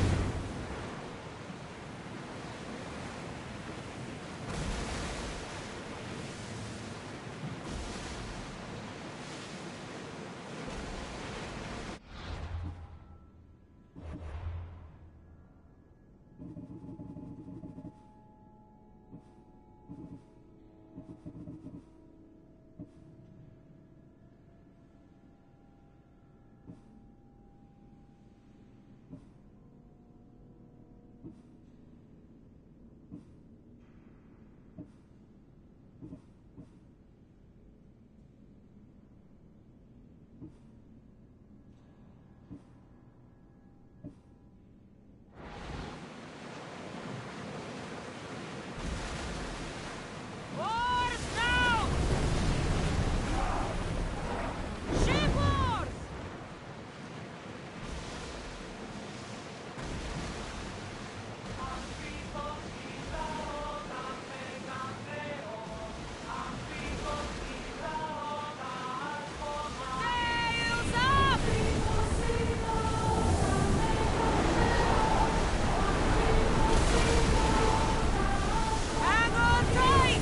Oars now! Ship oars! Sails up! Hang on tight!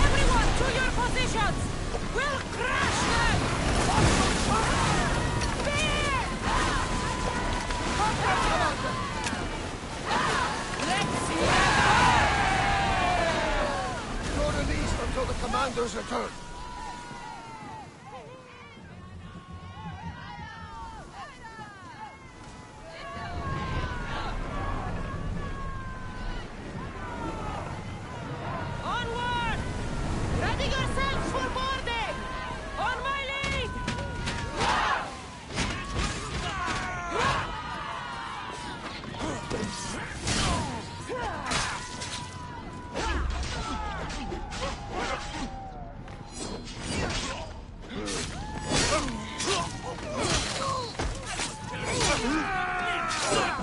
Everyone to your positions! We'll crush them! Spear! Let's see No release until the Commander's return. Onward! Ready yourselves for boarding! On my lead!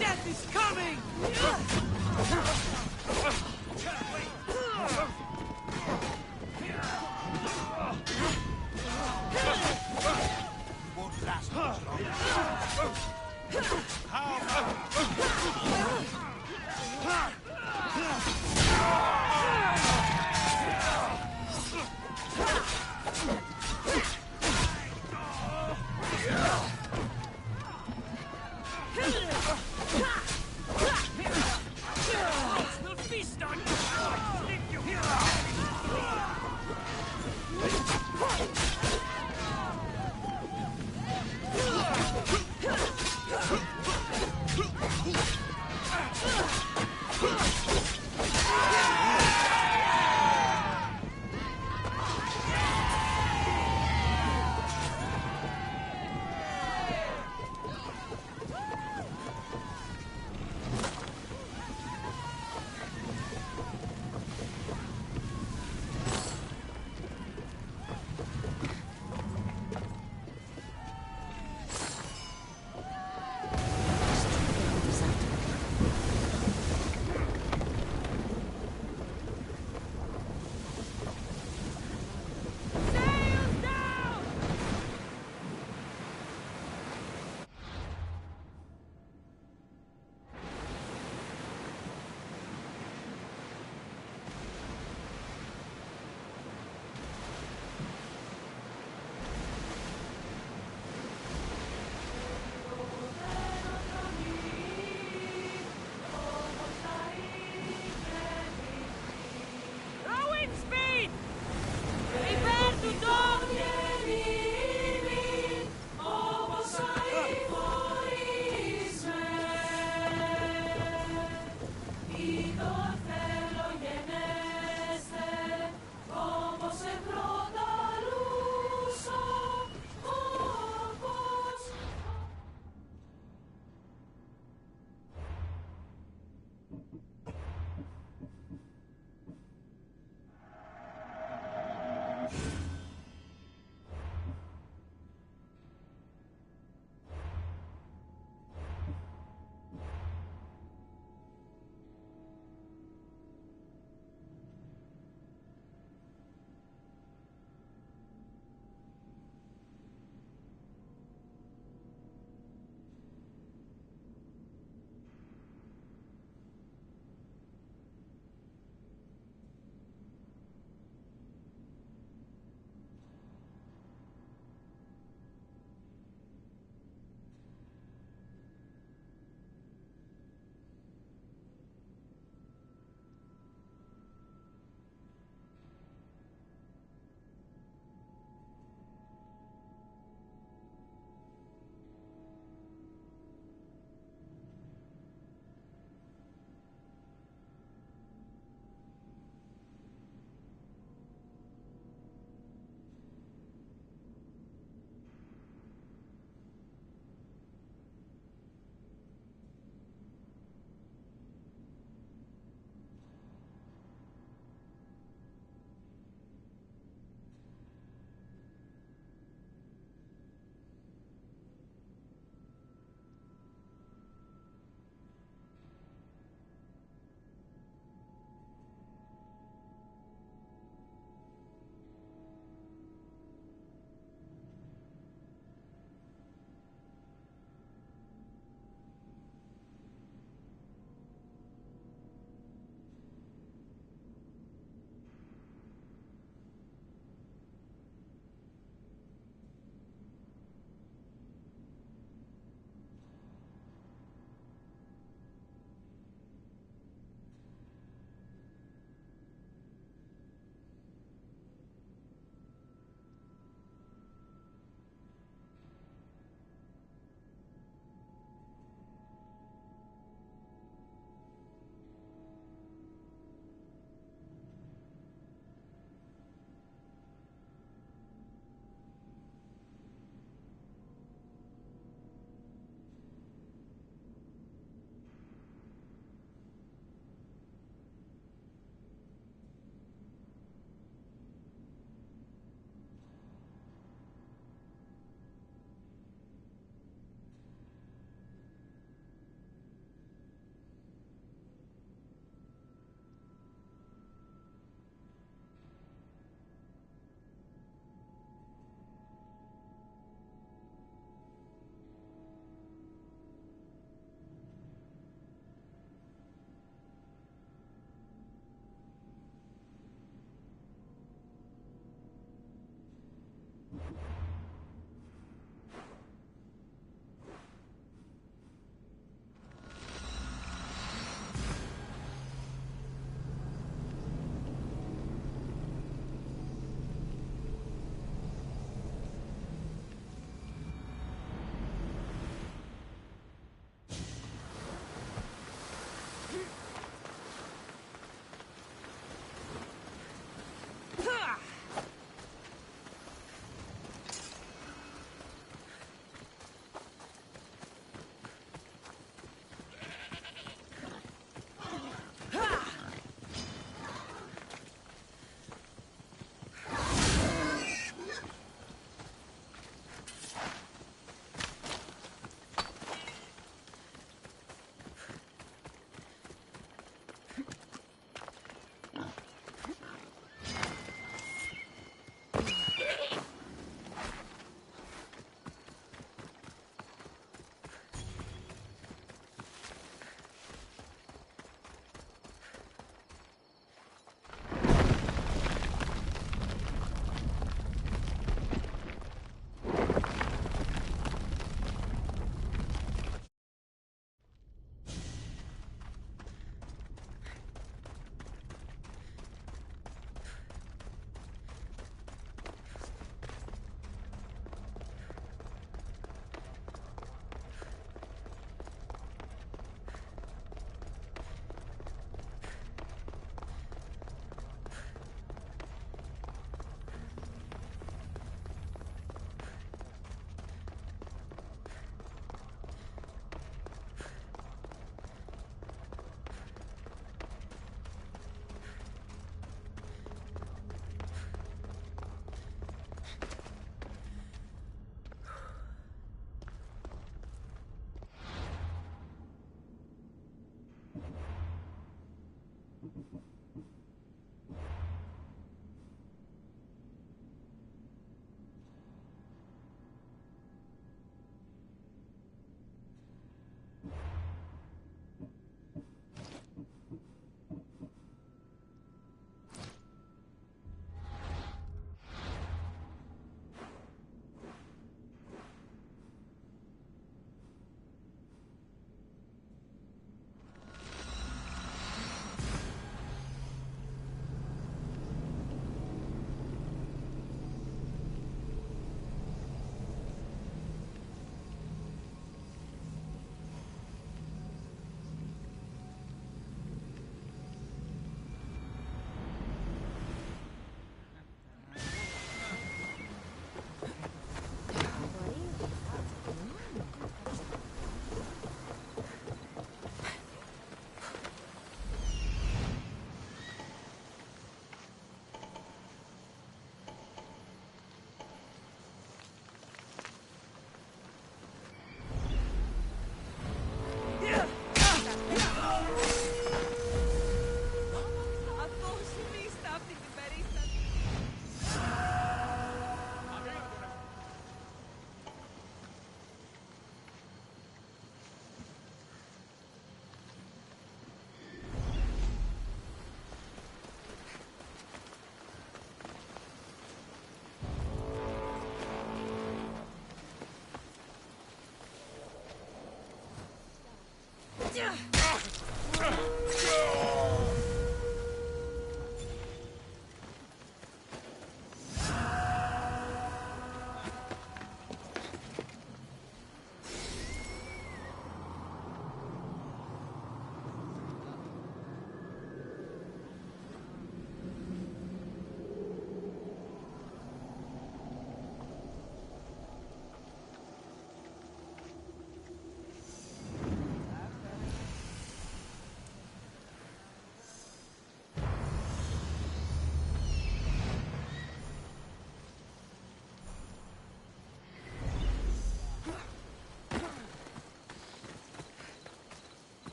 Death is coming! Won't last much longer. We'll feast on you!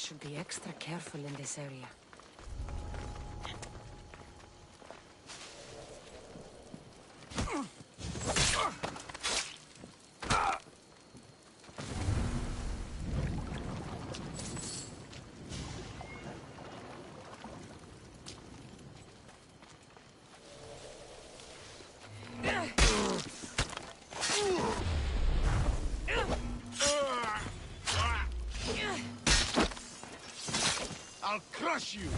Should be extra careful in this area. I'll crush you!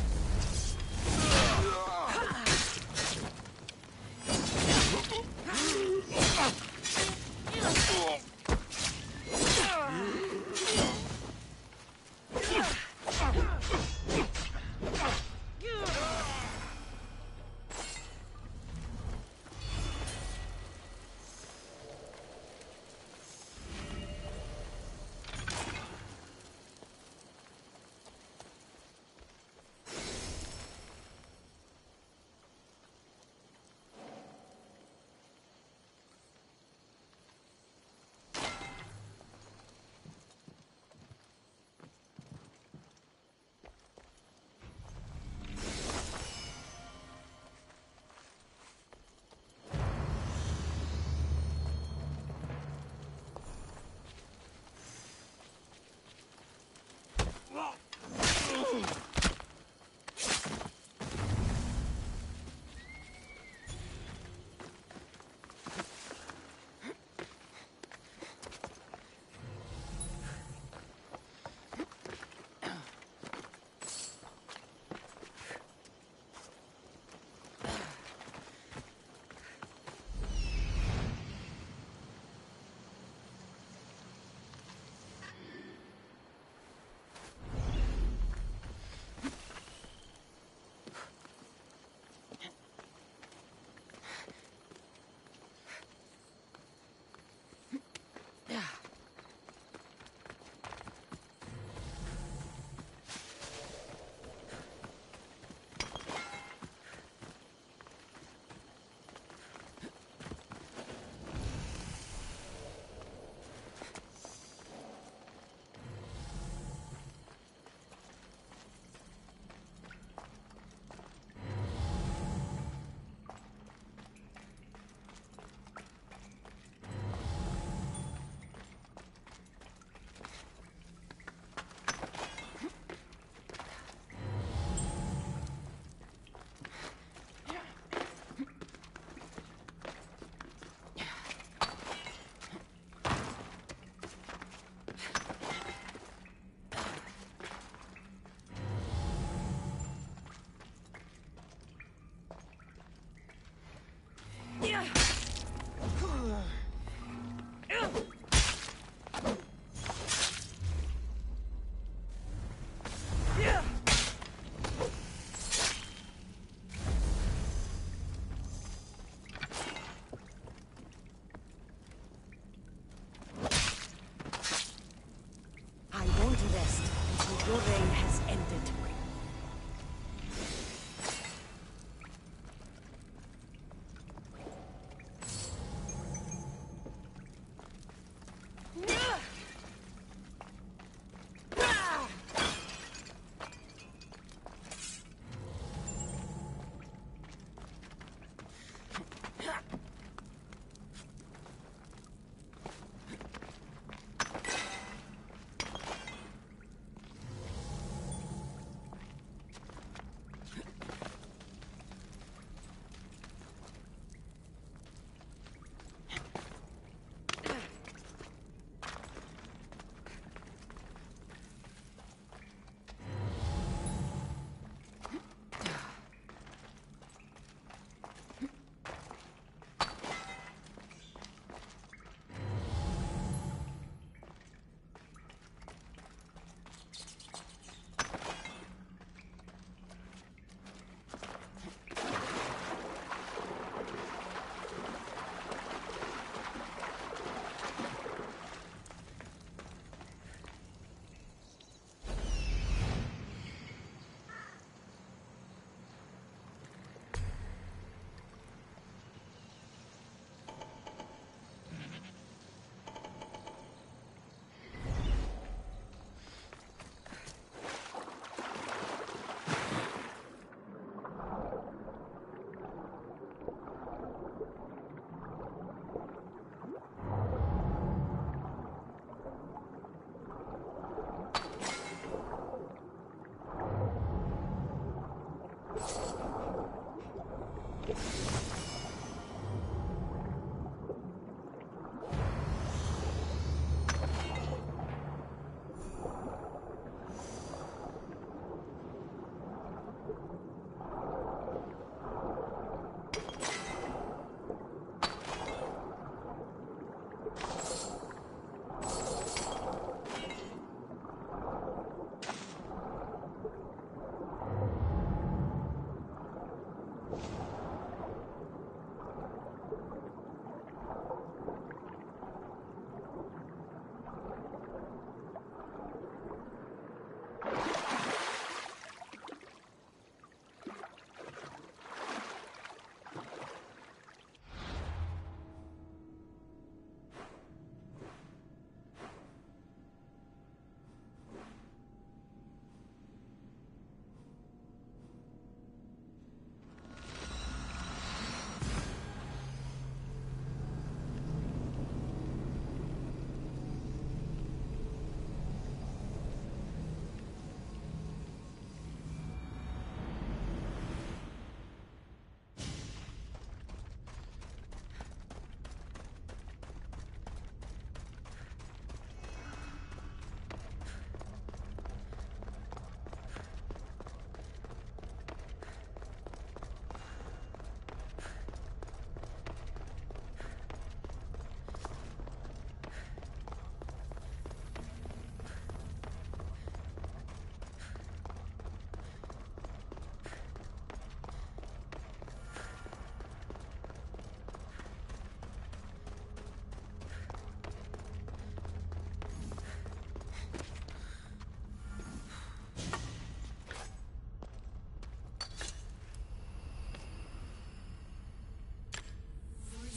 to rest until your reign has ended.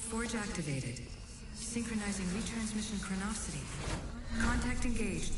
Forge activated. Synchronizing retransmission chronicity. Contact engaged.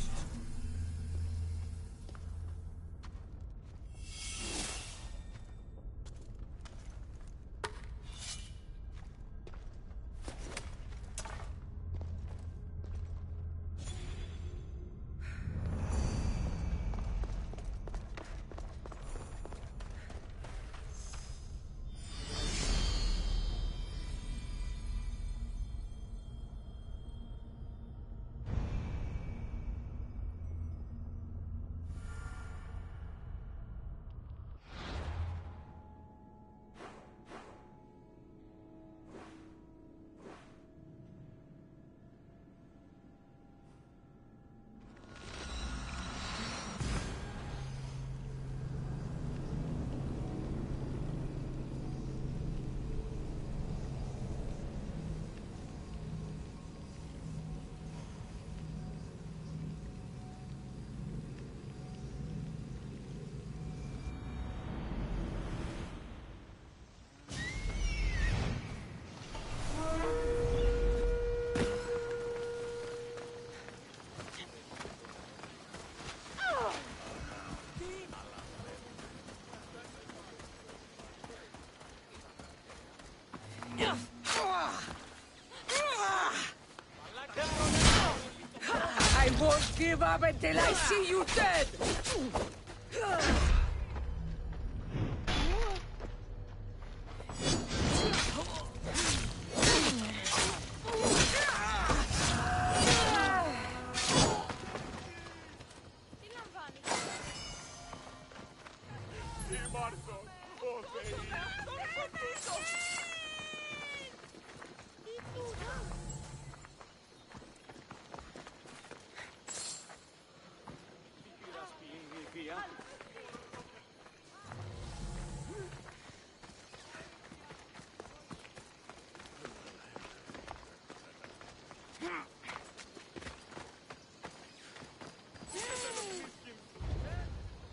Won't give up until I see you dead!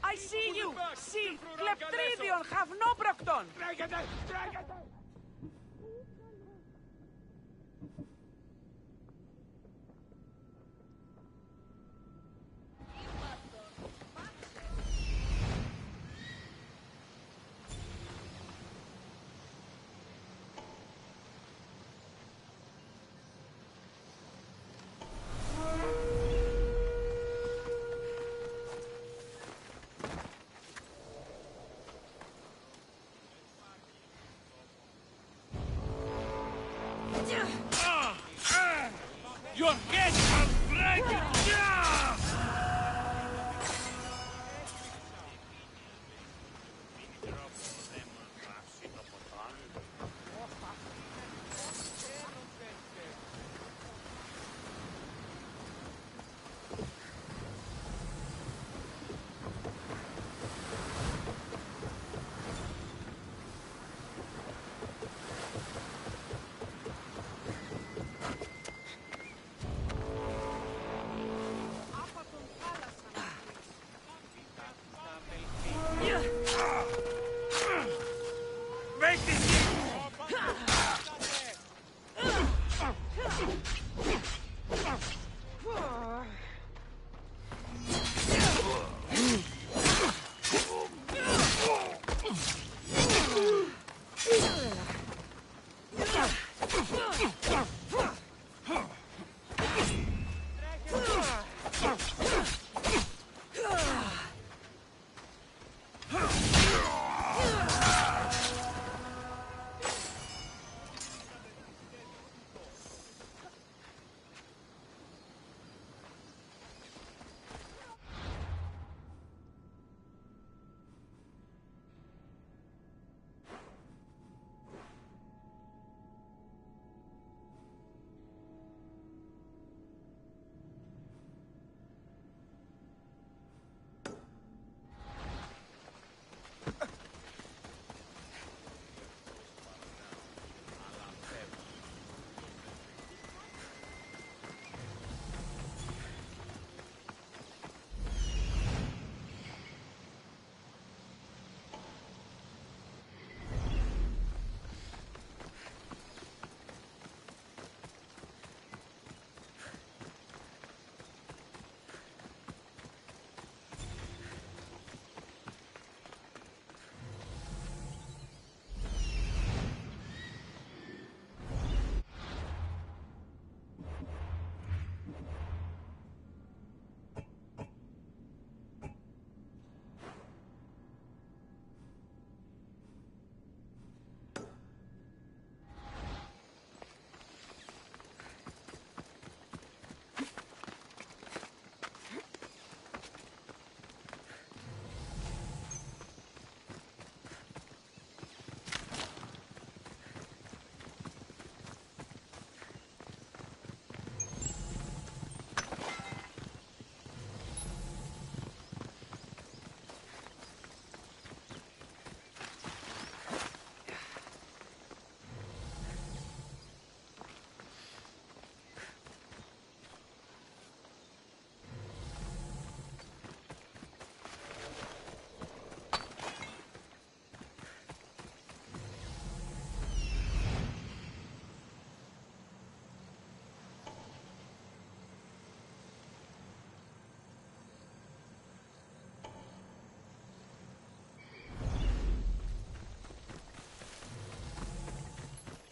I see you! See! Leptridion have no procton! Your head shall break it!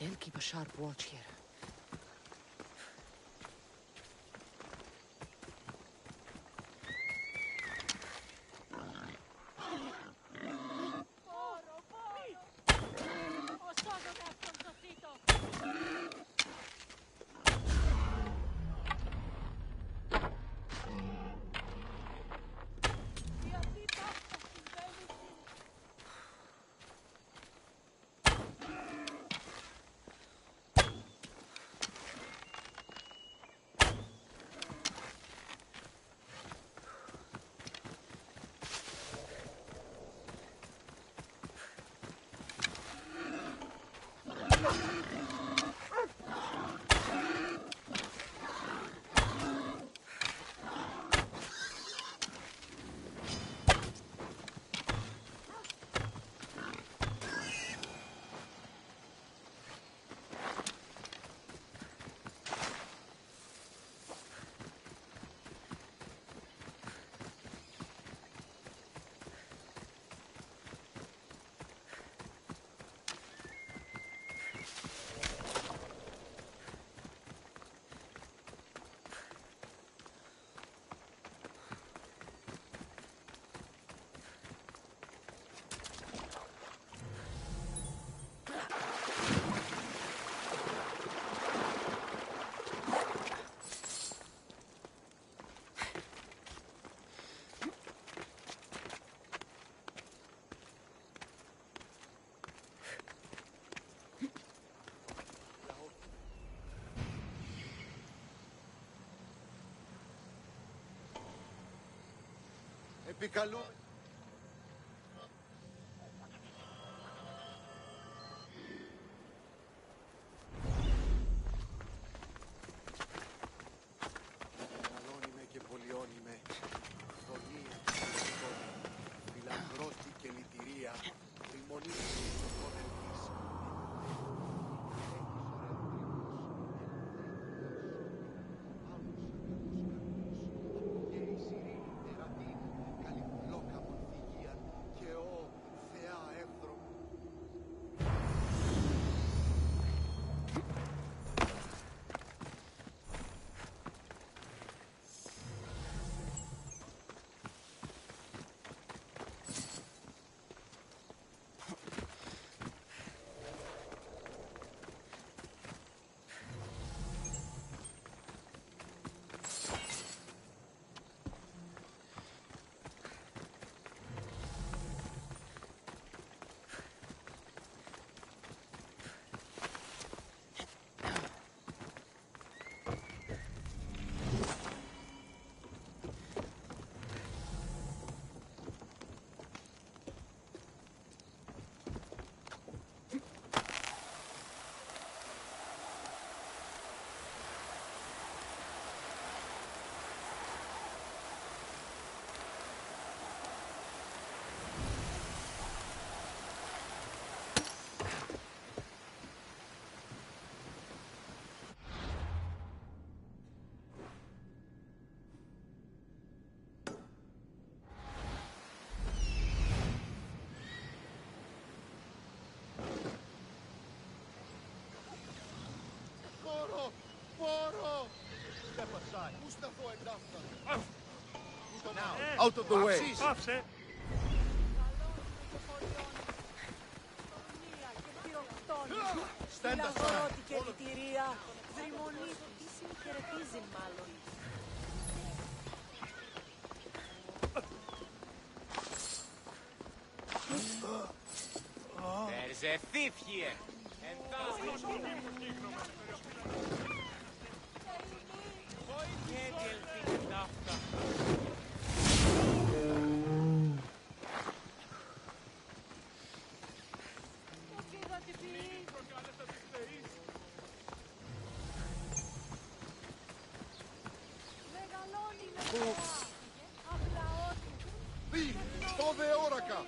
They'll keep a sharp watch here. Επικαλούμε. Καλώνει και πολιώνει με. Χρονία και σκόνη. Φιλανδρώστη και λυτηρία. Τριμονίστη και κονελής. Πόρο! Step aside. Πού σταθώ εντάφτα. Now, out of the way. Πάψε. Stand aside. Και λυτηρία. Δρυμονή. Τι συγχαιρετίζει μάλλον. There's a thief here. And Το δε όρακα.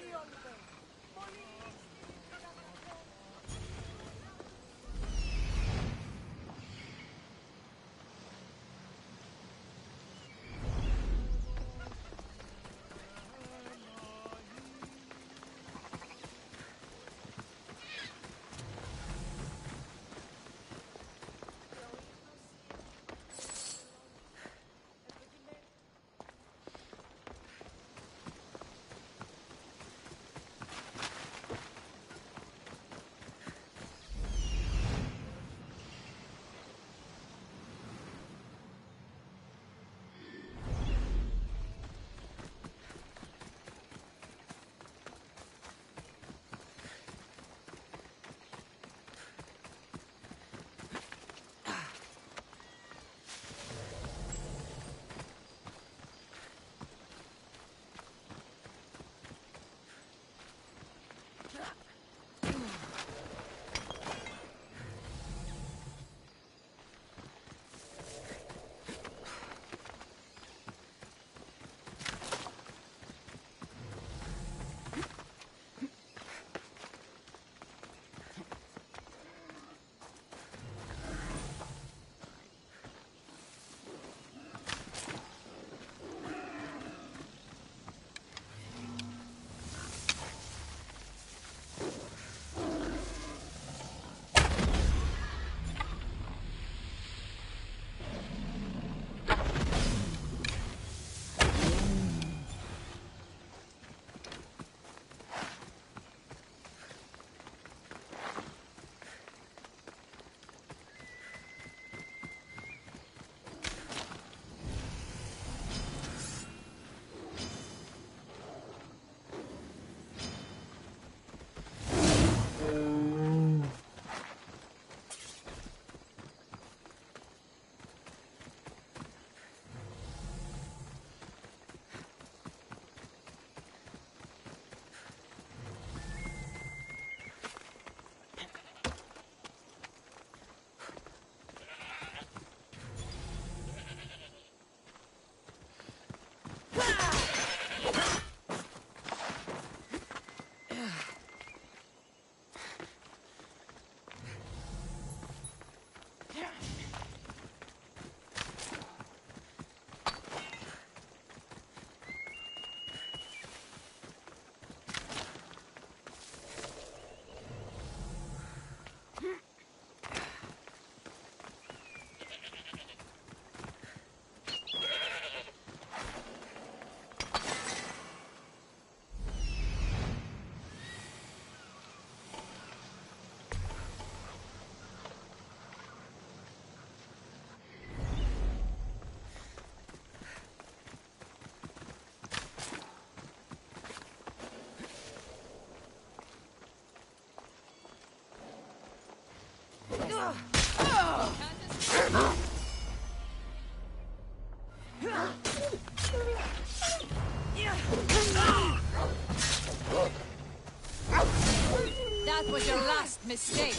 was your last mistake.